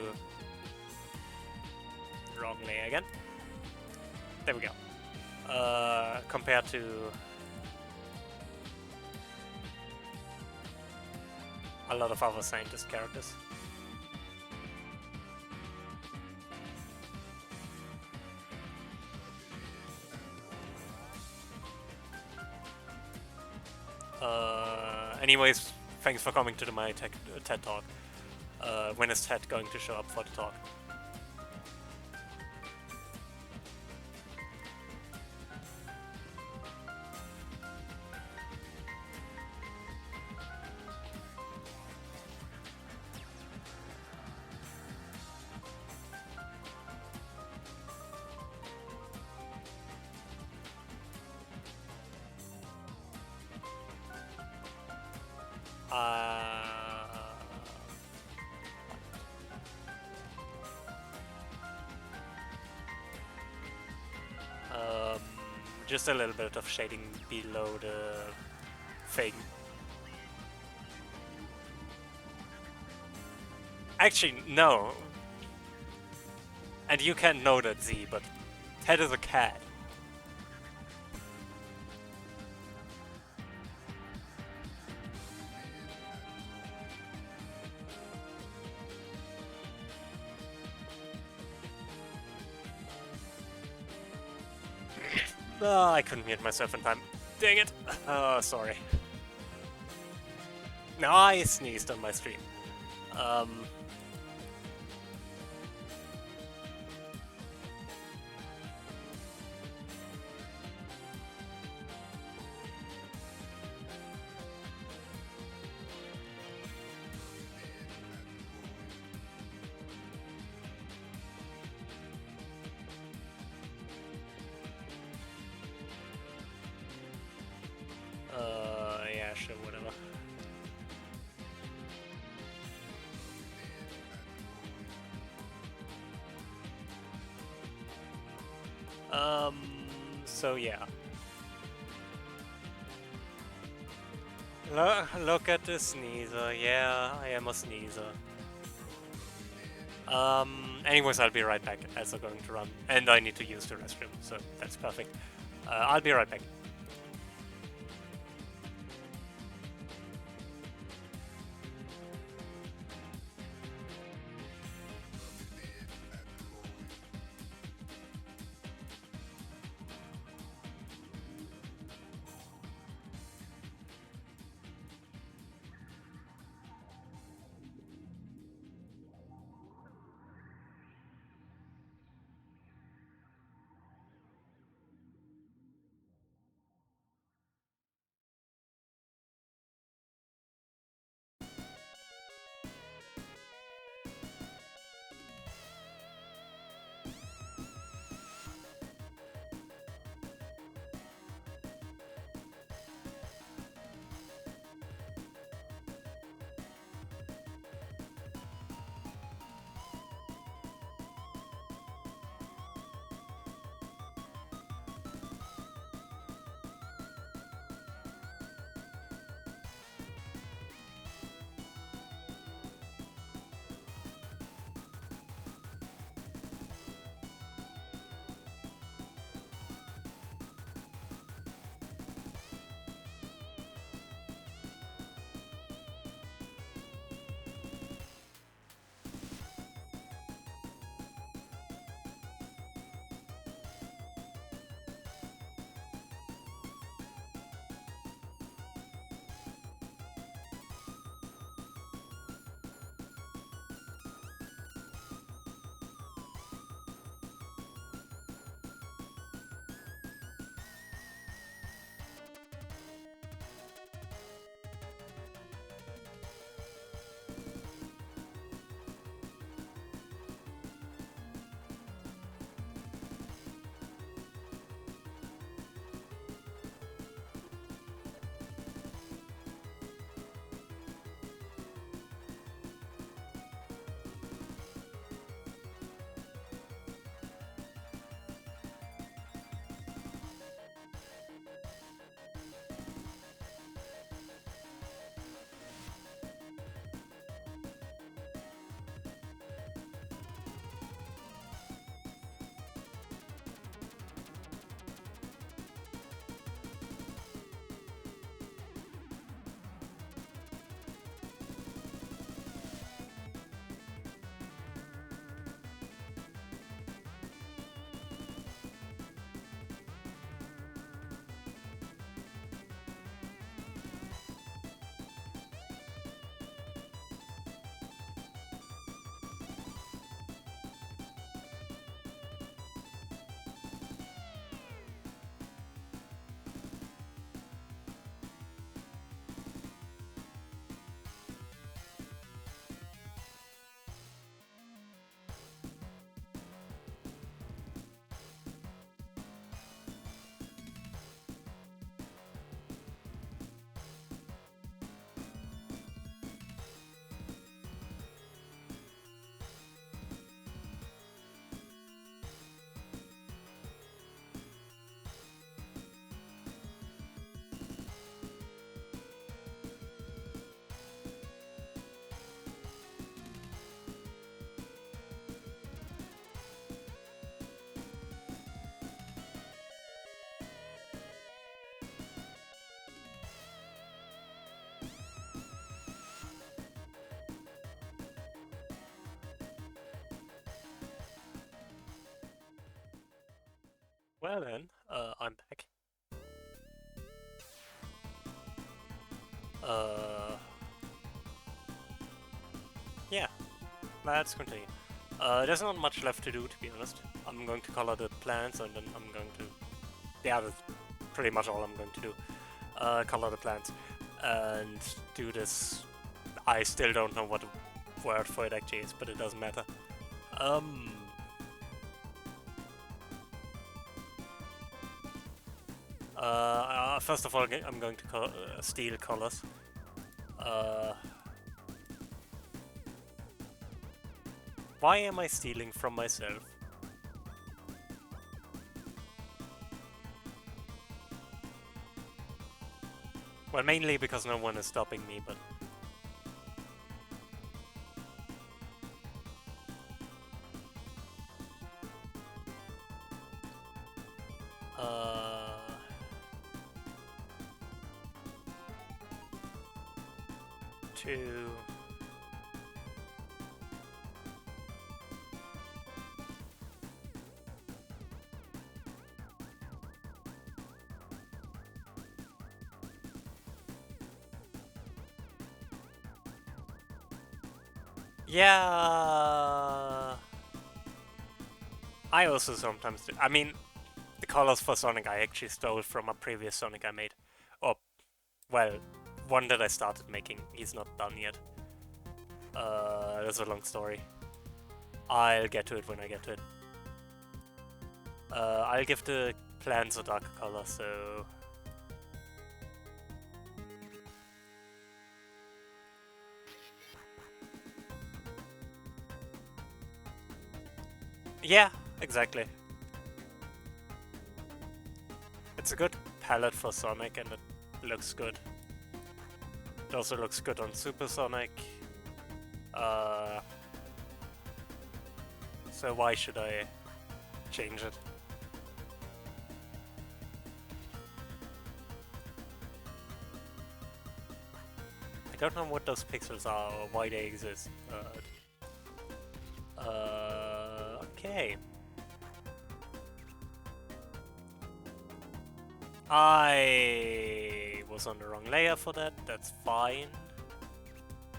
A: wrong layer again. There we go. Compared to a lot of other scientist characters. Anyways, thanks for coming to my TED Talk. When is Ted going to show up for the talk? Just a little bit of shading below the thing. Actually, no. And you can't know that, Z, but Ted is a cat. Oh, I couldn't mute myself in time. Dang it! Oh, sorry. No, I sneezed on my stream. Yeah, sure, whatever. So yeah. Look at the sneezer. Yeah, I am a sneezer. Anyways, I'll be right back as I'm going to run. And I need to use the restroom, so that's perfect. I'll be right back. Well then, I'm back. Uh, yeah, let's continue. There's not much left to do, to be honest. I'm going to color the plants, and then I'm going to... Yeah, that's pretty much all I'm going to do. Color the plants, and do this... I still don't know what the word for it actually is, but it doesn't matter. First of all, I'm going to steal colors. Why am I stealing from myself? Well, mainly because no one is stopping me, but... Two... Yeah... I also sometimes do. I mean, the colors for Sonic I actually stole from a previous Sonic I made. Or, well, one that I started making. He's not done yet. That's a long story. I'll get to it when I get to it. I'll give the plants a darker color, so... Yeah, exactly. It's a good palette for Sonic and it looks good. It also looks good on Super Sonic. So why should I change it? I don't know what those pixels are or why they exist, but... okay. I was on the wrong layer for that, that's fine.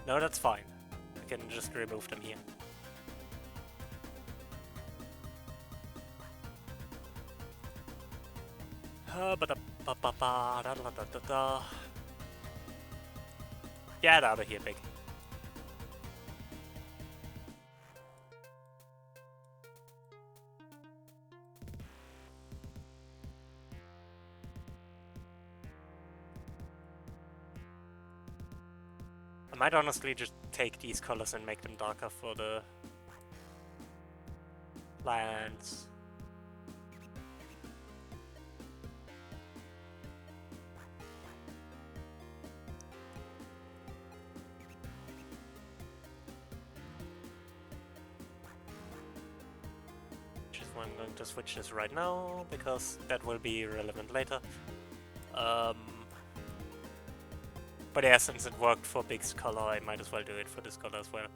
A: No, that's fine. I can just remove them here. Get out of here, pig. I might honestly just take these colors and make them darker for the plants. I'm going to switch this right now, because that will be relevant later. But yeah, since it worked for Big's color, I might as well do it for this color as well.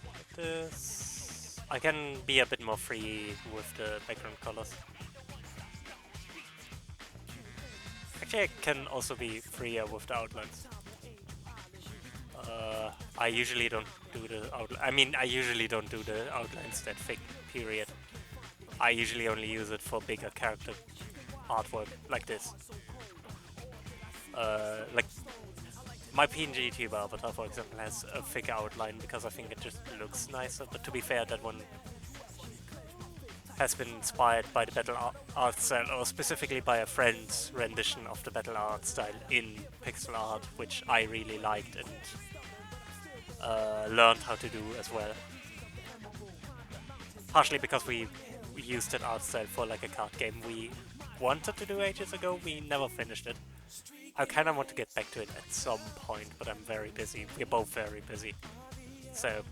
A: Like this. I can be a bit more free with the background colors. Actually, I can also be freer with the outlines. I usually don't do the outline. I mean, I usually don't do the outlines that thick, period. I usually only use it for bigger character artwork, like this. Like, my PNG tuber avatar, for example, has a thicker outline because I think it just looks nicer, but to be fair, that one has been inspired by the battle art style, or specifically by a friend's rendition of the battle art style in pixel art, which I really liked and learned how to do as well. Partially because we used that art style for like a card game we wanted to do ages ago, we never finished it. I kind of want to get back to it at some point, but I'm very busy. We're both very busy. So,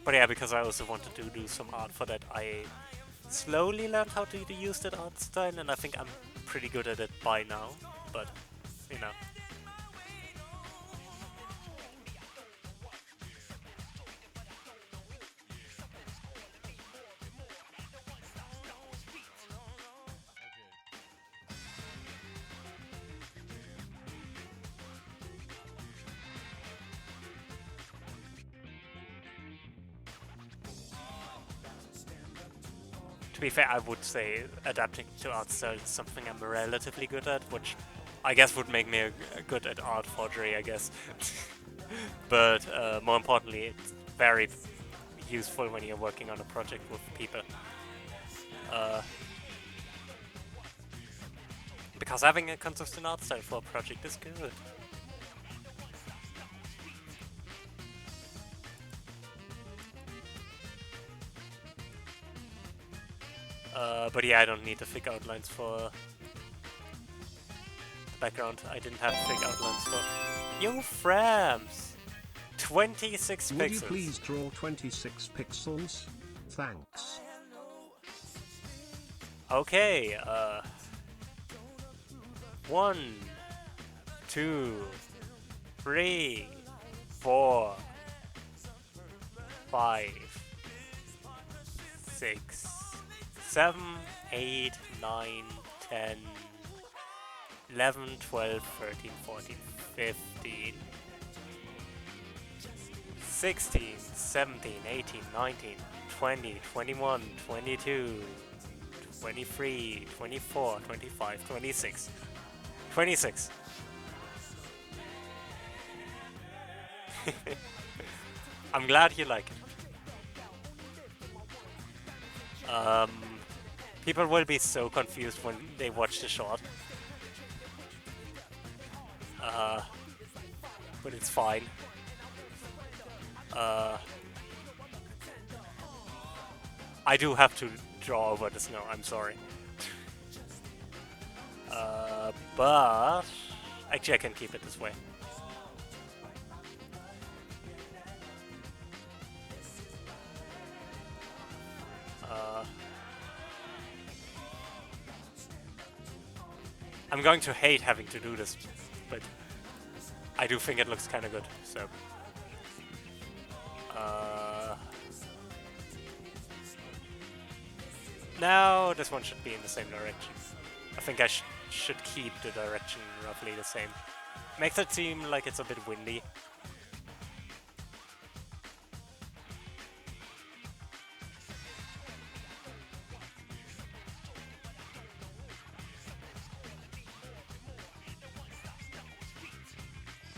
A: but yeah, because I also wanted to do some art for that, I slowly learned how to use that art style, and I think I'm pretty good at it by now. But, you know. To be fair, I would say adapting to art style is something I'm relatively good at, which I guess would make me good at art forgery, I guess. But more importantly, it's very useful when you're working on a project with people. Because having a consistent art style for a project is good. But yeah, I don't need the thick outlines for the background. I didn't have thick outlines for... Yo, Frams! 26
B: Would
A: pixels.
B: you please draw 26 pixels? Thanks.
A: Okay, 1, 2, 3, 4, 5, 6, 7, 8, 9, 10, 11, 12, 13, 14, 15, 16, 17, 18, 19, 20, 21, 22, 23, 24, 25, 26. 26. I'm glad you like it. People will be so confused when they watch the short. But it's fine. I do have to draw over the snow, I'm sorry. But actually I can keep it this way. I'm going to hate having to do this, but I do think it looks kind of good, so... Now this one should be in the same direction. I think I should keep the direction roughly the same. Makes it seem like it's a bit windy.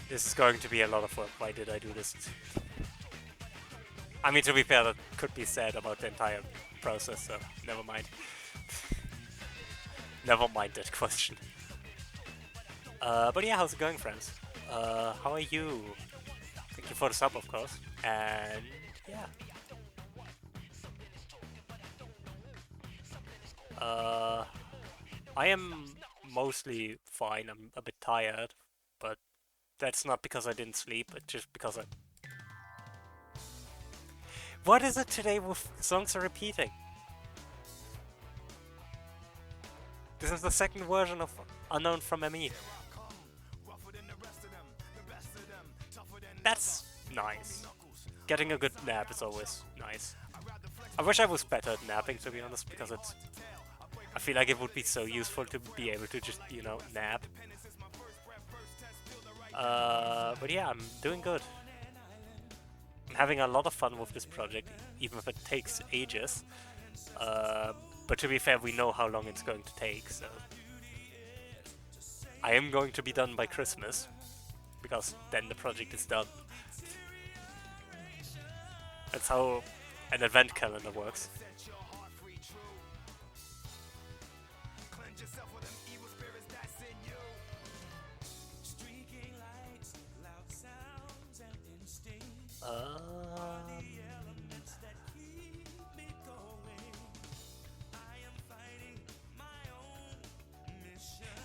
A: This is going to be a lot of work. Why did I do this? I mean, to be fair, that could be said about the entire process, so never mind. Never mind that question. But yeah, how's it going, friends? How are you? Thank you for the sub, of course. And yeah. I am mostly fine. I'm a bit tired, but that's not because I didn't sleep, it's just because I... What is it today with songs are repeating? This is the second version of Unknown from ME. That's nice. Getting a good nap is always nice. I wish I was better at napping, to be honest, because it's... I feel like it would be so useful to be able to just, you know, nap. But yeah, I'm doing good. I'm having a lot of fun with this project, even if it takes ages. But to be fair, we know how long it's going to take, so... I am going to be done by Christmas, because then the project is done. That's how an advent calendar works.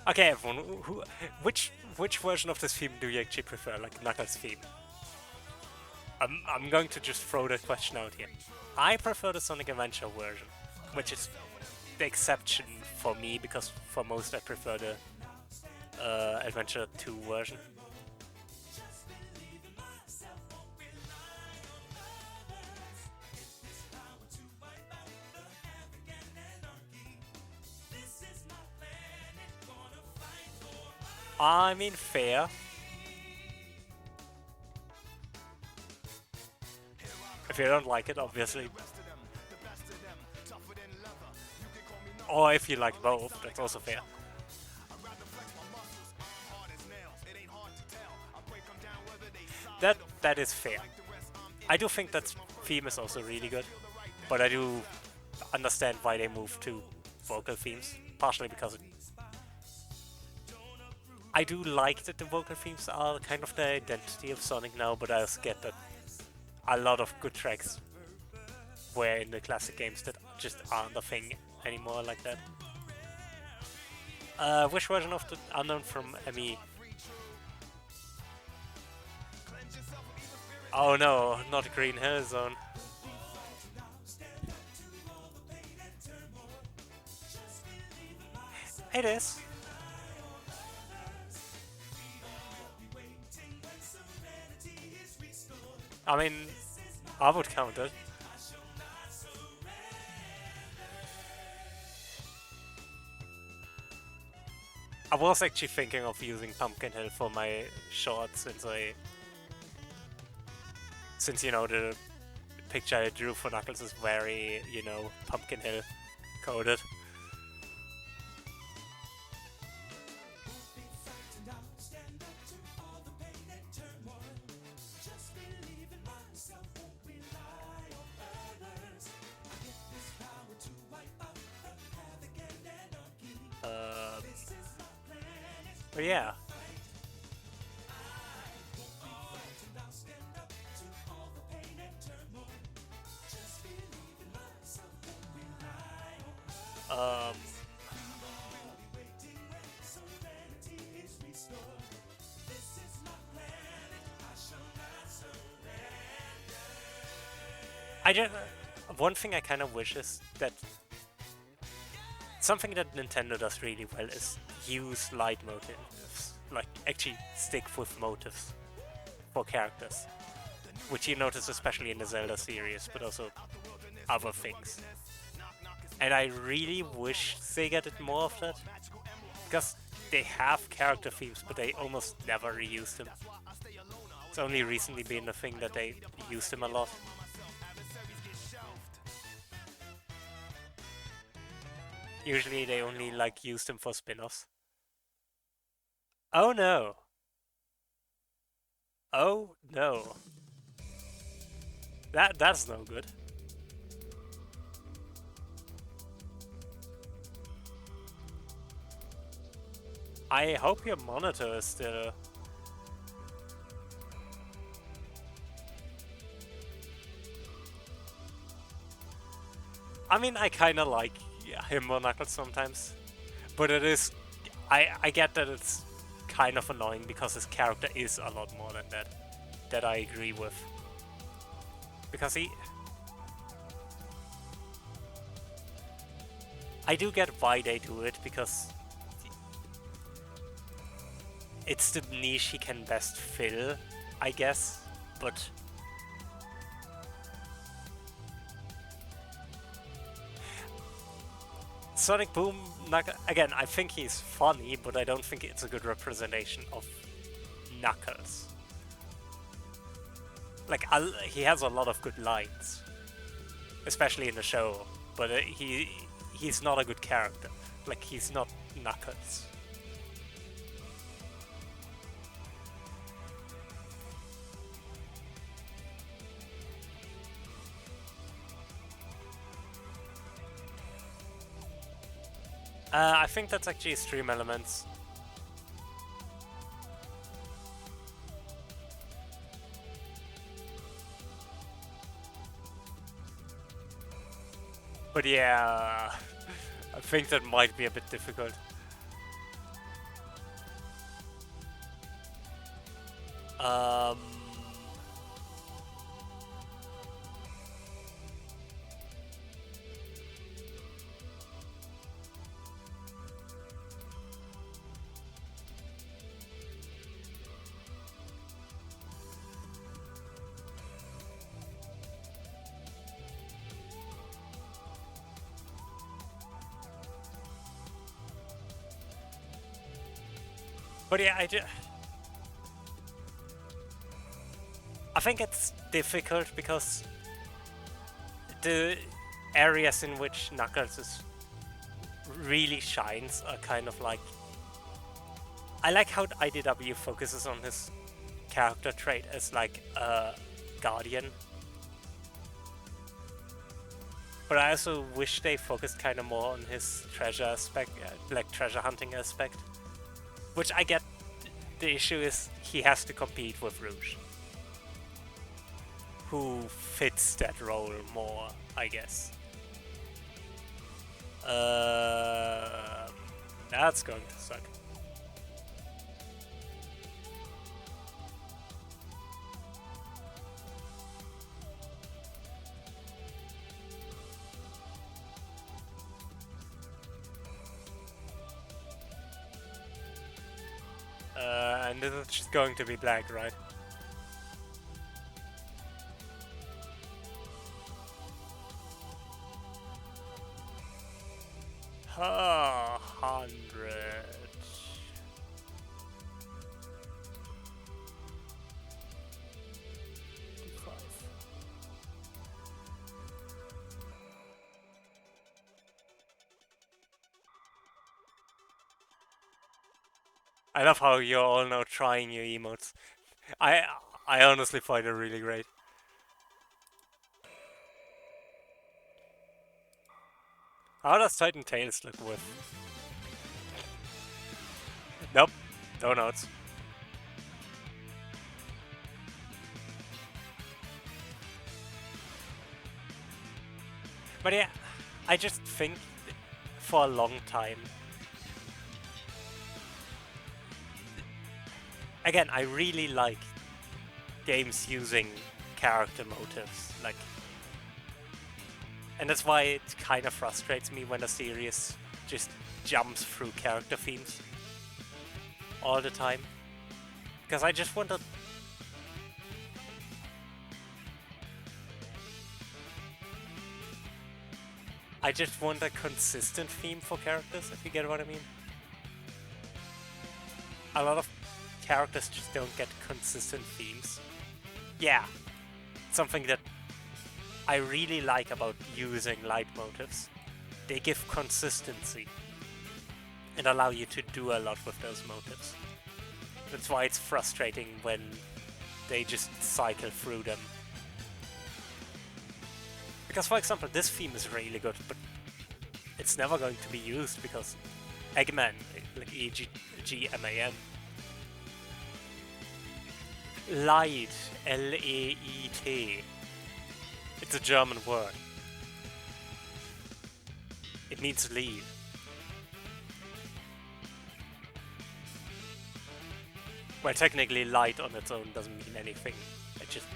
A: Okay, everyone, which which version of this theme do you actually prefer, like Knuckles' theme? I'm going to just throw that question out here. I prefer the Sonic Adventure version, which is the exception for me, because for most I prefer the Adventure 2 version. I mean, fair. If you don't like it, obviously. Or if you like both, that's also fair. That is fair. I do think that theme is also really good, but I do understand why they moved to vocal themes, partially because I do like that the vocal themes are kind of the identity of Sonic now, but I also get that a lot of good tracks were in the classic games that just aren't a thing anymore like that. Which version of the Unknown from ME? Oh no, not Green Hill Zone. It is. I mean, I would count it. I was actually thinking of using Pumpkin Hill for my short since you know the picture I drew for Knuckles is very, you know, Pumpkin Hill coded. But yeah. I just one thing I kind of wish is that something that Nintendo does really well is use light motives, like actually stick with motives for characters, which you notice especially in the Zelda series, but also other things. And I really wish they get it more of that, because they have character themes, but they almost never reuse them. It's only recently been a thing that they used them a lot. Usually they only like use them for spin-offs. Oh no! Oh no! That's no good. I hope your monitor is still... I mean, I kinda like him on Knuckles sometimes, but it is... I get that it's kind of annoying because his character is a lot more than that. That I agree with. Because I do get why they do it, because it's the niche he can best fill, I guess, but... Sonic Boom, again, I think he's funny, but I don't think it's a good representation of Knuckles. Like, he has a lot of good lines, especially in the show, but he's not a good character. Like, he's not Knuckles. I think that's actually Stream Elements. But yeah, I think that might be a bit difficult. Um, but yeah, I think it's difficult because the areas in which Knuckles is really shines are kind of like... I like how IDW focuses on his character trait as like a guardian. But I also wish they focused kind of more on his treasure aspect, like treasure hunting aspect. Which I get, the issue is he has to compete with Rouge, who fits that role more, I guess. That's going to suck. And this is just going to be black, right? Oh, 100. I love how you're all now trying your emotes. I I honestly find it really great. How does Titan Tails look with? Nope, donuts. But yeah, I just think for a long time. Again, I really like games using character motives, like, and that's why it kind of frustrates me when a series just jumps through character themes all the time, because I just want to. I just want a consistent theme for characters, if you get what I mean. A lot of characters just don't get consistent themes. Yeah, something that I really like about using light motives. They give consistency and allow you to do a lot with those motives. That's why it's frustrating when they just cycle through them. Because, for example, this theme is really good, but it's never going to be used because Eggman, like E-G-M-A-N. Light, L-A-E-T. It's a German word. It means lead. Well, technically light on its own doesn't mean anything. It's just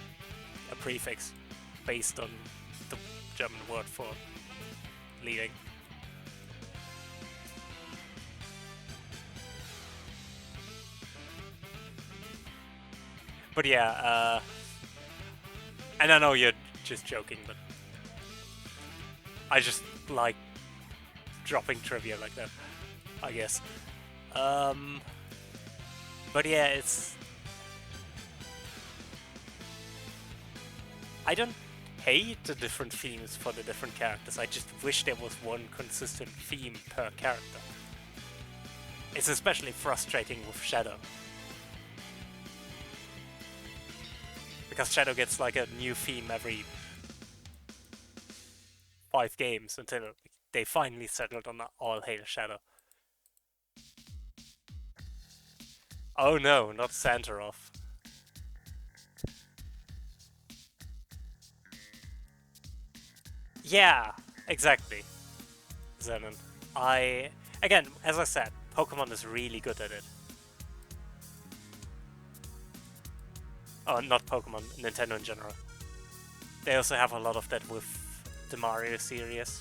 A: a prefix based on the German word for leading. But yeah, and I know you're just joking, but I just like dropping trivia like that, I guess. But yeah, it's... I don't hate the different themes for the different characters, I just wish there was one consistent theme per character. It's especially frustrating with Shadow. Because Shadow gets like a new theme every 5 games until they finally settled on All Hail Shadow. Oh no, not Santaroth. Yeah, exactly, Zenon. Again, as I said, Pokemon is really good at it. not Pokemon, Nintendo in general. They also have a lot of that with the Mario series.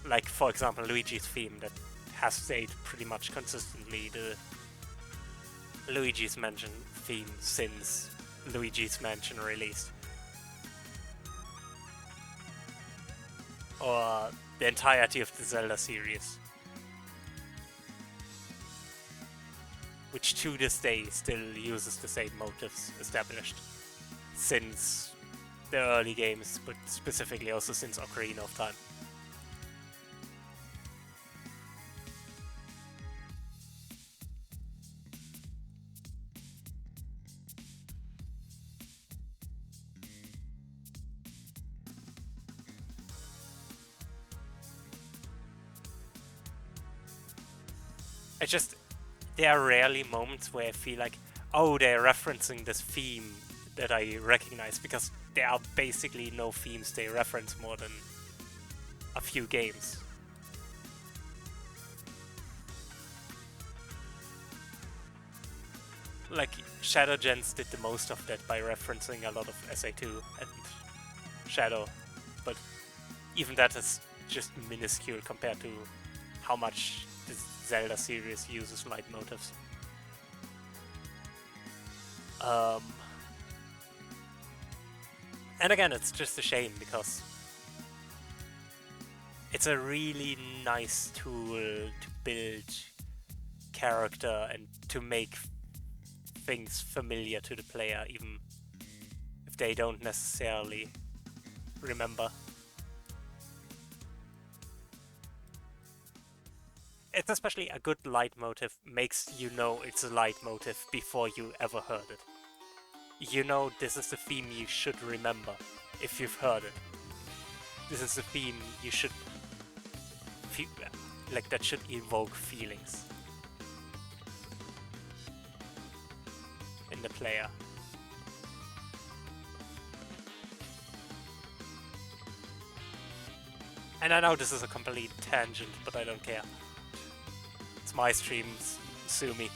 A: Like, for example, Luigi's theme that has stayed pretty much consistently the Luigi's Mansion theme since Luigi's Mansion released. Or the entirety of the Zelda series. Which to this day still uses the same motifs established since the early games, but specifically also since Ocarina of Time. It's just, there are rarely moments where I feel like, oh, they're referencing this theme that I recognize, because there are basically no themes they reference more than a few games. Like, Shadow Gens did the most of that by referencing a lot of SA2 and Shadow, but even that is just minuscule compared to how much the Zelda series uses light motifs. And again, it's just a shame because it's a really nice tool to build character and to make things familiar to the player, even if they don't necessarily remember. It's especially a good leitmotif makes you know it's a leitmotif before you ever heard it. You know this is the theme you should remember if you've heard it. This is the theme you should feel, like, that should evoke feelings in the player. And I know this is a complete tangent, but I don't care. It's my stream, sue me.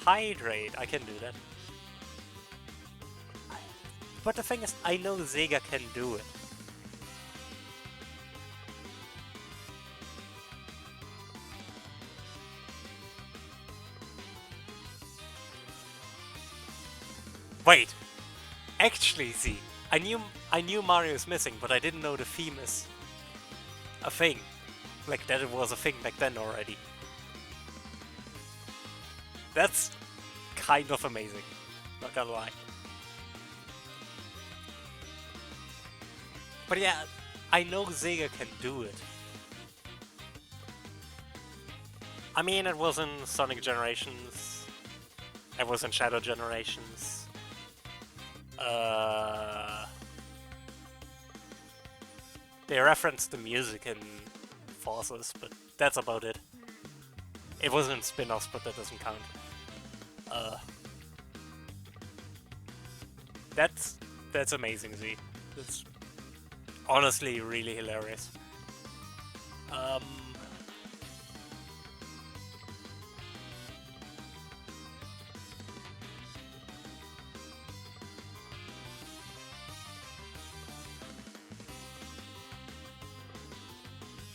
A: Hydrate, I can do that. But the thing is, I know Sega can do it. Wait, actually, Z, I knew Mario's missing, but I didn't know the theme is a thing. Like, that it was a thing back then already. That's kind of amazing, not gonna lie. But yeah, I know Sega can do it. I mean, it was in Sonic Generations, it was in Shadow Generations. They referenced the music in Forces, but that's about it. It was in spin-offs, but that doesn't count. That's amazing, Z. That's honestly really hilarious.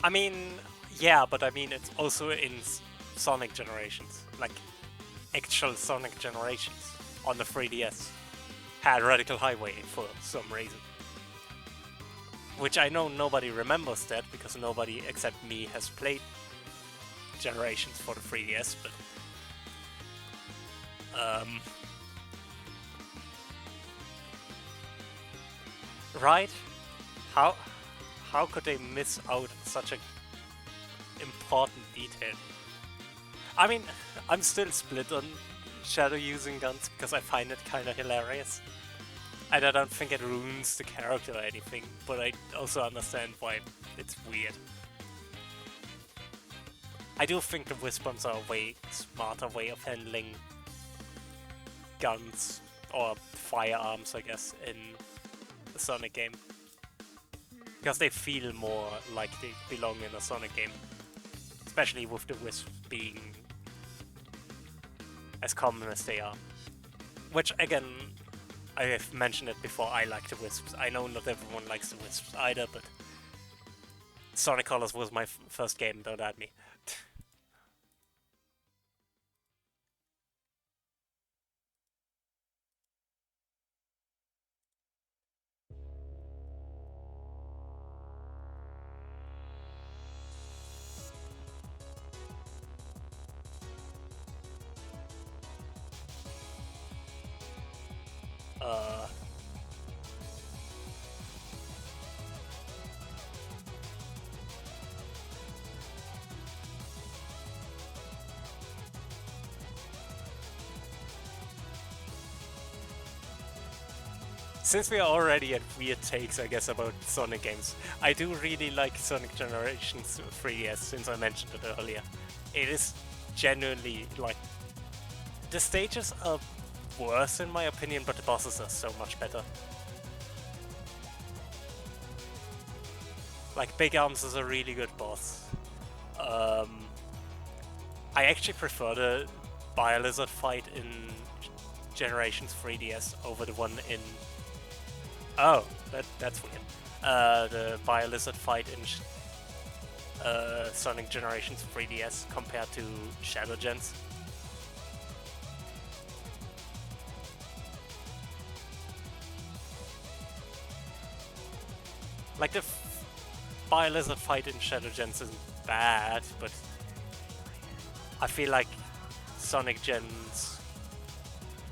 A: I mean, yeah, but I mean, it's also in Sonic Generations. Like, actual Sonic Generations on the 3DS had Radical Highway for some reason. Which I know nobody remembers that, because nobody except me has played Generations for the 3DS, but... right? How could they miss out on such an important detail? I mean, I'm still split on Shadow using guns because I find it kind of hilarious. And I don't think it ruins the character or anything, but I also understand why it's weird. I do think the Wisp-Bombs are a way smarter way of handling guns, or firearms, I guess, in the Sonic game. Because they feel more like they belong in a Sonic game. Especially with the Wisp being as common as they are. Which, again, I have mentioned it before, I like the Wisps. I know not everyone likes the Wisps either, but Sonic Colors was my first game, don't at me. Since we are already at weird takes, I guess, about Sonic games, I do really like Sonic Generations 3DS, since I mentioned it earlier. It is genuinely, like, the stages are worse in my opinion, but the bosses are so much better. Like, Big Arms is a really good boss. I actually prefer the Bio-Lizard fight in Generations 3DS over the one in... Oh, that's weird. The Bio-Lizard fight in Sonic Generations 3DS compared to Shadow Gens. Like, the Bio-Lizard fight in Shadow Gens isn't bad, but I feel like Sonic Gens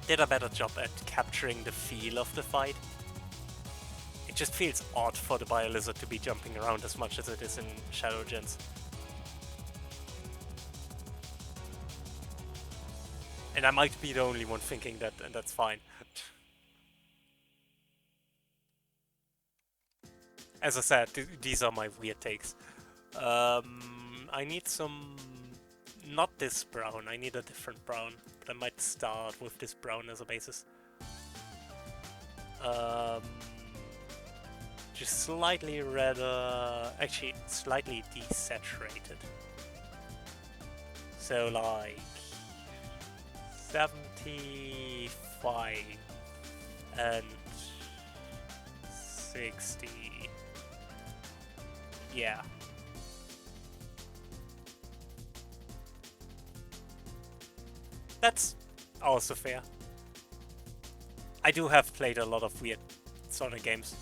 A: did a better job at capturing the feel of the fight. It just feels odd for the Bio-Lizard to be jumping around as much as it is in Shadow Gens. And I might be the only one thinking that, and that's fine. As I said, these are my weird takes. I need some... Not this brown, I need a different brown. But I might start with this brown as a basis. Just slightly redder... Actually, slightly desaturated. So like... 75 and 60. Yeah. That's also fair. I do have played a lot of weird Sonic games.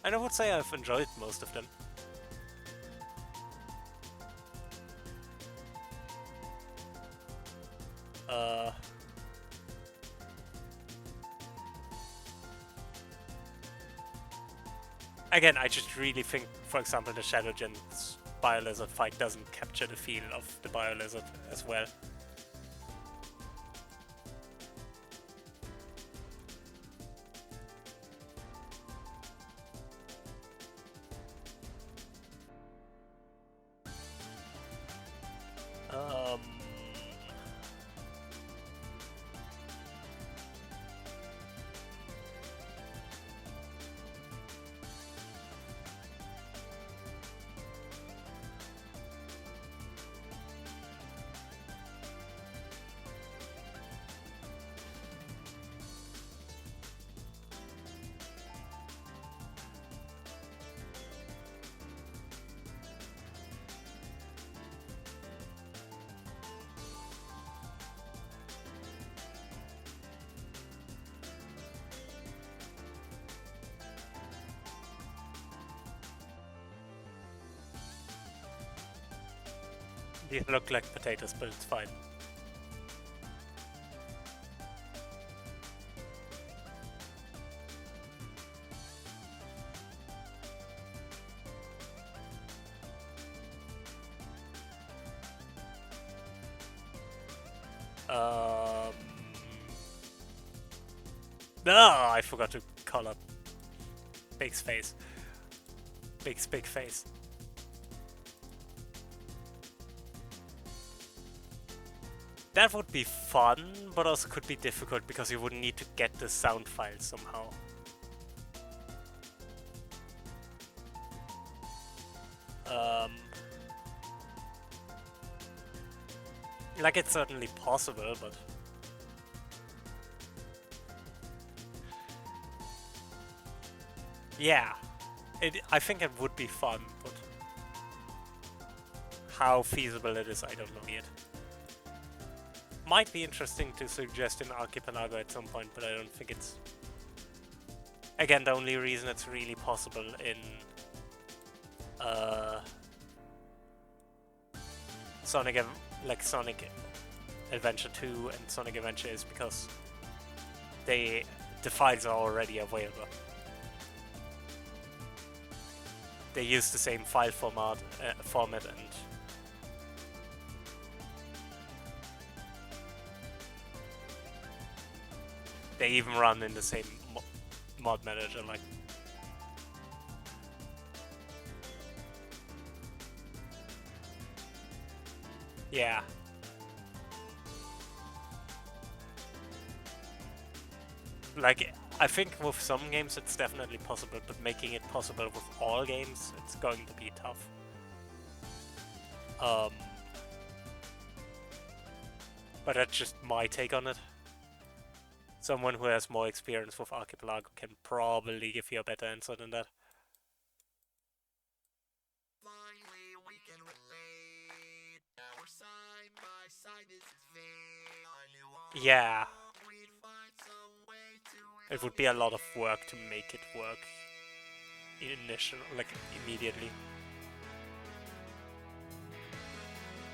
A: And I would say I've enjoyed most of them. Again, I just really think, for example, the Shadow Gens Bio-Lizard fight doesn't capture the feel of the Bio-Lizard as well. These look like potatoes, but it's fine. No, I forgot to color Big's face. Big's big face. That would be fun, but also could be difficult because you would need to get the sound file somehow. Um, like, it's certainly possible, but... Yeah, I think it would be fun, but... How feasible it is, I don't know yet. Might be interesting to suggest in Archipelago at some point, but I don't think it's... Again, the only reason it's really possible in... Sonic Adventure 2 and Sonic Adventure is because the files are already available. They use the same file format and they even run in the same mod manager, like. Yeah. Like, I think with some games it's definitely possible, but making it possible with all games, it's going to be tough. But that's just my take on it. Someone who has more experience with Archipelago can probably give you a better answer than that. Yeah. It would be a lot of work to make it work immediately.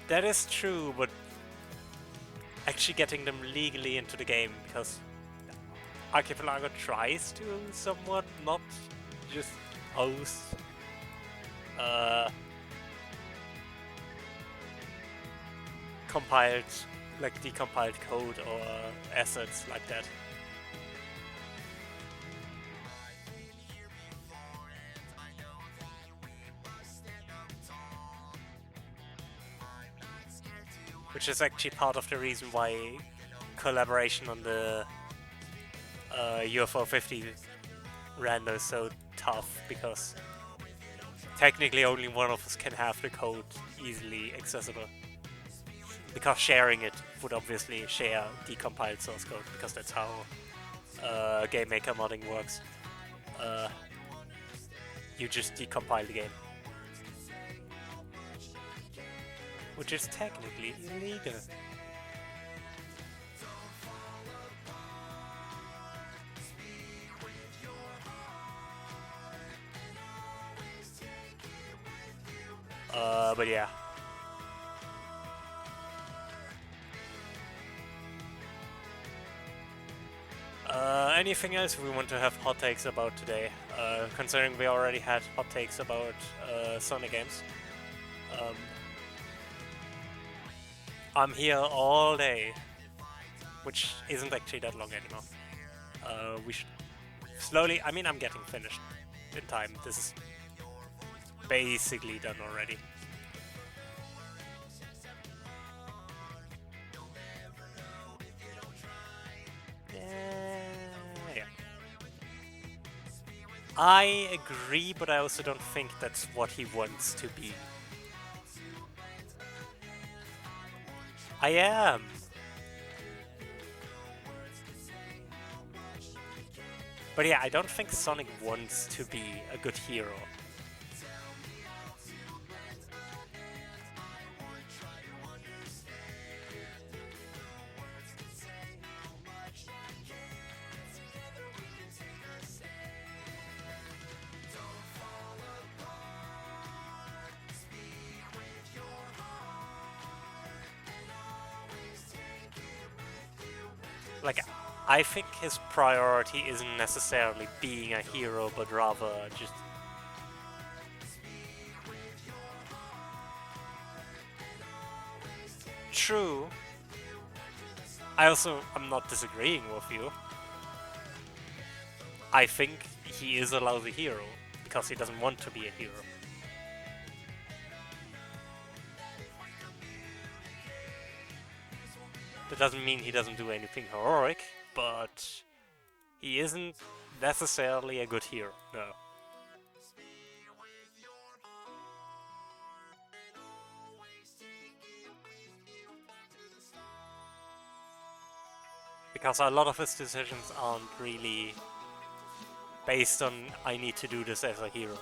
A: That is true, but actually getting them legally into the game, because Archipelago tries to somewhat not just host decompiled code or assets like that. Which is actually part of the reason why collaboration on the UFO 50 rando is so tough, because technically only one of us can have the code easily accessible. Because sharing it would obviously share decompiled source code, because that's how Game Maker modding works. You just decompile the game. Which is technically illegal. But yeah. Anything else we want to have hot takes about today? Considering we already had hot takes about Sonic games. I'm here all day, which isn't actually that long anymore. We should slowly... I mean, I'm getting finished in time. This is basically done already. Yeah. I agree, but I also don't think that's what he wants to be. I am. But yeah, I don't think Sonic wants to be a good hero. Like, I think his priority isn't necessarily being a hero, but rather just... True. I'm not disagreeing with you. I think he is a lousy hero, because he doesn't want to be a hero. That doesn't mean he doesn't do anything heroic, but he isn't necessarily a good hero, no. Because a lot of his decisions aren't really based on I need to do this as a hero.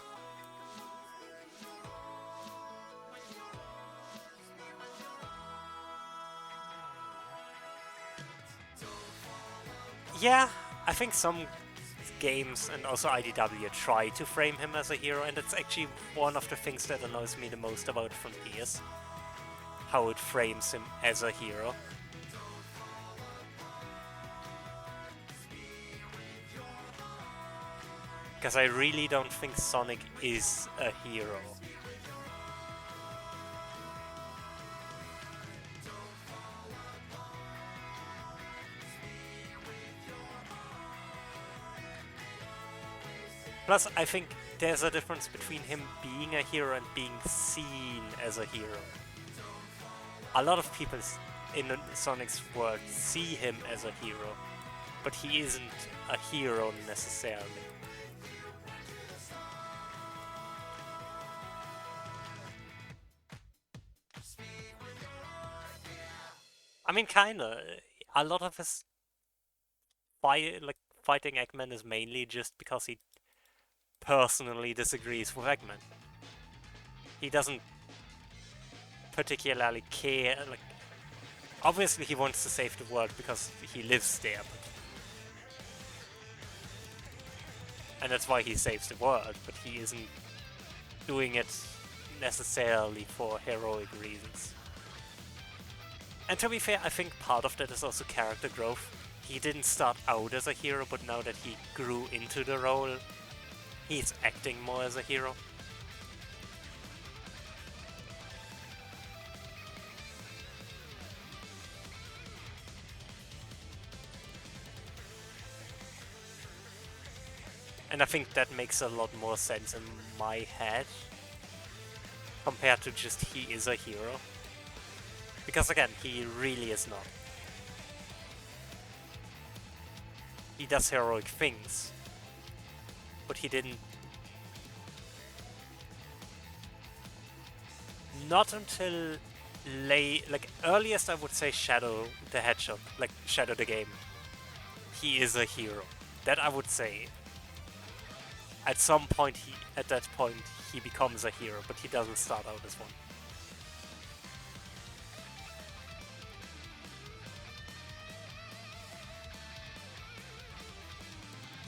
A: Yeah, I think some games and also IDW try to frame him as a hero, and it's actually one of the things that annoys me the most about Frontiers. How it frames him as a hero. Because I really don't think Sonic is a hero. Plus, I think there's a difference between him being a hero and being seen as a hero. A lot of people in Sonic's world see him as a hero, but he isn't a hero necessarily. I mean, kinda. A lot of his fighting Eggman is mainly just because he personally disagrees with Eggman. He doesn't particularly care. Like, obviously, he wants to save the world because he lives there, and that's why he saves the world. But he isn't doing it necessarily for heroic reasons. And to be fair, I think part of that is also character growth. He didn't start out as a hero, but now that he grew into the role, he's acting more as a hero. And I think that makes a lot more sense in my head compared to just he is a hero. Because again, he really is not. He does heroic things, but he didn't. Not until earliest I would say Shadow the Hedgehog, like Shadow the game. He is a hero. That I would say. At some point, at that point, he becomes a hero, but he doesn't start out as one.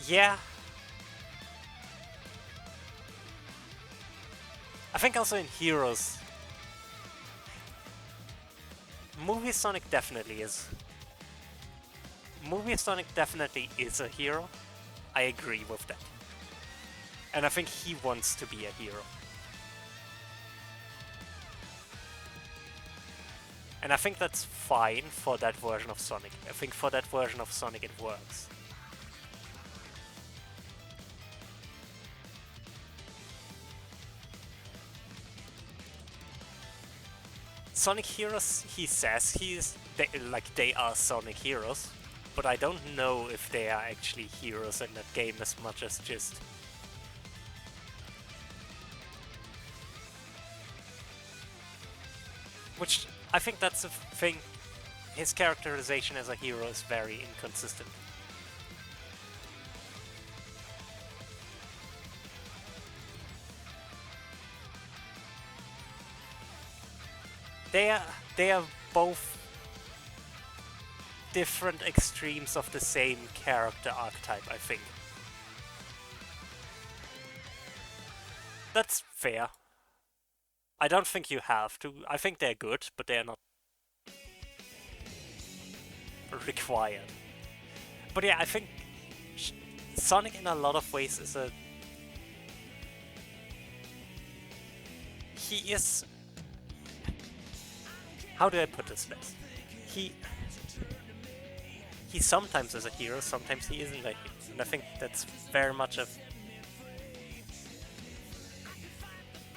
A: Yeah. I think also in Heroes, Movie Sonic definitely is. Movie Sonic definitely is a hero. I agree with that. And I think he wants to be a hero. And I think that's fine for that version of Sonic. I think for that version of Sonic it works. Sonic Heroes, he says they are Sonic Heroes, but I don't know if they are actually heroes in that game as much as just... Which, I think that's a thing. His characterization as a hero is very inconsistent. They are both different extremes of the same character archetype, I think. That's fair. I don't think you have to. I think they're good, but they're not required. But yeah, I think Sonic in a lot of ways is a... He is... How do I put this best? He sometimes is a hero, sometimes he isn't a hero. And I think that's very much of...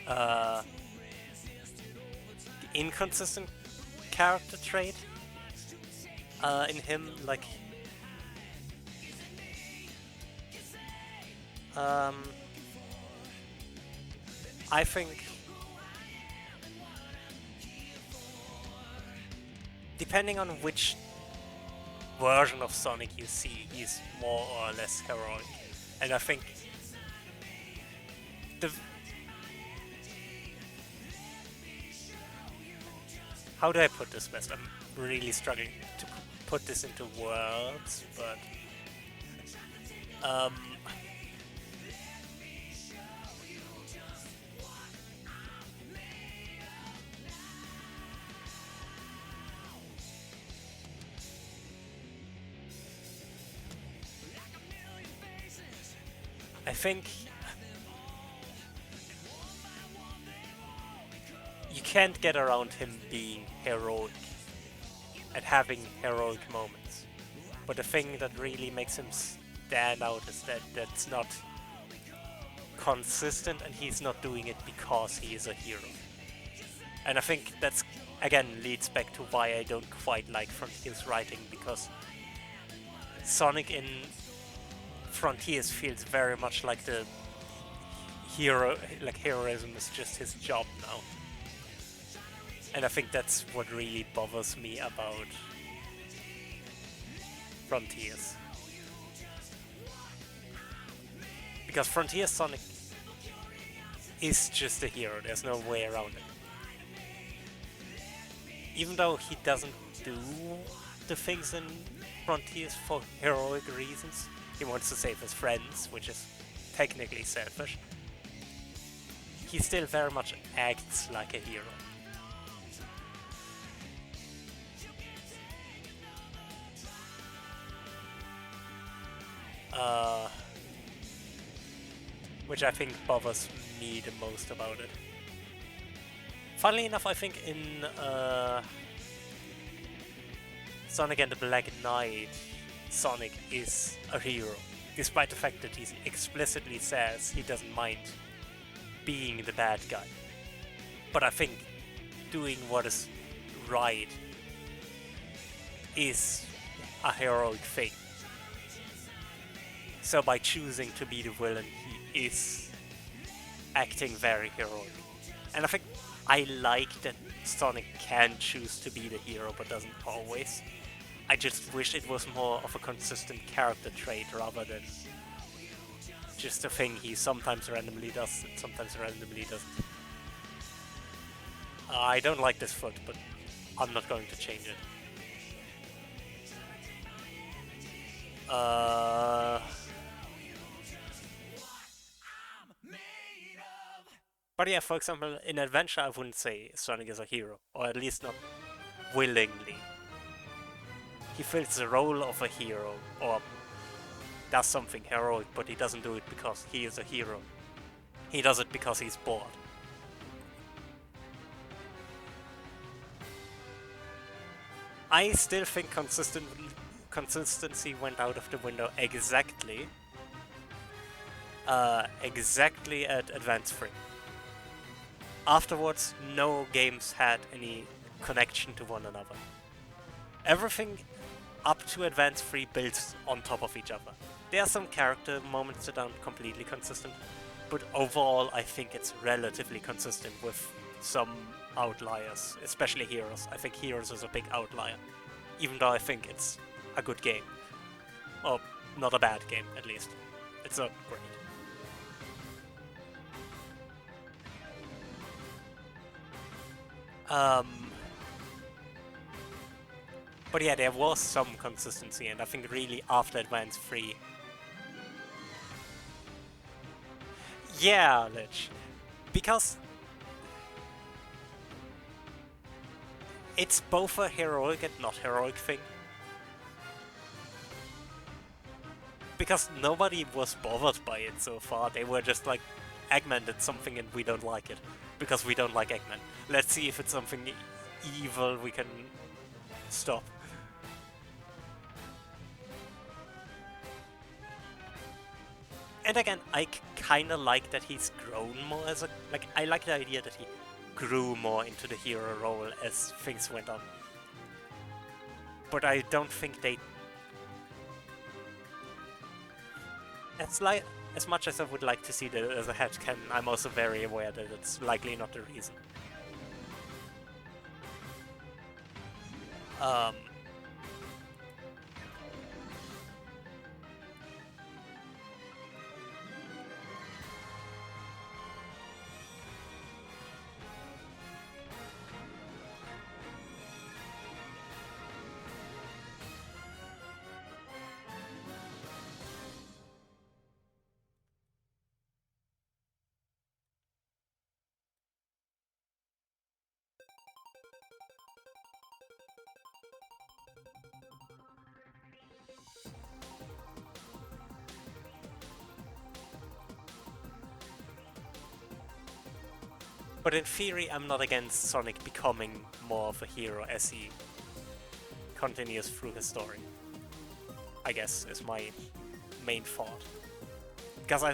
A: the inconsistent character trait in him, like... I think... Depending on which version of Sonic you see, he's more or less heroic. And I think the... How do I put this best? I'm really struggling to put this into words, but... I think you can't get around him being heroic and having heroic moments. But the thing that really makes him stand out is that that's not consistent, and he's not doing it because he is a hero. And I think that's, again, leads back to why I don't quite like Frontier's writing, because Sonic in Frontiers feels very much like the hero, like heroism is just his job now. And I think that's what really bothers me about Frontiers. Because Frontiers Sonic is just a hero, there's no way around it. Even though he doesn't do the things in Frontiers for heroic reasons, he wants to save his friends, which is technically selfish, he still very much acts like a hero. Which I think bothers me the most about it. Funnily enough, I think in Sonic and the Black Knight, Sonic is a hero, despite the fact that he explicitly says he doesn't mind being the bad guy. But I think doing what is right is a heroic thing. So by choosing to be the villain, he is acting very heroic. And I think I like that Sonic can choose to be the hero, but doesn't always. I just wish it was more of a consistent character trait rather than just a thing he sometimes randomly does and sometimes randomly doesn't. I don't like this foot, but I'm not going to change it. But yeah, for example, in Adventure I wouldn't say Sonic is a hero, or at least not willingly. He fills the role of a hero, or does something heroic, but he doesn't do it because he is a hero. He does it because he's bored. I still think consistency went out of the window exactly at Advance 3. Afterwards, no games had any connection to one another. Everything up to Advance 3 builds on top of each other. There are some character moments that aren't completely consistent, but overall I think it's relatively consistent with some outliers, especially Heroes. I think Heroes is a big outlier, even though I think it's a good game. Or not a bad game, at least. It's not great. But yeah, there was some consistency, and I think really after Advance 3... Yeah, Lich. Because it's both a heroic and not heroic thing. Because nobody was bothered by it so far. They were just like, Eggman did something and we don't like it. Because we don't like Eggman. Let's see if it's something evil we can stop. And again, I kinda like that he's grown more as a... Like, I like the idea that he grew more into the hero role as things went on. But I don't think they... It's like, as much as I would like to see that as a headcanon, I'm also very aware that it's likely not the reason. But in theory, I'm not against Sonic becoming more of a hero as he continues through his story. I guess is my main thought. Because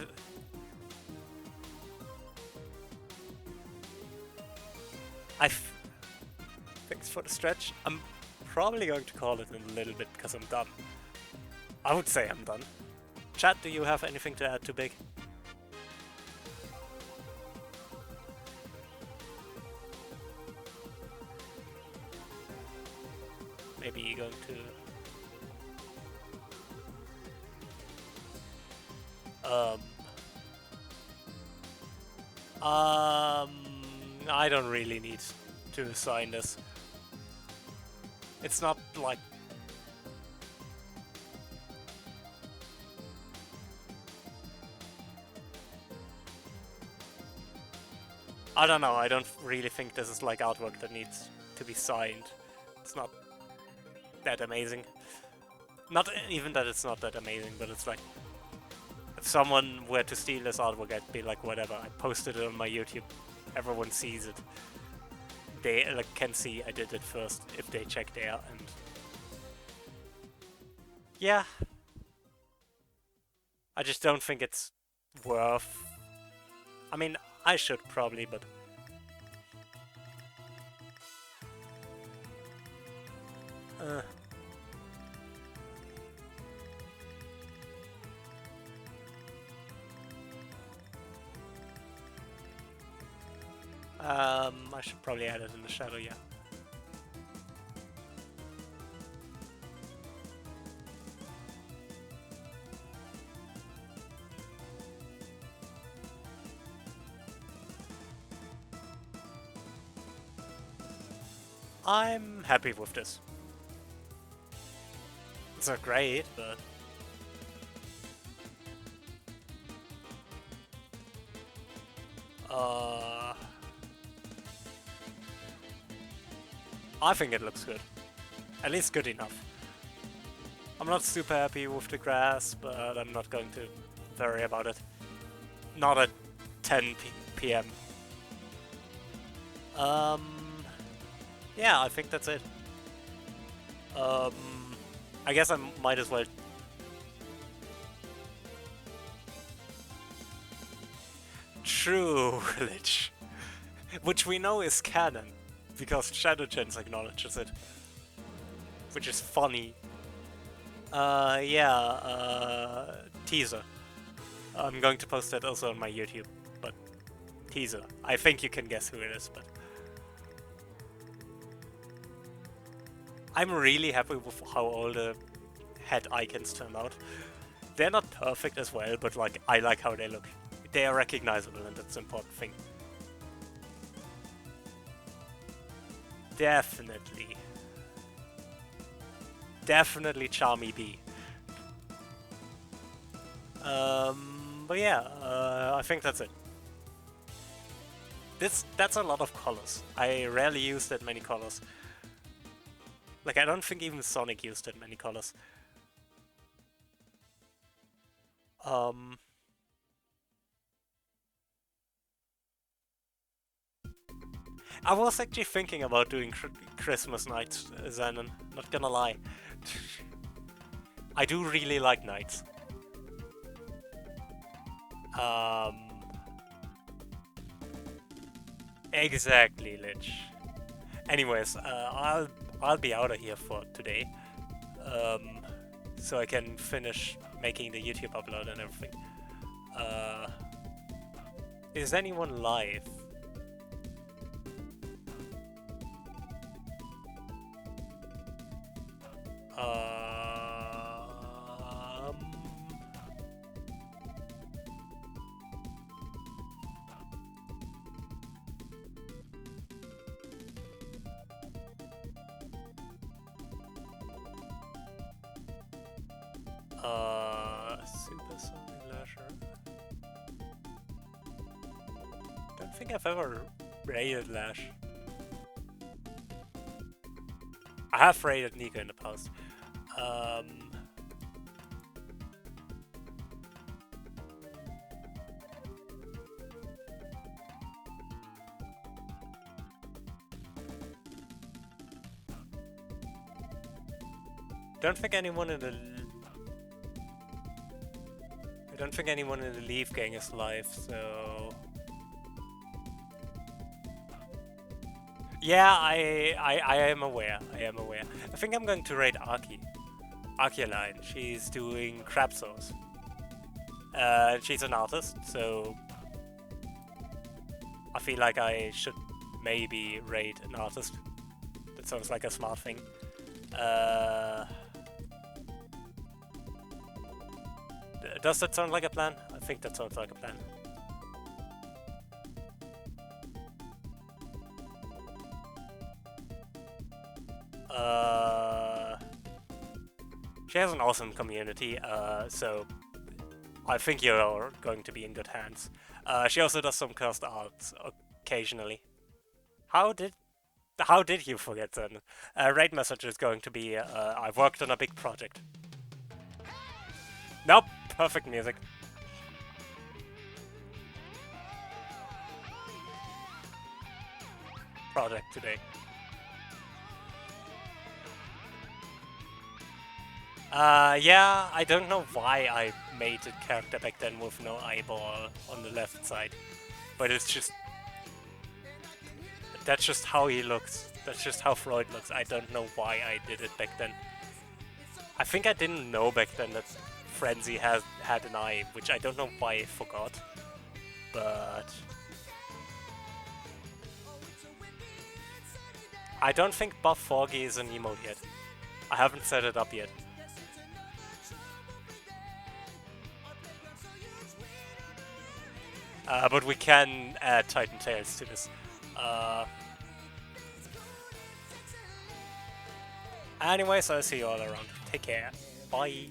A: thanks for the stretch. I'm probably going to call it in a little bit because I'm done. I would say I'm done. Chat, do you have anything to add to Big? Maybe you're going to... I don't really need to assign this. It's not like... I don't know, I don't really think this is like artwork that needs to be signed. It's not that amazing. Not even that it's not that amazing, but it's like... If someone were to steal this artwork, I'd be like, whatever, I posted it on my YouTube. Everyone sees it. They like can see I did it first if they check there, and... Yeah. I just don't think it's worth... I mean, I should probably, but... I should probably add it in the shadow, yeah. I'm happy with this. It's not great, but... I think it looks good. At least good enough. I'm not super happy with the grass, but I'm not going to worry about it. Not at 10 p.m. Yeah, I think that's it. I guess I might as well... True, Lich. Which we know is canon, because Shadowgens acknowledges it. Which is funny. Teaser. I'm going to post that also on my YouTube, but... Teaser. I think you can guess who it is, but... I'm really happy with how all the head icons turned out. They're not perfect as well, but like I like how they look. They are recognizable, and that's an important thing. Definitely. Definitely Charmy B. But yeah, I think that's it. That's a lot of colors. I rarely use that many colors. Like, I don't think even Sonic used that many colors. I was actually thinking about doing Christmas nights, Zenon, not gonna lie. I do really like nights. Exactly, Lich. Anyways, I'll be out of here for today, so I can finish making the YouTube upload and everything. Is anyone live? Super Sonic Lasher. Don't think I've ever raided Lash. I have raided Nico in the past. don't think anyone in the... I don't think anyone in the Leaf gang is live, so... Yeah, I am aware. I am aware. I think I'm going to raid Aki. Aki-Line. She's doing crab sauce. She's an artist, so I feel like I should maybe raid an artist. That sounds like a smart thing. Does that sound like a plan? I think that sounds like a plan. She has an awesome community, so I think you're going to be in good hands. She also does some cast arts occasionally. How did you forget then? Raid message is going to be, I've worked on a big project. Nope, perfect music. Project today. Yeah, I don't know why I made a character back then with no eyeball on the left side. But it's just... That's just how he looks. That's just how Freud looks. I don't know why I did it back then. I think I didn't know back then that Frenzy had an eye, which I don't know why I forgot. But... I don't think Buff Foggy is an emote yet. I haven't set it up yet. But we can add Titan Tails to this. Anyways, I'll see you all around. Take care. Bye.